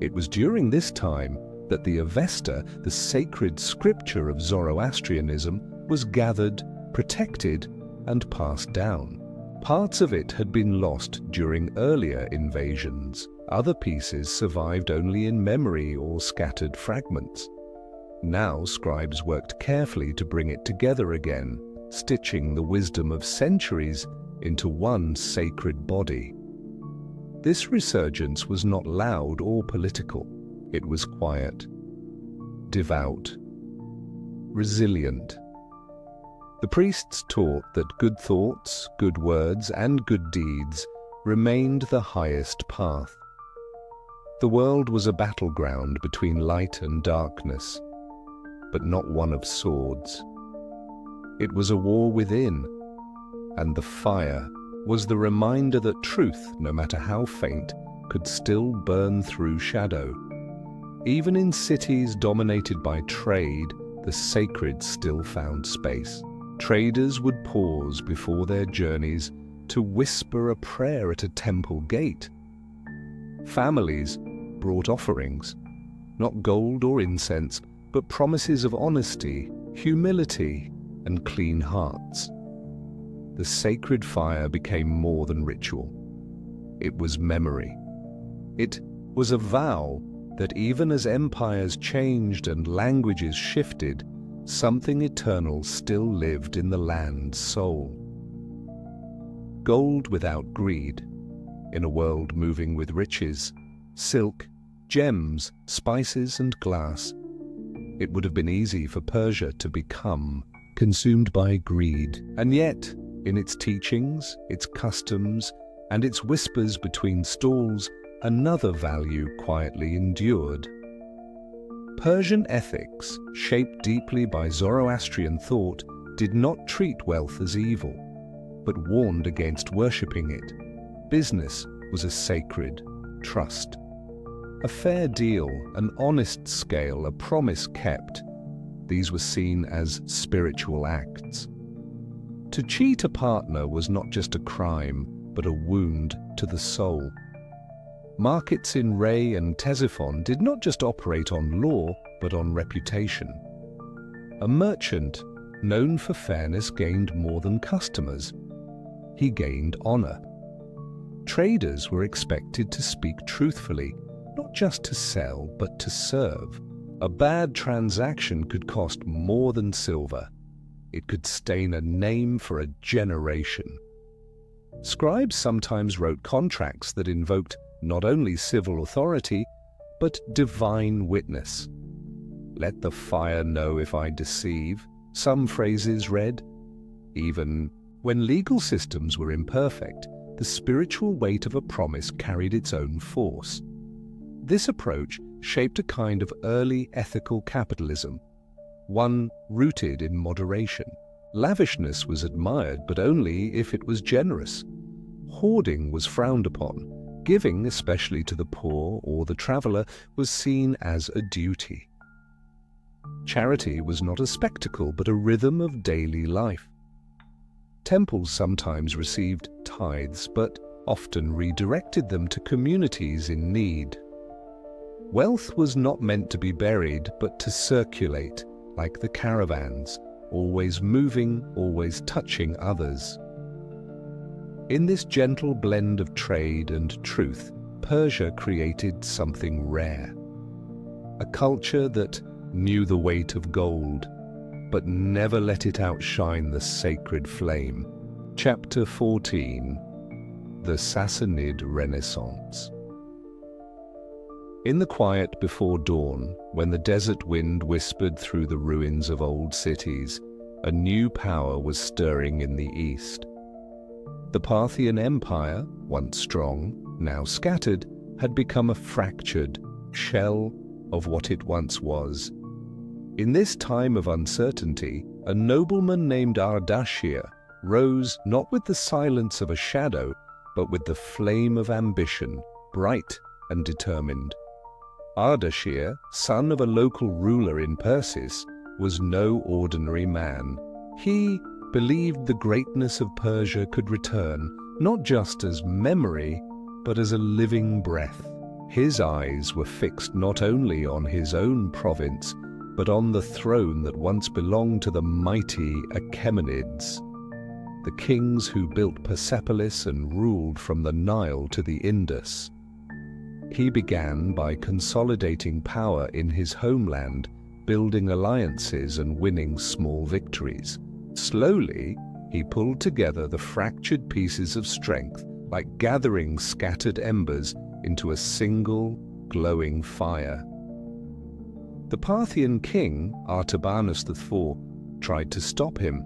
A: It was during this time that the Avesta, the sacred scripture of Zoroastrianism, was gathered, protected, and passed down. Parts of it had been lost during earlier invasions. Other pieces survived only in memory or scattered fragments. Now scribes worked carefully to bring it together again, stitching the wisdom of centuries into one sacred body. This resurgence was not loud or political. It was quiet, devout, resilient. The priests taught that good thoughts, good words, and good deeds remained the highest path. The world was a battleground between light and darkness, but not one of swords. It was a war within, and the fire was the reminder that truth, no matter how faint, could still burn through shadow. Even in cities dominated by trade, the sacred still found space. Traders would pause before their journeys to whisper a prayer at a temple gate. Families brought offerings, not gold or incense, but promises of honesty, humility, and clean hearts. The sacred fire became more than ritual. It was memory. It was a vow that even as empires changed and languages shifted, something eternal still lived in the land's soul. Gold without greed, in a world moving with riches, silk, gems, spices, and glass. It would have been easy for Persia to become consumed by greed, and yet In its teachings, its customs, and its whispers between stalls, another value quietly endured. Persian ethics, shaped deeply by Zoroastrian thought, did not treat wealth as evil, but warned against worshipping it. Business was a sacred trust. A fair deal, an honest scale, a promise kept. These were seen as spiritual acts. To cheat a partner was not just a crime, but a wound to the soul. Markets in Ray and Ctesiphon did not just operate on law, but on reputation. A merchant, known for fairness, gained more than customers. He gained honor. Traders were expected to speak truthfully, not just to sell, but to serve. A bad transaction could cost more than silver. It could stain a name for a generation. Scribes sometimes wrote contracts that invoked not only civil authority, but divine witness. "Let the fire know if I deceive," some phrases read. Even when legal systems were imperfect, the spiritual weight of a promise carried its own force. This approach shaped a kind of early ethical capitalism, one rooted in moderation. Lavishness was admired, but only if it was generous. Hoarding was frowned upon. Giving, especially to the poor or the traveler, was seen as a duty. Charity was not a spectacle, but a rhythm of daily life. Temples sometimes received tithes, but often redirected them to communities in need. Wealth was not meant to be buried, but to circulate, like the caravans, always moving, always touching others. In this gentle blend of trade and truth, Persia created something rare. A culture that knew the weight of gold, but never let it outshine the sacred flame. Chapter 14. The Sassanid Renaissance. In the quiet before dawn, when the desert wind whispered through the ruins of old cities, a new power was stirring in the east. The Parthian Empire, once strong, now scattered, had become a fractured shell of what it once was. In this time of uncertainty, a nobleman named Ardashir rose not with the silence of a shadow, but with the flame of ambition, bright and determined. Ardashir, son of a local ruler in Persis, was no ordinary man. He believed the greatness of Persia could return, not just as memory, but as a living breath. His eyes were fixed not only on his own province, but on the throne that once belonged to the mighty Achaemenids, the kings who built Persepolis and ruled from the Nile to the Indus. He began by consolidating power in his homeland, building alliances and winning small victories. Slowly, he pulled together the fractured pieces of strength, like gathering scattered embers into a single, glowing fire. The Parthian king, Artabanus IV, tried to stop him.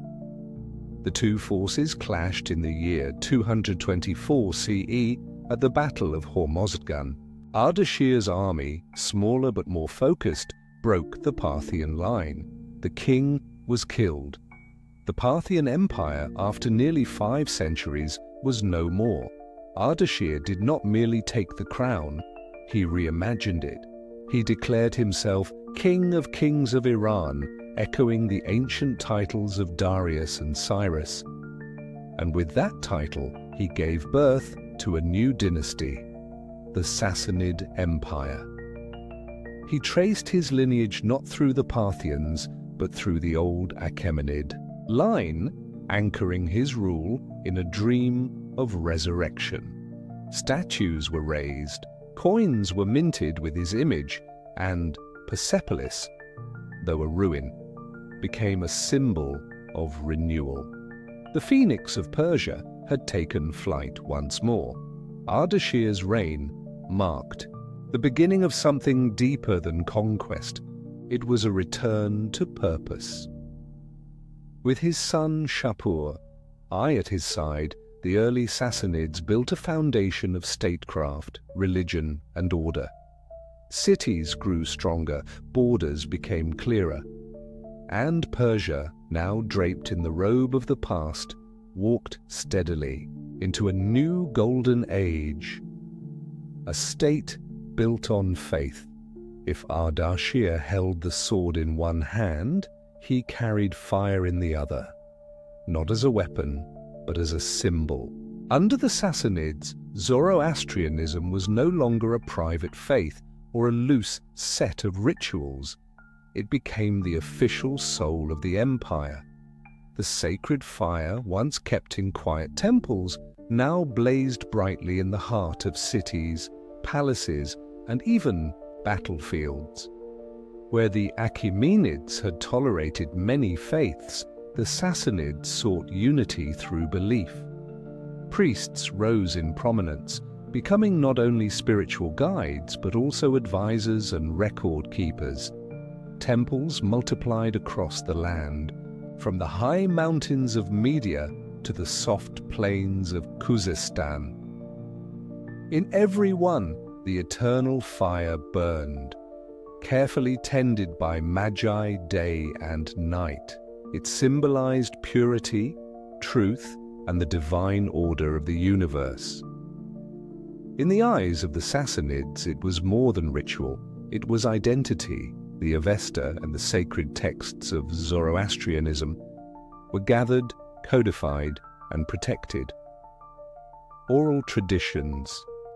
A: The two forces clashed in the year 224 CE at the Battle of Hormozgan. Ardashir's army, smaller but more focused, broke the Parthian line. The king was killed. The Parthian Empire, after nearly 5 centuries, was no more. Ardashir did not merely take the crown, he reimagined it. He declared himself King of Kings of Iran, echoing the ancient titles of Darius and Cyrus. And with that title, he gave birth to a new dynasty, the Sassanid Empire. He traced his lineage not through the Parthians, but through the old Achaemenid line, anchoring his rule in a dream of resurrection. Statues were raised, coins were minted with his image, and Persepolis, though a ruin, became a symbol of renewal. The phoenix of Persia had taken flight once more. Ardashir's reign marked the beginning of something deeper than conquest. It was a return to purpose. With his son Shapur, At his side, the early Sassanids built a foundation of statecraft, religion, and order. Cities grew stronger, borders became clearer. And Persia, now draped in the robe of the past, walked steadily into a new golden age. A state built on faith. If Ardashir held the sword in one hand, he carried fire in the other, not as a weapon, but as a symbol. Under the Sassanids, Zoroastrianism was no longer a private faith or a loose set of rituals. It became the official soul of the empire. The sacred fire, once kept in quiet temples, now blazed brightly in the heart of cities, palaces, and even battlefields. Where the Achaemenids had tolerated many faiths, the Sassanids sought unity through belief. Priests rose in prominence, becoming not only spiritual guides but also advisors and record keepers. Temples multiplied across the land, from the high mountains of Media to the soft plains of Khuzestan. In every one, the eternal fire burned, carefully tended by magi day and night. It symbolized purity, truth, and the divine order of the universe. In the eyes of the Sassanids, it was more than ritual. It was identity. The Avesta and the sacred texts of Zoroastrianism were gathered, codified, and protected. Oral traditions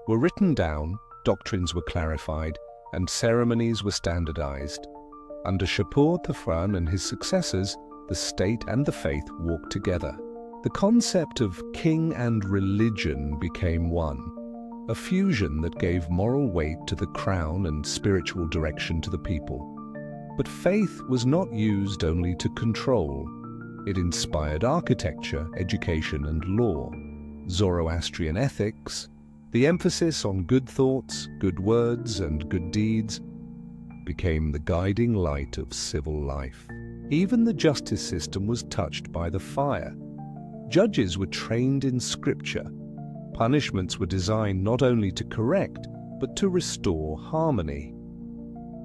A: were written down, doctrines were clarified, and ceremonies were standardized. Under Shapur Thafran and his successors, the state and the faith walked together. The concept of king and religion became one, a fusion that gave moral weight to the crown and spiritual direction to the people. But faith was not used only to control. It inspired architecture, education, and law. Zoroastrian ethics, the emphasis on good thoughts, good words, and good deeds, became the guiding light of civil life. Even the justice system was touched by the fire. Judges were trained in scripture. Punishments were designed not only to correct, but to restore harmony.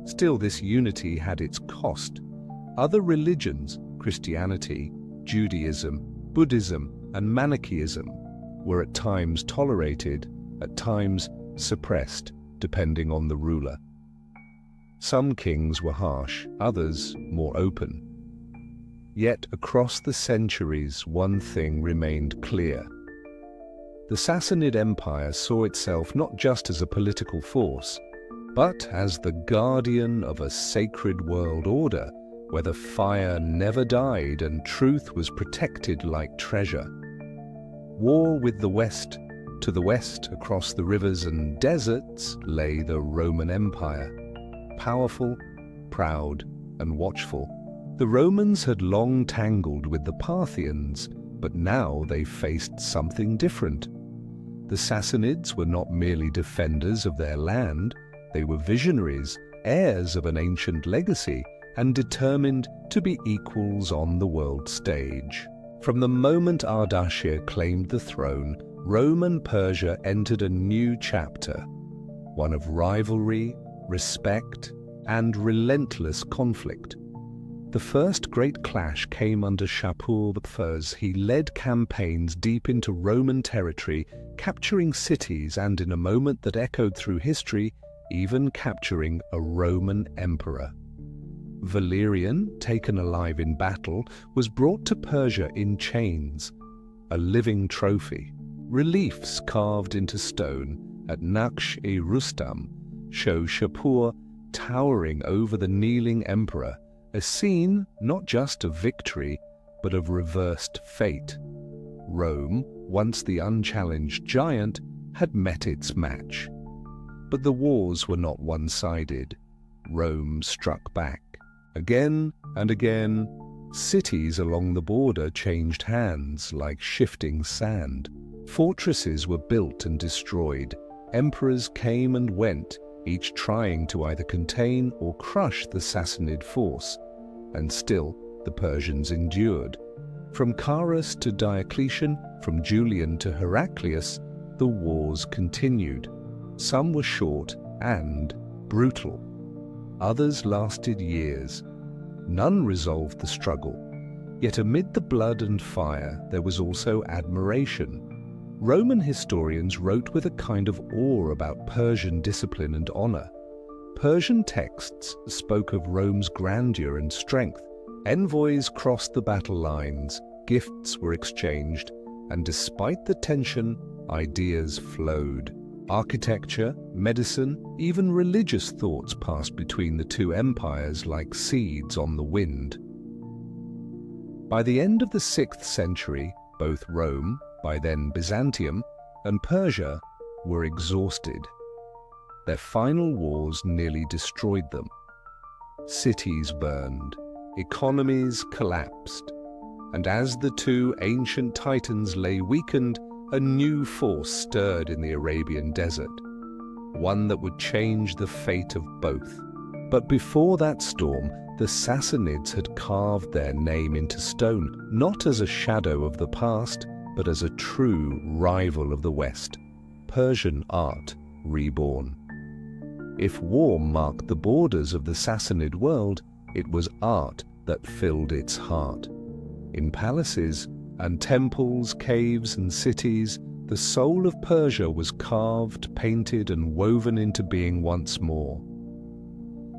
A: Still, this unity had its cost. Other religions, Christianity, Judaism, Buddhism, and Manichaeism, were at times tolerated, at times suppressed, depending on the ruler. Some kings were harsh, others more open. Yet across the centuries, one thing remained clear. The Sassanid Empire saw itself not just as a political force, but as the guardian of a sacred world order where the fire never died and truth was protected like treasure. War with the West. To the west, across the rivers and deserts, lay the Roman Empire, powerful, proud, and watchful. The Romans had long tangled with the Parthians, but now they faced something different. The Sassanids were not merely defenders of their land, they were visionaries, heirs of an ancient legacy, and determined to be equals on the world stage. From the moment Ardashir claimed the throne, Rome and Persia entered a new chapter, one of rivalry, respect, and relentless conflict. The first great clash came under Shapur I. He led campaigns deep into Roman territory, capturing cities and, in a moment that echoed through history, even capturing a Roman emperor. Valerian, taken alive in battle, was brought to Persia in chains, a living trophy. Reliefs carved into stone at Naqsh-e-Rustam show Shapur towering over the kneeling emperor, a scene not just of victory, but of reversed fate. Rome, once the unchallenged giant, had met its match. But the wars were not one-sided. Rome struck back. Again and again, cities along the border changed hands like shifting sand. Fortresses were built and destroyed. Emperors came and went, each trying to either contain or crush the Sassanid force. And still, the Persians endured. From Carus to Diocletian, from Julian to Heraclius, the wars continued. Some were short and brutal. Others lasted years. None resolved the struggle. Yet amid the blood and fire, there was also admiration. Roman historians wrote with a kind of awe about Persian discipline and honor. Persian texts spoke of Rome's grandeur and strength. Envoys crossed the battle lines, gifts were exchanged, and despite the tension, ideas flowed. Architecture, medicine, even religious thoughts passed between the two empires like seeds on the wind. By the end of the 6th century, both Rome, by then Byzantium, and Persia were exhausted. Their final wars nearly destroyed them. Cities burned, economies collapsed, and as the two ancient titans lay weakened, a new force stirred in the Arabian desert, one that would change the fate of both. But before that storm, the Sassanids had carved their name into stone, not as a shadow of the past, but as a true rival of the West. Persian art reborn. If war marked the borders of the Sassanid world, it was art that filled its heart. In palaces and temples, caves and cities, the soul of Persia was carved, painted and woven into being once more.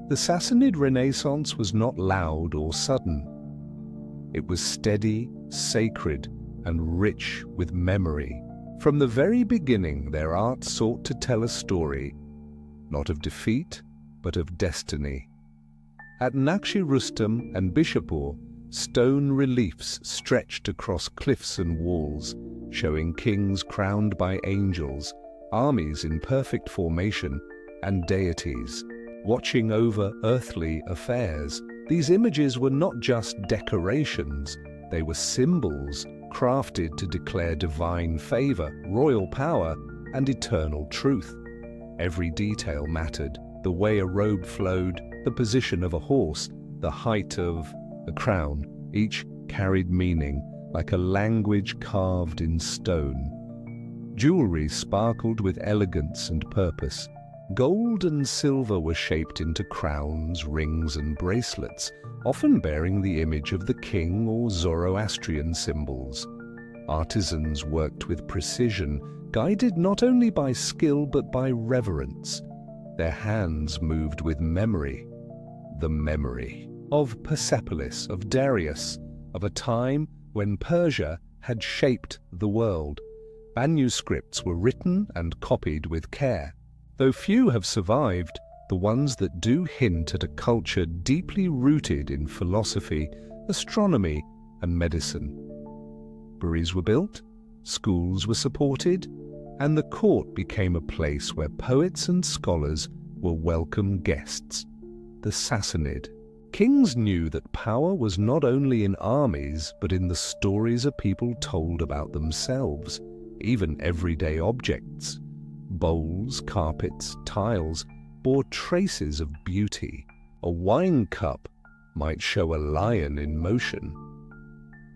A: The Sassanid Renaissance was not loud or sudden. It was steady, sacred, and rich with memory. From the very beginning, their art sought to tell a story, not of defeat, but of destiny. At Naqsh-i-Rustam and Bishapur, stone reliefs stretched across cliffs and walls, showing kings crowned by angels, armies in perfect formation, and deities watching over earthly affairs. These images were not just decorations, they were symbols crafted to declare divine favor, royal power, and eternal truth. Every detail mattered: the way a robe flowed, the position of a horse, the height of a crown. Each carried meaning, like a language carved in stone. Jewelry sparkled with elegance and purpose. Gold and silver were shaped into crowns, rings, and bracelets, often bearing the image of the king or Zoroastrian symbols. Artisans worked with precision, guided not only by skill but by reverence. Their hands moved with memory. The memory of Persepolis, of Darius, of a time when Persia had shaped the world. Manuscripts were written and copied with care. Though few have survived, the ones that do hint at a culture deeply rooted in philosophy, astronomy, and medicine. Breweries were built, schools were supported, and the court became a place where poets and scholars were welcome guests. The Sassanid. Kings knew that power was not only in armies, but in the stories a people told about themselves. Even everyday objects, bowls, carpets, tiles, bore traces of beauty. A wine cup might show a lion in motion.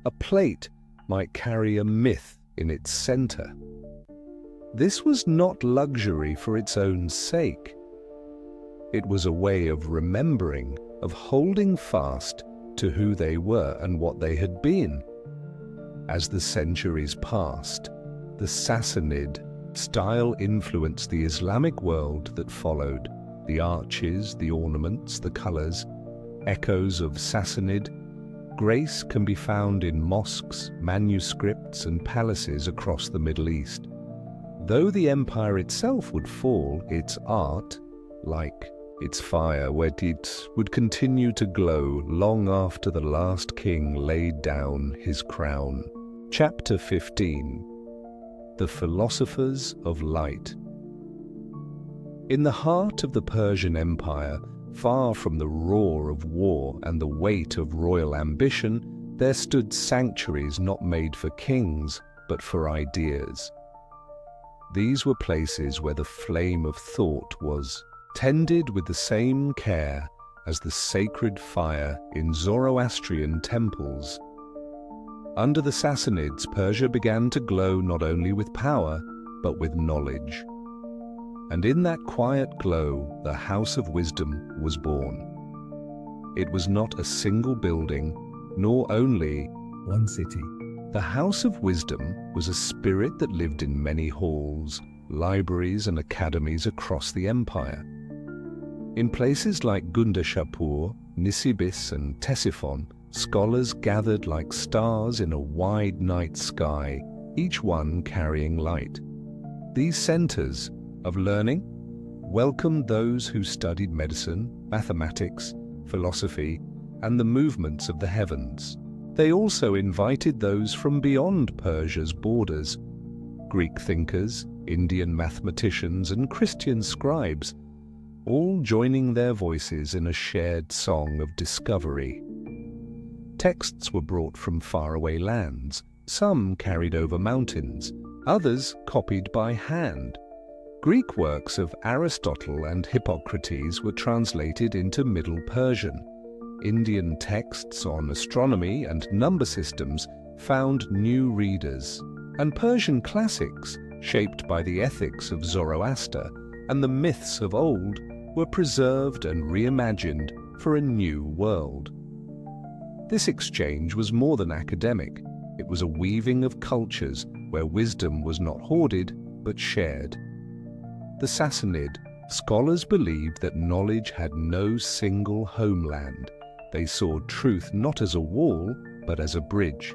A: A plate might carry a myth in its center. This was not luxury for its own sake. It was a way of remembering, of holding fast to who they were and what they had been. As the centuries passed, the Sassanid style influenced the Islamic world that followed. The arches, the ornaments, the colors, echoes of Sassanid grace can be found in mosques, manuscripts, and palaces across the Middle East. Though the empire itself would fall, its art, like its fire, would continue to glow long after the last king laid down his crown. Chapter 15. The Philosophers of Light. In the heart of the Persian Empire, far from the roar of war and the weight of royal ambition, there stood sanctuaries not made for kings, but for ideas. These were places where the flame of thought was tended with the same care as the sacred fire in Zoroastrian temples. Under the Sassanids, Persia began to glow not only with power, but with knowledge. And in that quiet glow, the House of Wisdom was born. It was not a single building, nor only one city. The House of Wisdom was a spirit that lived in many halls, libraries and academies across the empire. In places like Gundashapur, Nisibis and Ctesiphon, scholars gathered like stars in a wide night sky, each one carrying light. These centers of learning welcomed those who studied medicine, mathematics, philosophy, and the movements of the heavens. They also invited those from beyond Persia's borders, Greek thinkers, Indian mathematicians, and Christian scribes, all joining their voices in a shared song of discovery. Texts were brought from faraway lands, some carried over mountains, others copied by hand. Greek works of Aristotle and Hippocrates were translated into Middle Persian. Indian texts on astronomy and number systems found new readers, and Persian classics, shaped by the ethics of Zoroaster and the myths of old, were preserved and reimagined for a new world. This exchange was more than academic. It was a weaving of cultures where wisdom was not hoarded but shared. The Sassanid scholars believed that knowledge had no single homeland. They saw truth not as a wall but as a bridge,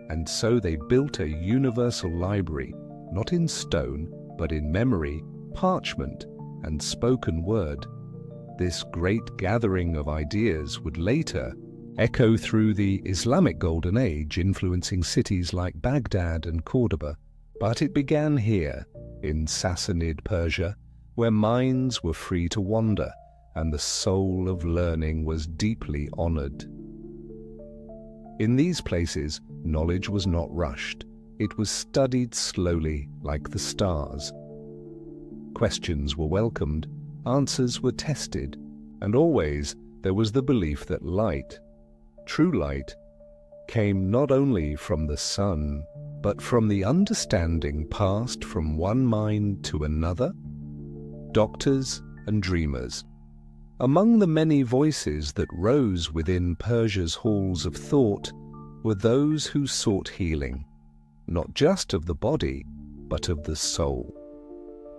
A: and so they built a universal library, not in stone but in memory, parchment, and spoken word. This great gathering of ideas would later echo through the Islamic Golden Age, influencing cities like Baghdad and Cordoba. But it began here, in Sassanid Persia, where minds were free to wander, and the soul of learning was deeply honored. In these places, knowledge was not rushed. It was studied slowly, like the stars. Questions were welcomed, answers were tested, and always there was the belief that light, true light, came not only from the sun, but from the understanding passed from one mind to another. Doctors and dreamers. Among the many voices that rose within Persia's halls of thought were those who sought healing, not just of the body, but of the soul.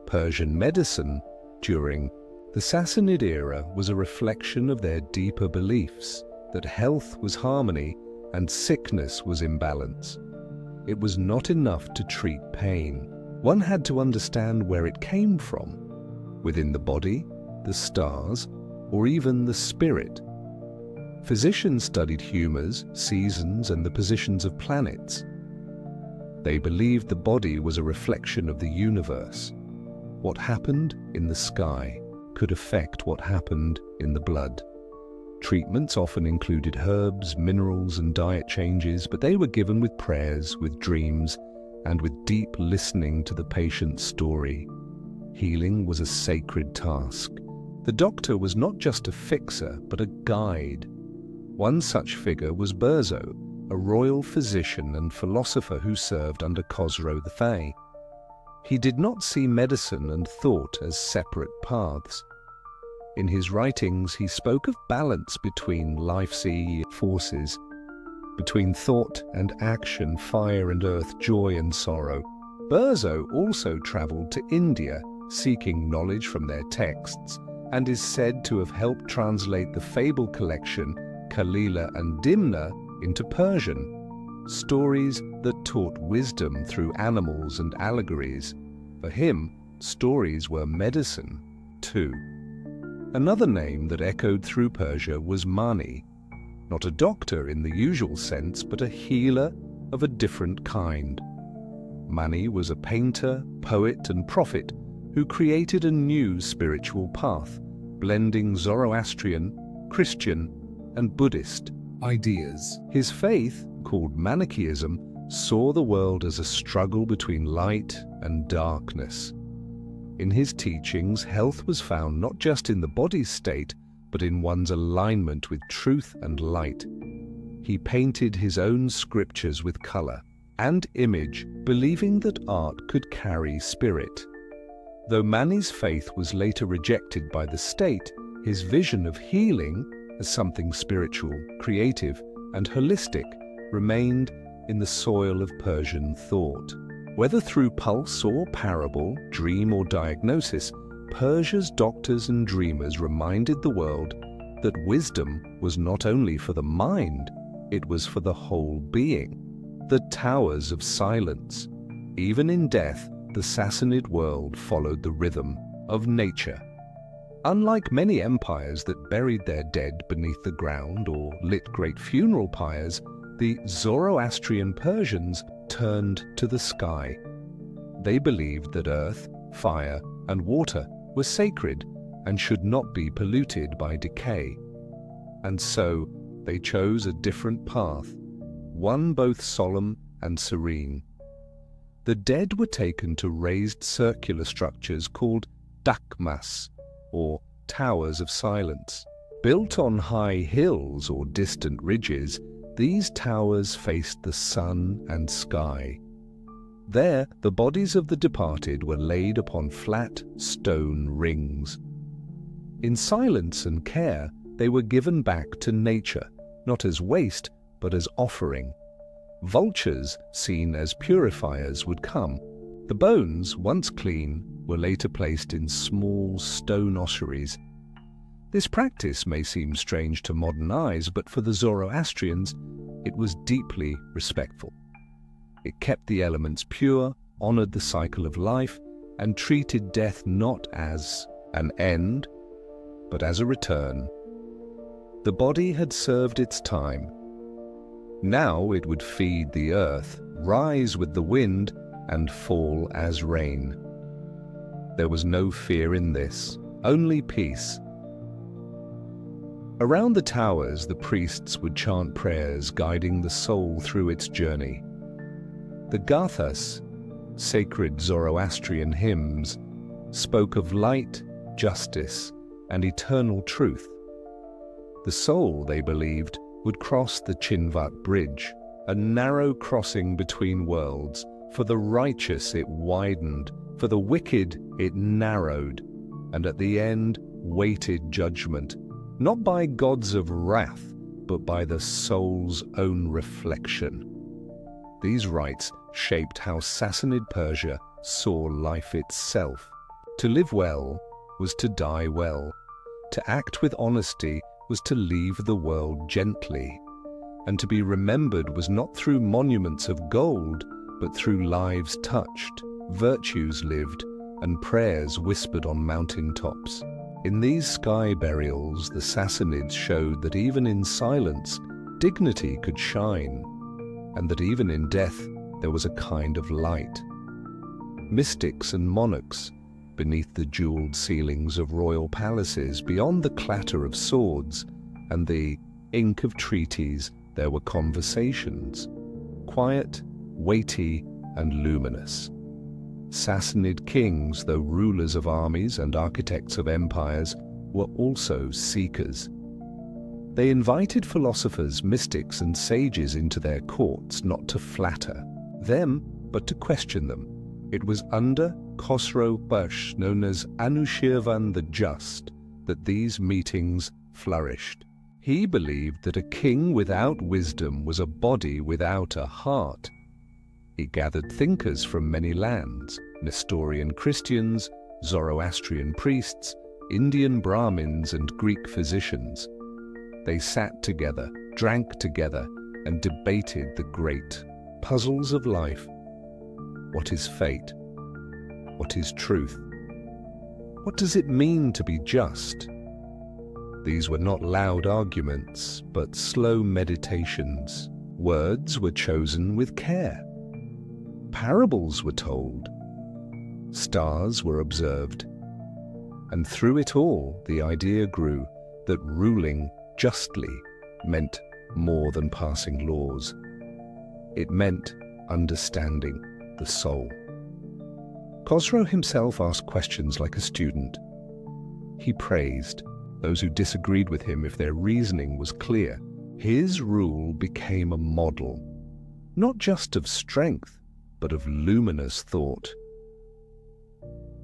A: Persian medicine during the Sassanid era was a reflection of their deeper beliefs that health was harmony and sickness was imbalance. It was not enough to treat pain. One had to understand where it came from, within the body, the stars, or even the spirit. Physicians studied humors, seasons, and the positions of planets. They believed the body was a reflection of the universe. What happened in the sky could affect what happened in the blood. Treatments often included herbs, minerals, and diet changes, but they were given with prayers, with dreams, and with deep listening to the patient's story. Healing was a sacred task. The doctor was not just a fixer, but a guide. One such figure was Berzo, a royal physician and philosopher who served under Khosrow the Fae. He did not see medicine and thought as separate paths. In his writings, he spoke of balance between life's forces, between thought and action, fire and earth, joy and sorrow. Berzo also traveled to India, seeking knowledge from their texts, and is said to have helped translate the fable collection Kalila and Dimna into Persian, stories that taught wisdom through animals and allegories. For him, stories were medicine, too. Another name that echoed through Persia was Mani, not a doctor in the usual sense, but a healer of a different kind. Mani was a painter, poet, and prophet who created a new spiritual path, blending Zoroastrian, Christian, and Buddhist ideas. His faith, called Manichaeism, saw the world as a struggle between light and darkness. In his teachings, health was found not just in the body's state, but in one's alignment with truth and light. he painted his own scriptures with color and image, believing that art could carry spirit. Though Mani's faith was later rejected by the state, his vision of healing as something spiritual, creative, and holistic remained in the soil of Persian thought. Whether through pulse or parable, dream or diagnosis, Persia's doctors and dreamers reminded the world that wisdom was not only for the mind, it was for the whole being. The towers of silence. Even in death, the Sassanid world followed the rhythm of nature. Unlike many empires that buried their dead beneath the ground or lit great funeral pyres, the Zoroastrian Persians turned to the sky. They believed that earth, fire, and water were sacred and should not be polluted by decay. And so they chose a different path, one both solemn and serene. The dead were taken to raised circular structures called dakmas, or towers of silence. Built on high hills or distant ridges, these towers faced the sun and sky. There, the bodies of the departed were laid upon flat stone rings. In silence and care, they were given back to nature, not as waste, but as offering. Vultures, seen as purifiers, would come. The bones, once clean, were later placed in small stone ossuaries. This practice may seem strange to modern eyes, but for the Zoroastrians, it was deeply respectful. It kept the elements pure, honored the cycle of life, and treated death not as an end, but as a return. The body had served its time. Now it would feed the earth, rise with the wind, and fall as rain. There was no fear in this, only peace. Around the towers, the priests would chant prayers guiding the soul through its journey. The Gathas, sacred Zoroastrian hymns, spoke of light, justice, and eternal truth. The soul, they believed, would cross the Chinvat Bridge, a narrow crossing between worlds. For the righteous it widened, for the wicked it narrowed, and at the end waited judgment, not by gods of wrath, but by the soul's own reflection. These rites shaped how Sassanid Persia saw life itself. To live well was to die well. To act with honesty was to leave the world gently. And to be remembered was not through monuments of gold, but through lives touched, virtues lived, and prayers whispered on mountain tops. In these sky burials, the Sassanids showed that even in silence, dignity could shine, and that even in death, there was a kind of light. Mystics and monarchs, beneath the jeweled ceilings of royal palaces, beyond the clatter of swords and the ink of treaties, there were conversations, quiet, weighty, and luminous. Sassanid kings, though rulers of armies and architects of empires, were also seekers. They invited philosophers, mystics, and sages into their courts, not to flatter them, but to question them. It was under Khosrow Bash, known as Anushirvan the Just, that these meetings flourished. He believed that a king without wisdom was a body without a heart. He gathered thinkers from many lands, Nestorian Christians, Zoroastrian priests, Indian Brahmins, and Greek physicians. They sat together, drank together, and debated the great puzzles of life. What is fate? What is truth? What does it mean to be just? These were not loud arguments, but slow meditations. Words were chosen with care. Parables were told. Stars were observed. And through it all, the idea grew that ruling justly meant more than passing laws. It meant understanding the soul. Khosrow himself asked questions like a student. He praised those who disagreed with him if their reasoning was clear. His rule became a model, not just of strength, but of luminous thought.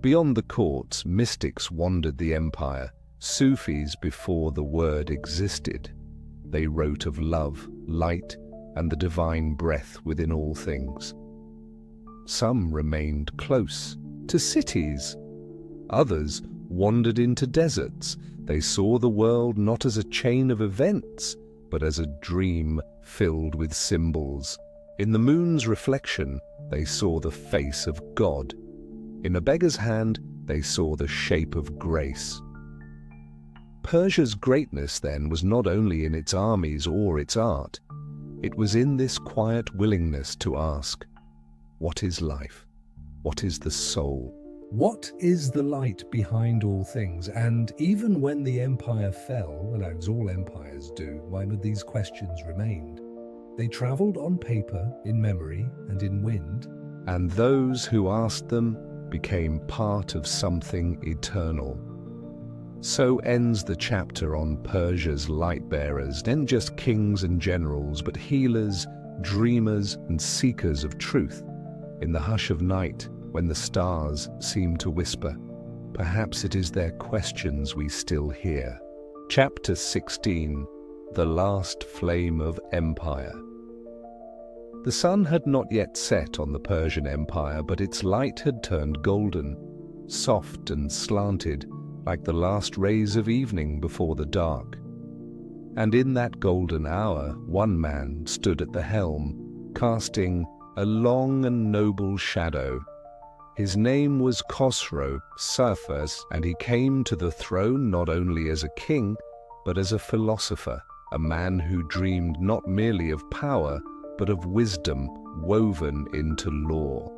A: Beyond the courts, mystics wandered the empire, Sufis before the word existed. They wrote of love, light, and the divine breath within all things. Some remained close to cities. Others wandered into deserts. They saw the world not as a chain of events, but as a dream filled with symbols. In the moon's reflection, they saw the face of God. In a beggar's hand, they saw the shape of grace. Persia's greatness, then, was not only in its armies or its art. It was in this quiet willingness to ask, what is life? What is the soul? What is the light behind all things? And even when the empire fell, and as all empires do, these questions remained. They travelled on paper, in memory, and in wind. And those who asked them became part of something eternal. So ends the chapter on Persia's light-bearers, not just kings and generals, but healers, dreamers, and seekers of truth. In the hush of night, when the stars seem to whisper, perhaps it is their questions we still hear. Chapter 16, The Last Flame of Empire. The sun had not yet set on the Persian Empire, but its light had turned golden, soft and slanted, like the last rays of evening before the dark. And in that golden hour, one man stood at the helm, casting a long and noble shadow. His name was Khosrow Sirfus, and he came to the throne not only as a king, but as a philosopher, a man who dreamed not merely of power, but of wisdom woven into law.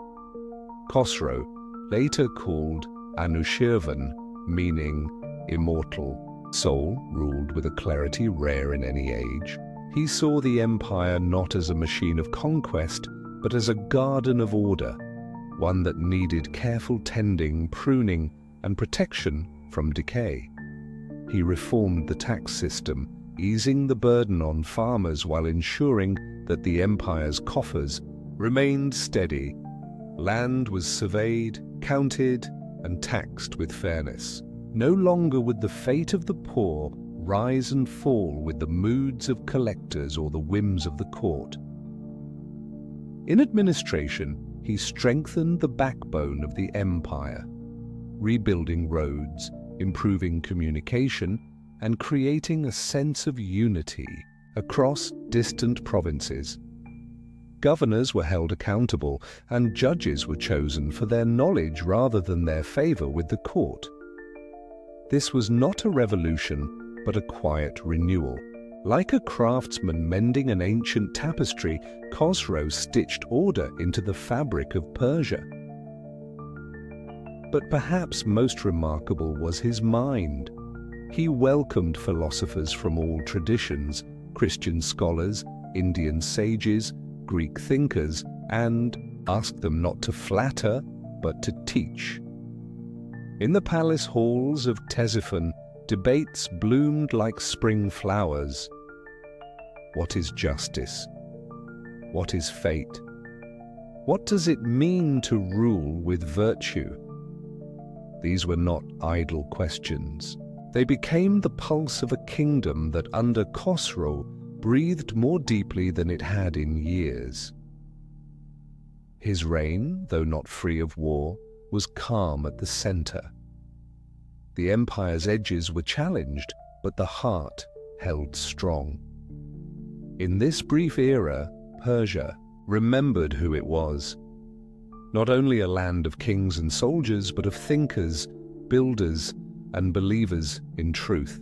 A: Khosrow, later called Anushirvan, meaning immortal, soul ruled with a clarity rare in any age. He saw the empire not as a machine of conquest, but as a garden of order, one that needed careful tending, pruning, and protection from decay. He reformed the tax system, easing the burden on farmers while ensuring that the empire's coffers remained steady. Land was surveyed, counted, and taxed with fairness. No longer would the fate of the poor rise and fall with the moods of collectors or the whims of the court. In administration, he strengthened the backbone of the empire, rebuilding roads, improving communication, and creating a sense of unity across distant provinces. Governors were held accountable, and judges were chosen for their knowledge rather than their favor with the court. This was not a revolution, but a quiet renewal. Like a craftsman mending an ancient tapestry, Khosrow stitched order into the fabric of Persia. But perhaps most remarkable was his mind. He welcomed philosophers from all traditions, Christian scholars, Indian sages, Greek thinkers, and asked them not to flatter, but to teach. In the palace halls of Ctesiphon, debates bloomed like spring flowers. What is justice? What is fate? What does it mean to rule with virtue? These were not idle questions. They became the pulse of a kingdom that under Khosrow breathed more deeply than it had in years. His reign, though not free of war, was calm at the center. The empire's edges were challenged, but the heart held strong. In this brief era, Persia remembered who it was. Not only a land of kings and soldiers, but of thinkers, builders, and believers in truth.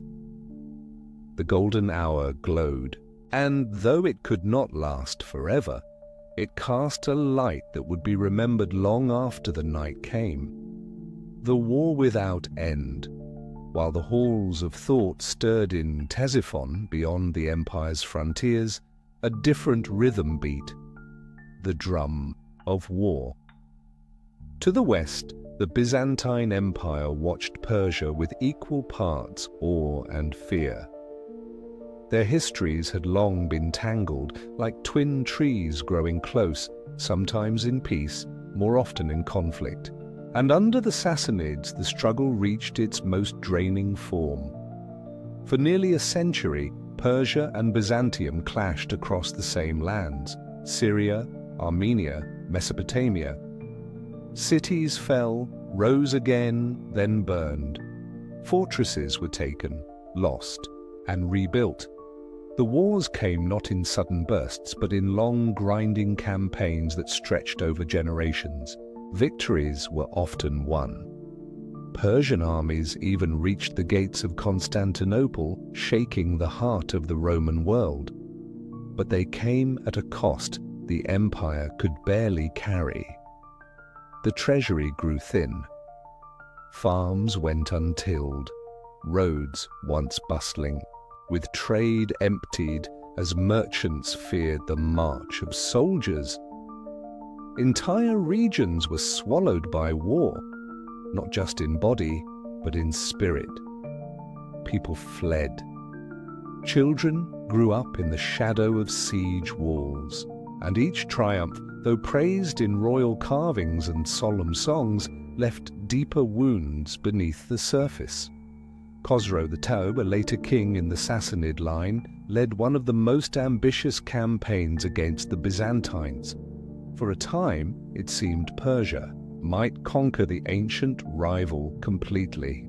A: The golden hour glowed, and though it could not last forever, it cast a light that would be remembered long after the night came. The war without end, while the halls of thought stirred in Ctesiphon beyond the empire's frontiers, a different rhythm beat, the drum of war. To the west, the Byzantine Empire watched Persia with equal parts awe and fear. Their histories had long been tangled, like twin trees growing close, sometimes in peace, more often in conflict. And under the Sassanids, the struggle reached its most draining form. For nearly a century, Persia and Byzantium clashed across the same lands: Syria, Armenia, Mesopotamia. Cities fell, rose again, then burned. Fortresses were taken, lost, and rebuilt. The wars came not in sudden bursts, but in long, grinding campaigns that stretched over generations. Victories were often won. Persian armies even reached the gates of Constantinople, shaking the heart of the Roman world. But they came at a cost the empire could barely carry. The treasury grew thin. Farms went untilled, roads once bustling, with trade emptied as merchants feared the march of soldiers. Entire regions were swallowed by war, not just in body, but in spirit. People fled. Children grew up in the shadow of siege walls, and each triumph, though praised in royal carvings and solemn songs, left deeper wounds beneath the surface. Khosrow the Taub, a later king in the Sassanid line, led one of the most ambitious campaigns against the Byzantines. For a time, it seemed Persia might conquer the ancient rival completely.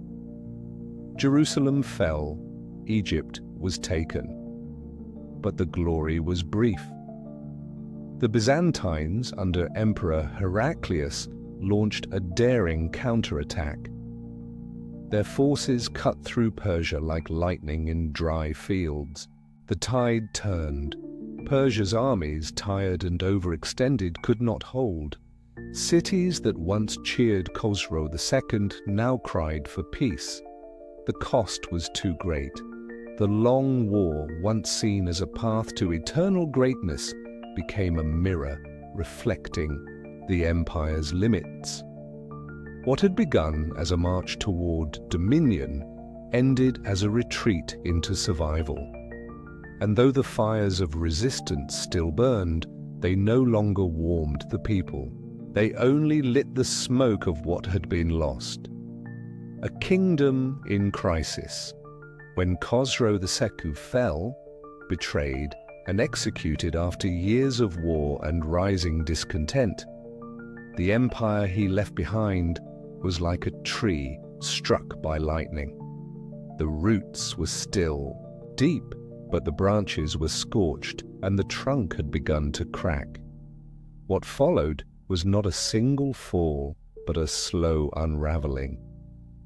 A: Jerusalem fell, Egypt was taken. But the glory was brief. The Byzantines, under Emperor Heraclius, launched a daring counterattack. Their forces cut through Persia like lightning in dry fields. The tide turned. Persia's armies, tired and overextended, could not hold. Cities that once cheered Khosrow II now cried for peace. The cost was too great. The long war, once seen as a path to eternal greatness, became a mirror reflecting the empire's limits. What had begun as a march toward dominion ended as a retreat into survival. And though the fires of resistance still burned, they no longer warmed the people. They only lit the smoke of what had been lost. A kingdom in crisis. When Khosrow II fell, betrayed, and executed after years of war and rising discontent, the empire he left behind was like a tree struck by lightning. The roots were still deep, but the branches were scorched and the trunk had begun to crack. What followed was not a single fall, but a slow unraveling.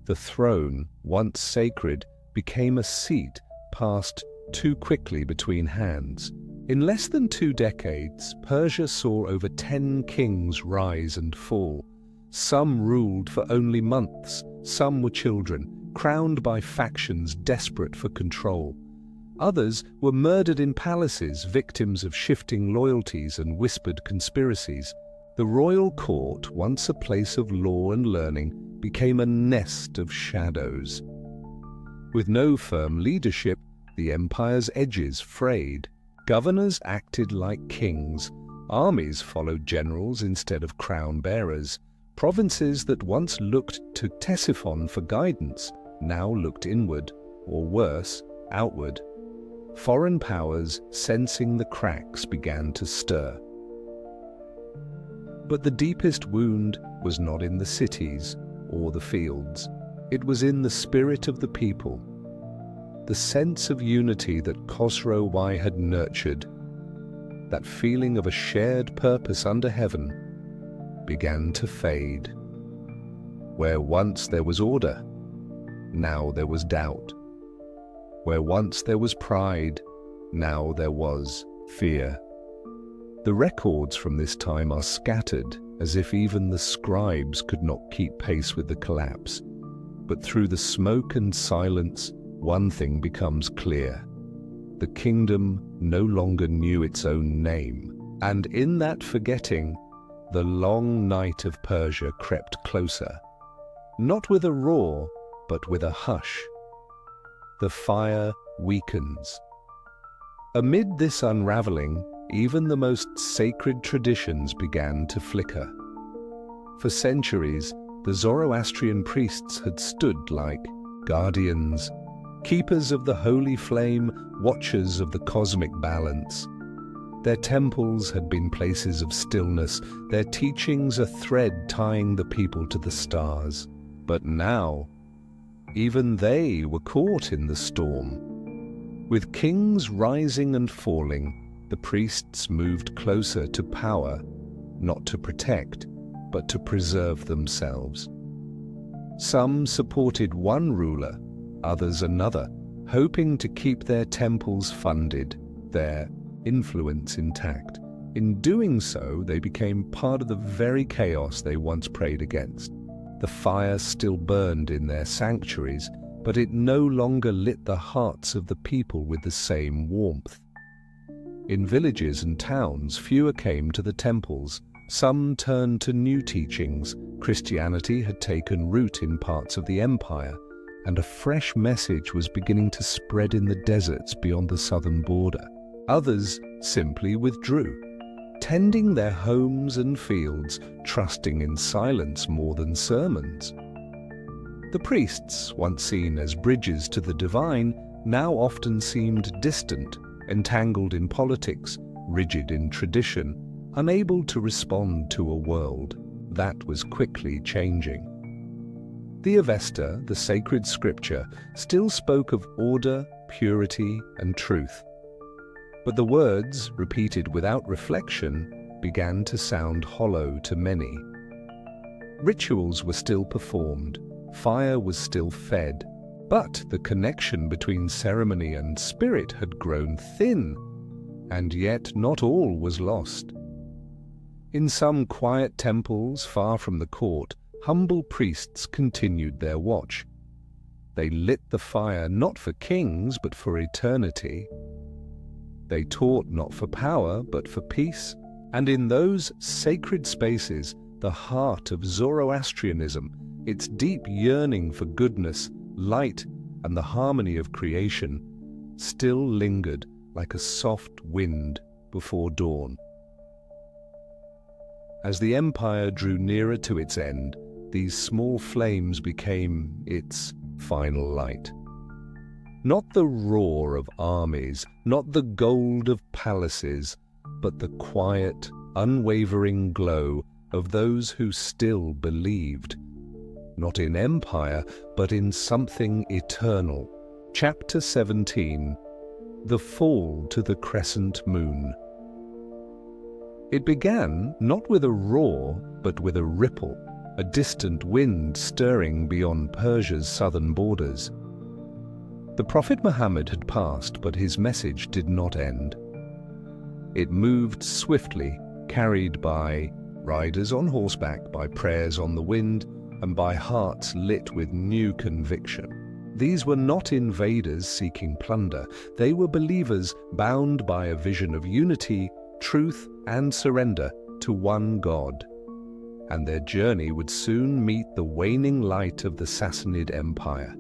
A: The throne, once sacred, became a seat passed too quickly between hands. In less than 2 decades, Persia saw over 10 kings rise and fall. Some ruled for only months, some were children, crowned by factions desperate for control. Others were murdered in palaces, victims of shifting loyalties and whispered conspiracies. The royal court, once a place of law and learning, became a nest of shadows. With no firm leadership, the empire's edges frayed. Governors acted like kings. Armies followed generals instead of crown-bearers. Provinces that once looked to Ctesiphon for guidance now looked inward, or worse, outward. Foreign powers, sensing the cracks, began to stir. But the deepest wound was not in the cities or the fields. It was in the spirit of the people. The sense of unity that Khosrow I had nurtured, that feeling of a shared purpose under heaven, began to fade. Where once there was order, now there was doubt. Where once there was pride, now there was fear. The records from this time are scattered, as if even the scribes could not keep pace with the collapse. But through the smoke and silence, one thing becomes clear. The kingdom no longer knew its own name, and in that forgetting, the long night of Persia crept closer, not with a roar, but with a hush. The fire weakens, Amid this unraveling, even the most sacred traditions began to flicker. For centuries, the Zoroastrian priests had stood like guardians, keepers of the holy flame, watchers of the cosmic balance. Their temples had been places of stillness, their teachings a thread tying the people to the stars. But now, even they were caught in the storm. With kings rising and falling, the priests moved closer to power, not to protect, but to preserve themselves. Some supported one ruler, others another, hoping to keep their temples funded, their influence intact. In doing so, they became part of the very chaos they once prayed against. The fire still burned in their sanctuaries, but it no longer lit the hearts of the people with the same warmth. In villages and towns, fewer came to the temples. Some turned to new teachings. Christianity had taken root in parts of the empire, and a fresh message was beginning to spread in the deserts beyond the southern border. Others simply withdrew, tending their homes and fields, trusting in silence more than sermons. The priests, once seen as bridges to the divine, now often seemed distant, entangled in politics, rigid in tradition, unable to respond to a world that was quickly changing. The Avesta, the sacred scripture, still spoke of order, purity, and truth. But the words, repeated without reflection, began to sound hollow to many. Rituals were still performed, fire was still fed, but the connection between ceremony and spirit had grown thin, and yet not all was lost. In some quiet temples far from the court, humble priests continued their watch. They lit the fire not for kings, but for eternity. They taught not for power, but for peace. And in those sacred spaces, the heart of Zoroastrianism, its deep yearning for goodness, light, and the harmony of creation, still lingered like a soft wind before dawn. As the empire drew nearer to its end, these small flames became its final light. Not the roar of armies, not the gold of palaces, but the quiet, unwavering glow of those who still believed, not in empire, but in something eternal. Chapter 17. The Fall to the Crescent Moon. It began not with a roar, but with a ripple, a distant wind stirring beyond Persia's southern borders. The Prophet Muhammad had passed, but his message did not end. It moved swiftly, carried by riders on horseback, by prayers on the wind, and by hearts lit with new conviction. These were not invaders seeking plunder. They were believers bound by a vision of unity, truth, and surrender to one God. And their journey would soon meet the waning light of the Sassanid Empire.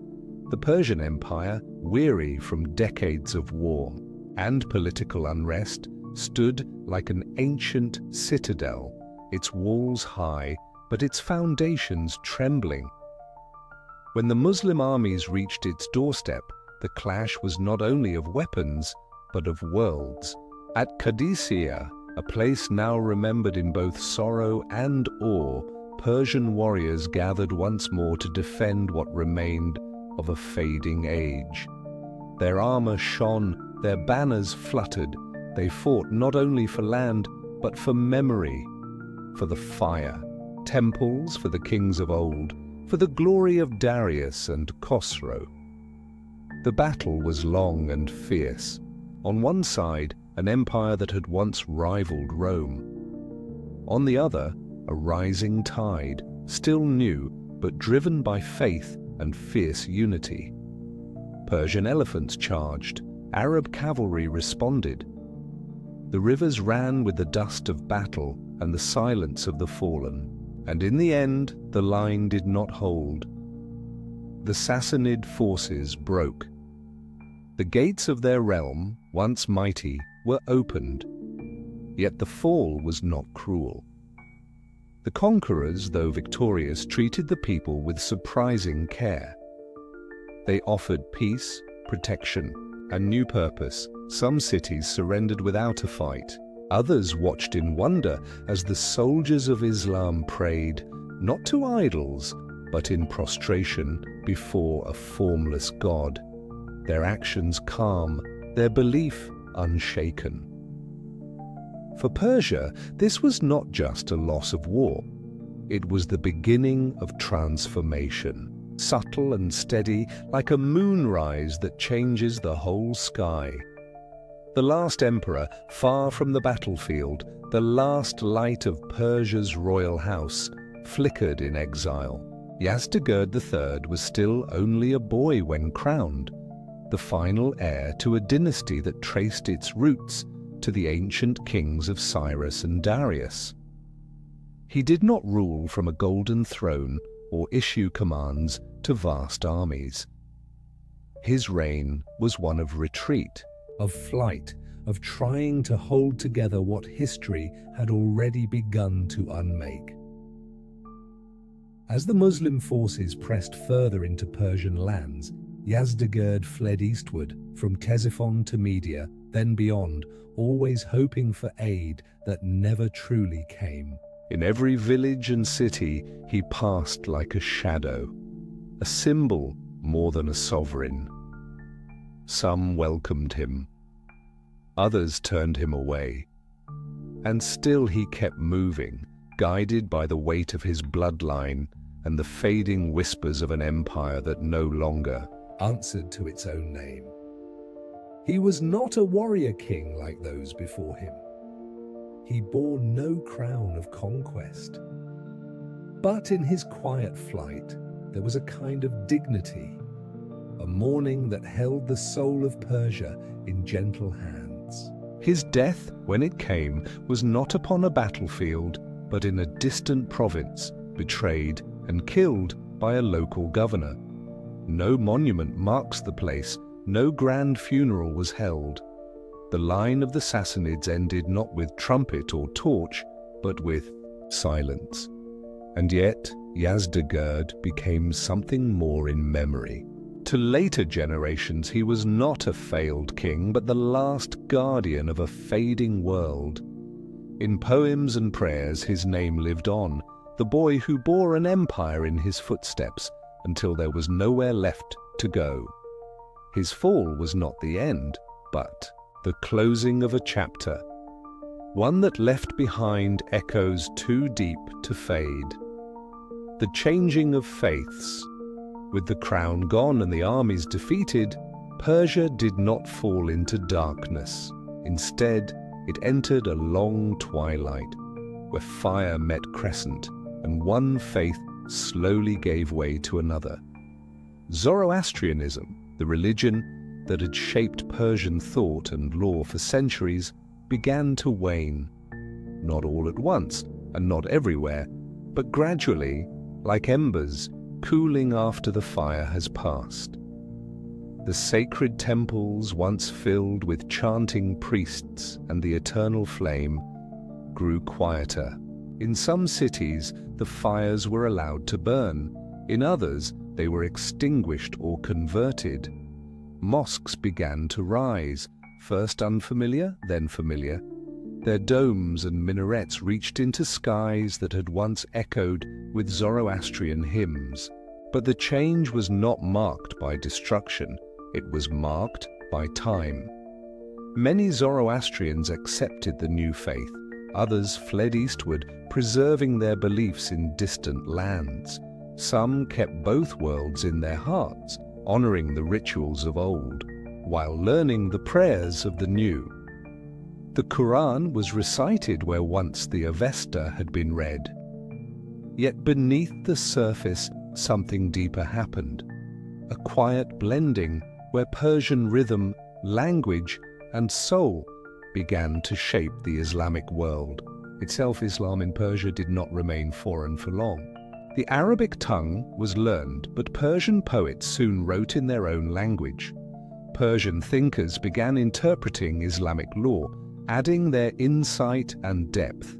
A: The Persian Empire, weary from decades of war and political unrest, stood like an ancient citadel, its walls high, but its foundations trembling. When the Muslim armies reached its doorstep, the clash was not only of weapons, but of worlds. At Qadisiyah, a place now remembered in both sorrow and awe, Persian warriors gathered once more to defend what remained of a fading age. Their armor shone, their banners fluttered. They fought not only for land, but for memory, for the fire, temples for the kings of old, for the glory of Darius and Khosrow. The battle was long and fierce. On one side, an empire that had once rivaled Rome. On the other, a rising tide, still new, but driven by faith and fierce unity. Persian elephants charged, Arab cavalry responded. The rivers ran with the dust of battle and the silence of the fallen, and in the end the line did not hold. The Sassanid forces broke. The gates of their realm, once mighty, were opened. Yet the fall was not cruel. The conquerors, though victorious, treated the people with surprising care. They offered peace, protection, and new purpose. Some cities surrendered without a fight. Others watched in wonder as the soldiers of Islam prayed, not to idols, but in prostration before a formless god, their actions calm, their belief unshaken. For Persia, this was not just a loss of war. It was the beginning of transformation, subtle and steady, like a moonrise that changes the whole sky. The last emperor, far from the battlefield, the last light of Persia's royal house, flickered in exile. Yazdegerd III was still only a boy when crowned, the final heir to a dynasty that traced its roots to the ancient kings of Cyrus and Darius. He did not rule from a golden throne or issue commands to vast armies. His reign was one of retreat, of flight, of trying to hold together what history had already begun to unmake. As the Muslim forces pressed further into Persian lands, Yazdegerd fled eastward, from Ctesiphon to Media, then beyond, always hoping for aid that never truly came. In every village and city, he passed like a shadow, a symbol more than a sovereign. Some welcomed him. Others turned him away. And still he kept moving, guided by the weight of his bloodline and the fading whispers of an empire that no longer answered to its own name. He was not a warrior king like those before him. He bore no crown of conquest. But in his quiet flight, there was a kind of dignity, a mourning that held the soul of Persia in gentle hands. His death, when it came, was not upon a battlefield, but in a distant province, betrayed and killed by a local governor. No monument marks the place, no grand funeral was held. The line of the Sassanids ended not with trumpet or torch, but with silence. And yet, Yazdegerd became something more in memory. To later generations, he was not a failed king, but the last guardian of a fading world. In poems and prayers, his name lived on, the boy who bore an empire in his footsteps until there was nowhere left to go. His fall was not the end, but the closing of a chapter, one that left behind echoes too deep to fade. The changing of faiths. With the crown gone and the armies defeated, Persia did not fall into darkness. Instead, it entered a long twilight, where fire met crescent, and one faith slowly gave way to another. Zoroastrianism, the religion that had shaped Persian thought and law for centuries, began to wane. Not all at once, and not everywhere, but gradually, like embers, cooling after the fire has passed. The sacred temples, once filled with chanting priests and the eternal flame, grew quieter. In some cities, the fires were allowed to burn. In others, they were extinguished or converted. Mosques began to rise, first unfamiliar, then familiar. Their domes and minarets reached into skies that had once echoed with Zoroastrian hymns. But the change was not marked by destruction, it was marked by time. Many Zoroastrians accepted the new faith, others fled eastward, preserving their beliefs in distant lands. Some kept both worlds in their hearts, honoring the rituals of old, while learning the prayers of the new. The Quran was recited where once the Avesta had been read. Yet beneath the surface, something deeper happened. A quiet blending where Persian rhythm, language, and soul began to shape the Islamic world. Itself, Islam in Persia did not remain foreign for long. The Arabic tongue was learned, but Persian poets soon wrote in their own language. Persian thinkers began interpreting Islamic law, adding their insight and depth.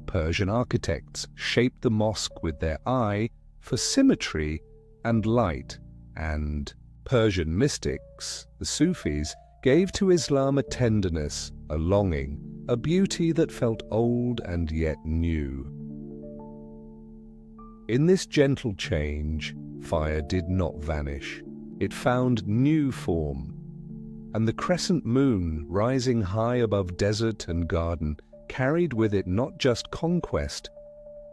A: Persian architects shaped the mosque with their eye for symmetry and light, and Persian mystics, the Sufis, gave to Islam a tenderness, a longing, a beauty that felt old and yet new. In this gentle change, fire did not vanish. It found new form, and the crescent moon, rising high above desert and garden, carried with it not just conquest,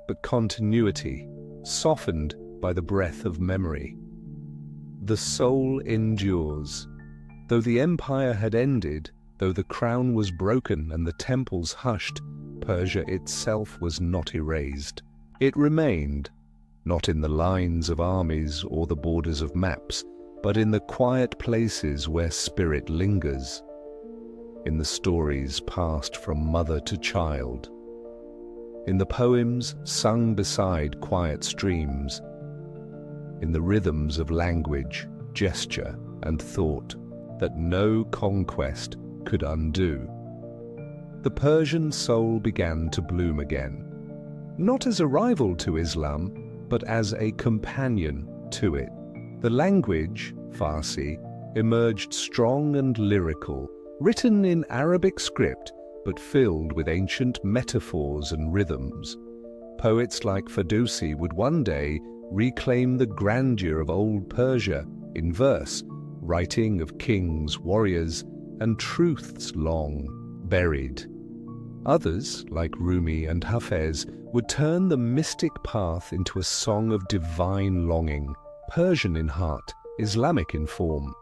A: but continuity, softened by the breath of memory. The soul endures. Though the empire had ended, though the crown was broken and the temples hushed, Persia itself was not erased. It remained, not in the lines of armies or the borders of maps, but in the quiet places where spirit lingers, in the stories passed from mother to child, in the poems sung beside quiet streams, in the rhythms of language, gesture, and thought that no conquest could undo. The Persian soul began to bloom again, not as a rival to Islam, but as a companion to it. The language, Farsi, emerged strong and lyrical, written in Arabic script, but filled with ancient metaphors and rhythms. Poets like Ferdowsi would one day reclaim the grandeur of old Persia in verse, writing of kings, warriors, and truths long buried. Others, like Rumi and Hafez, would turn the mystic path into a song of divine longing, Persian in heart, Islamic in form.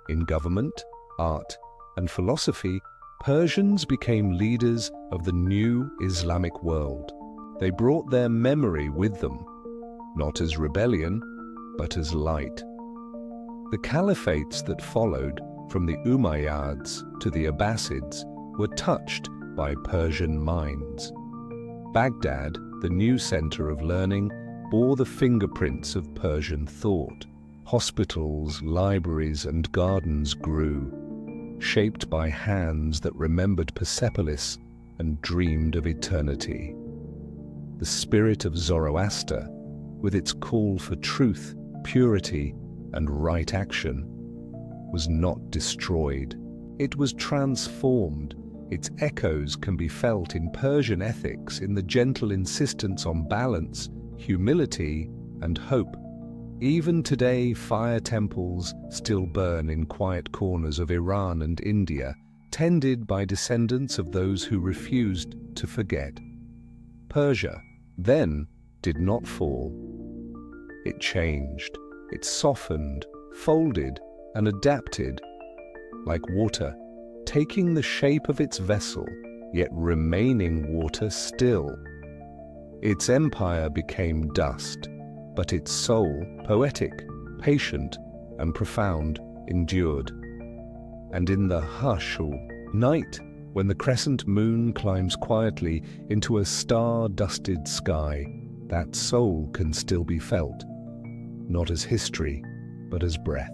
A: In government, art, and philosophy, Persians became leaders of the new Islamic world. They brought their memory with them, not as rebellion, but as light. The caliphates that followed, from the Umayyads to the Abbasids, were touched by Persian minds. Baghdad, the new center of learning, bore the fingerprints of Persian thought. Hospitals, libraries, and gardens grew, shaped by hands that remembered Persepolis and dreamed of eternity. The spirit of Zoroaster, with its call for truth, purity, and right action, was not destroyed. It was transformed. Its echoes can be felt in Persian ethics, in the gentle insistence on balance, humility, and hope. Even today, fire temples still burn in quiet corners of Iran and India, tended by descendants of those who refused to forget. Persia, then, did not fall. It changed. It softened, folded, and adapted, like water, taking the shape of its vessel, yet remaining water still. Its empire became dust, but its soul, poetic, patient, and profound, endured. And in the hush or night, when the crescent moon climbs quietly into a star-dusted sky, that soul can still be felt, not as history, but as breath.